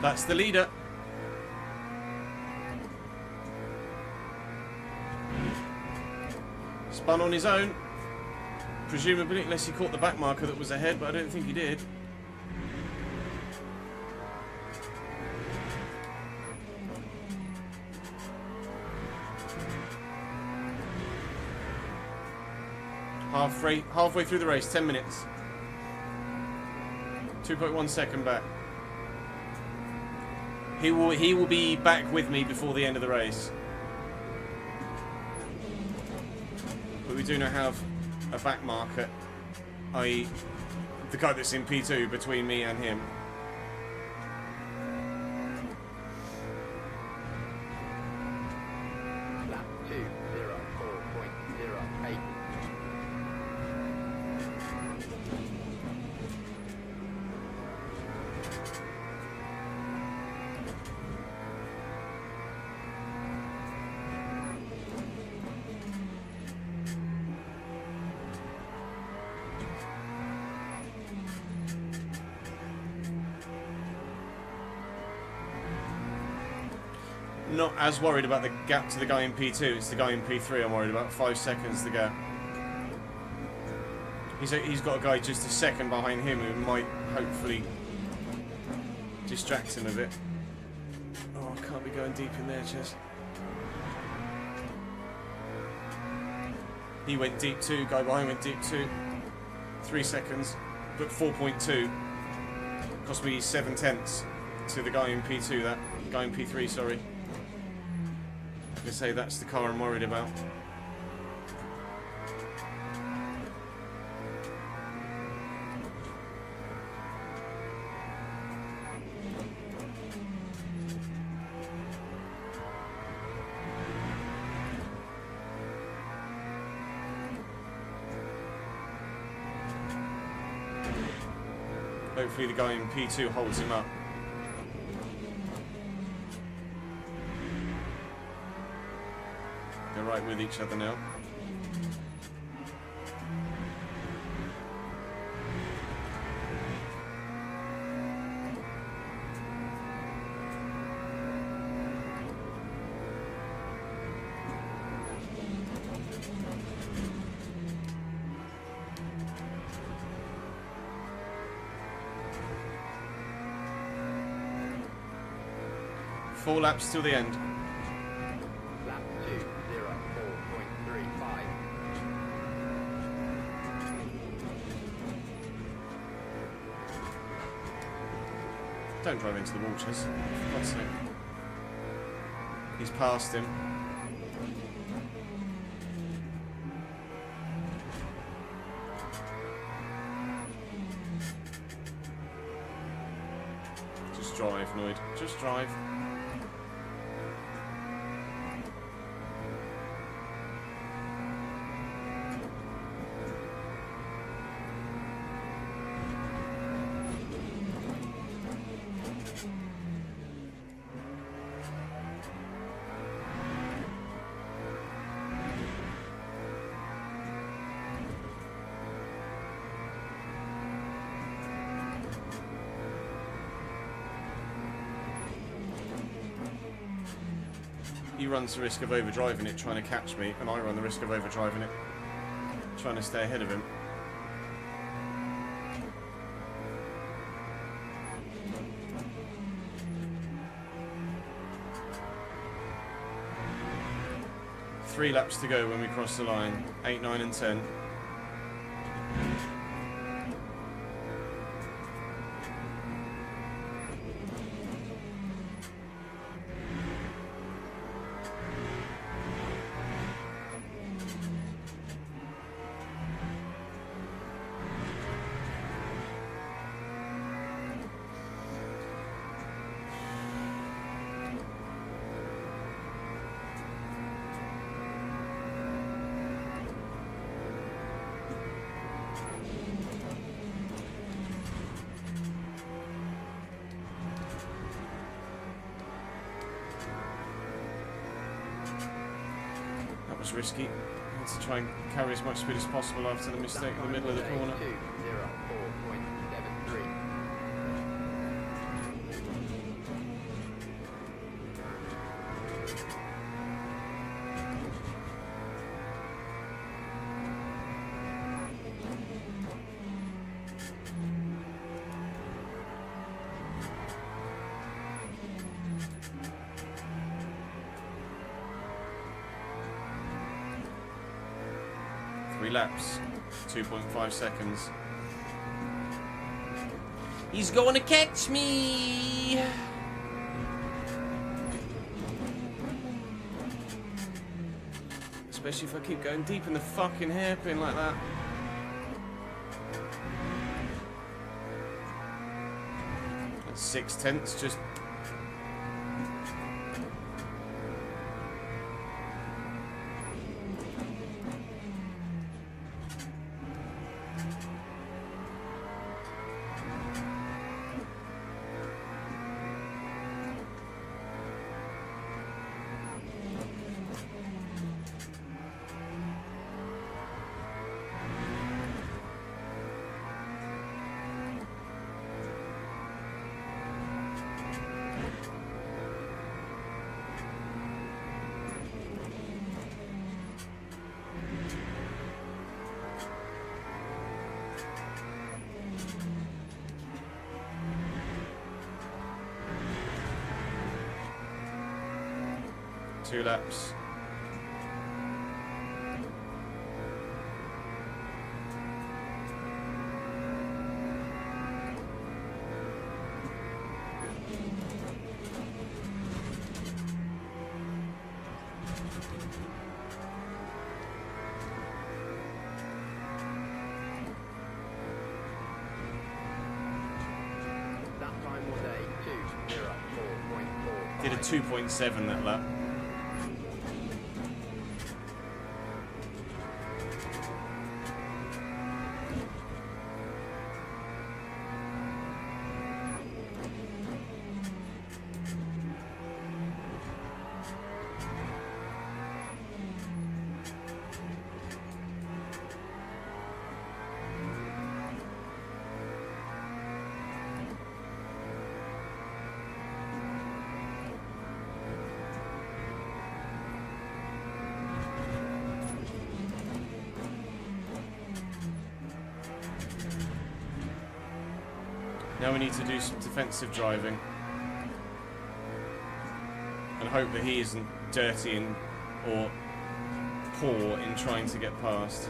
Speaker 1: That's the leader. Spun on his own. Presumably, unless he caught the back marker that was ahead, but I don't think he did. Halfway through the race, 10 minutes. 2.1 second back. He will be back with me before the end of the race. But we do now have a back marker, i.e. the guy that's in P2 between me and him. not as worried about the gap to the guy in P2. It's the guy in P3 I'm worried about. 5 seconds the gap. He's got a guy just a second behind him who might hopefully distract him a bit. Oh, I can't be going deep in there, Chess. He went deep too. Guy behind went deep too. 3 seconds, but 4.2 cost me 7/10 to the guy in P2. That guy in P3, sorry. I'm gonna say that's the car I'm worried about. Hopefully the guy in P2 holds him up. They're right with each other now. Four laps till the end.
Speaker 2: Lap 2:04.35.
Speaker 1: Don't drive into the wall, Chess. For God's sake. He's passed him. Just drive, Lloyd. Just drive. He runs the risk of overdriving it, trying to catch me, and I run the risk of overdriving it, trying to stay ahead of him. Three laps to go when we cross the line. 8, 9 and 10. That was risky. I had to try and carry as much speed as possible after the mistake in the middle of the corner.
Speaker 2: 2:04.73.
Speaker 1: Three laps, 2.5 seconds. He's going to catch me! Especially if I keep going deep in the fucking hairpin like that. That's 6/10, just... 2 laps.
Speaker 2: That time was a 2:04.4.
Speaker 1: Did a 2.7 that lap. Now we need to do some defensive driving and hope that he isn't dirty and or poor in trying to get past.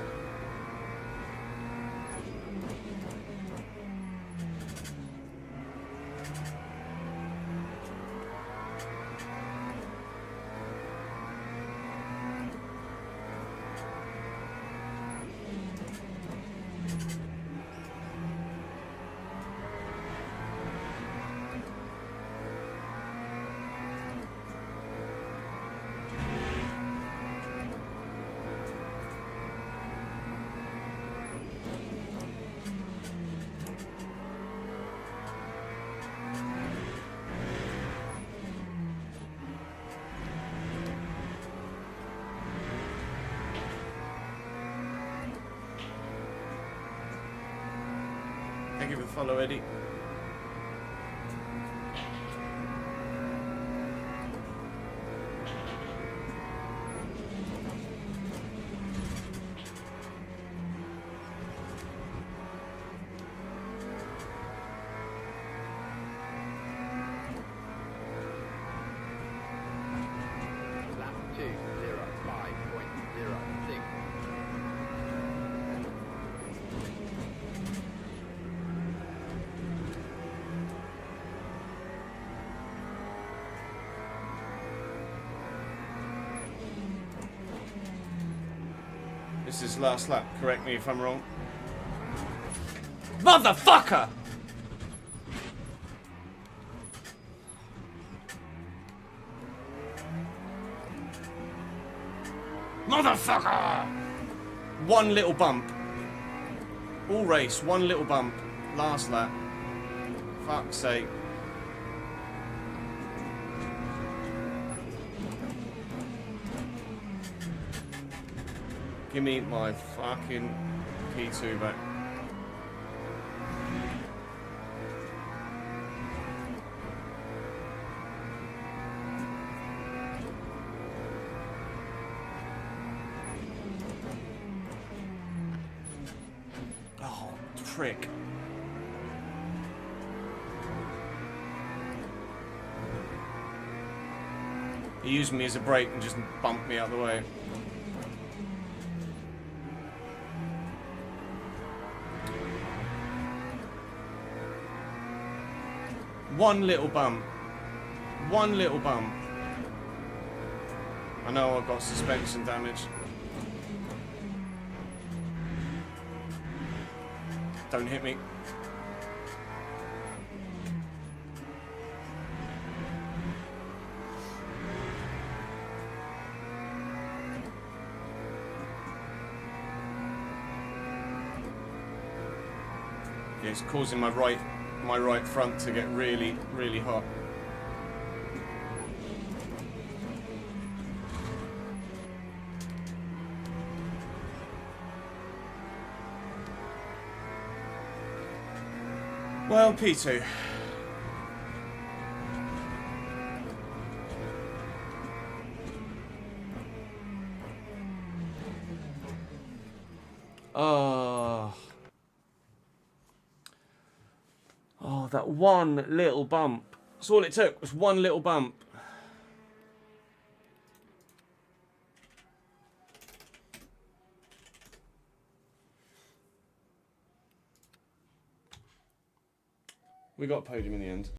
Speaker 1: Thank you for the follow, Eddie.
Speaker 2: Lap 2:05.06.
Speaker 1: This is last lap, correct me if I'm wrong. Motherfucker! Motherfucker! One little bump. All race, one little bump. Last lap. Fuck's sake. Give me my fucking P2 back. Oh, prick. He used me as a brake and just bumped me out of the way. One little bump. One little bump. I know I've got suspension damage. Don't hit me. Yeah, it's causing my right front to get really, really hot. Well, P2. Oh, that one little bump. That's all it took, was one little bump. We got a podium in the end.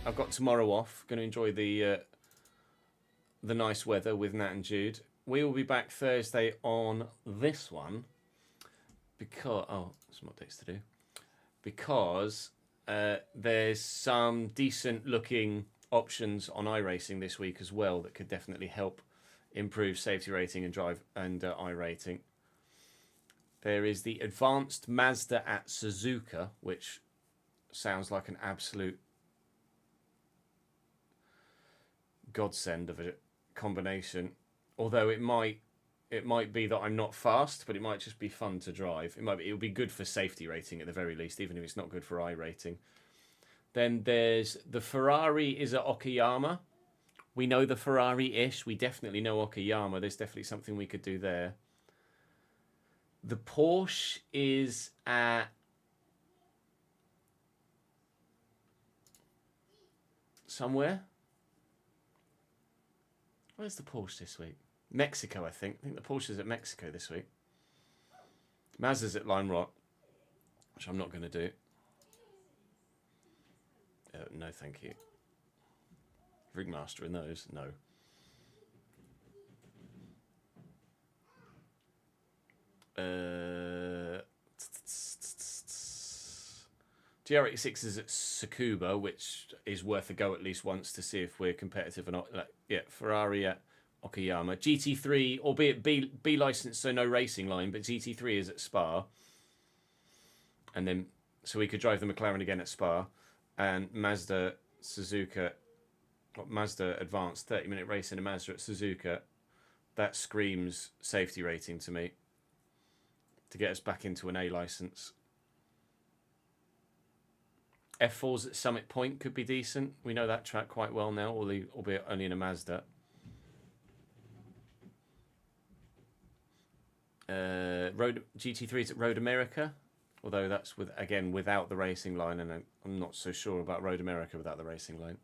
Speaker 1: I've got tomorrow off. Going to enjoy the nice weather with Nat and Jude. We will be back Thursday on this one because some updates to do. Because there's some decent looking options on iRacing this week as well that could definitely help improve safety rating and drive and iRating. There is the advanced Mazda at Suzuka, which sounds like an absolute godsend of a combination. Although it might be that I'm not fast, but it might just be fun to drive. It'll be good for safety rating at the very least, even if it's not good for I rating. Then there's the Ferrari is at Okayama. We know the Ferrari-ish. We definitely know Okayama. There's definitely something we could do there. The Porsche is at somewhere. Where's the Porsche this week? Mexico, I think. I think the Porsche's at Mexico this week. Mazda's at Lime Rock, which I'm not going to do. No, thank you. Ringmaster in those? No. GR86 is at Tsukuba, which is worth a go at least once to see if we're competitive or not. Yeah, Ferrari at Okayama. GT3, albeit B license, so no racing line, but GT3 is at Spa. And then, so we could drive the McLaren again at Spa. And Mazda Advanced 30-minute race in a Mazda at Suzuka. That screams safety rating to me. To get us back into an A license. F4's at Summit Point could be decent. We know that track quite well now, albeit only in a Mazda. GT3 is at Road America, although that's without the racing line, and I'm not so sure about Road America without the racing line.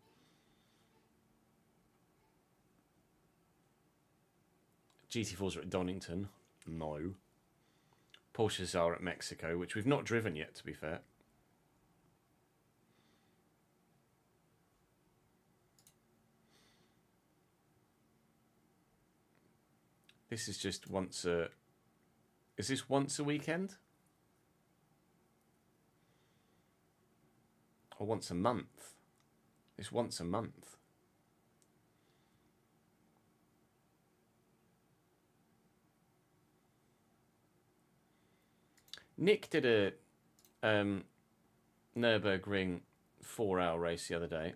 Speaker 1: GT4s are at Donington. No. Porsches are at Mexico, which we've not driven yet, to be fair. This is just once a... Is this once a weekend? Or once a month? It's once a month. Nick did a Nürburgring 4-hour race the other day.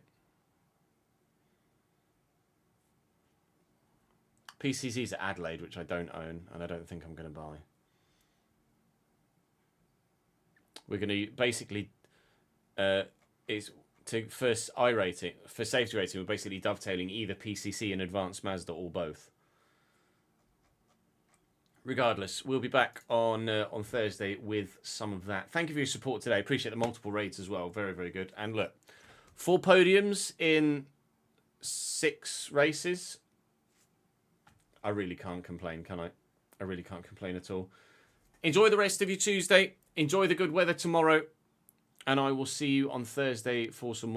Speaker 1: PCC's at Adelaide, which I don't own, and I don't think I'm going to buy. We're going to basically, for safety rating, we're basically dovetailing either PCC and Advanced Mazda or both. Regardless, we'll be back on Thursday with some of that. Thank you for your support today. Appreciate the multiple raids as well. Very, very good. And look, 4 podiums in 6 races. I really can't complain, can I? I really can't complain at all. Enjoy the rest of your Tuesday. Enjoy the good weather tomorrow. And I will see you on Thursday for some more.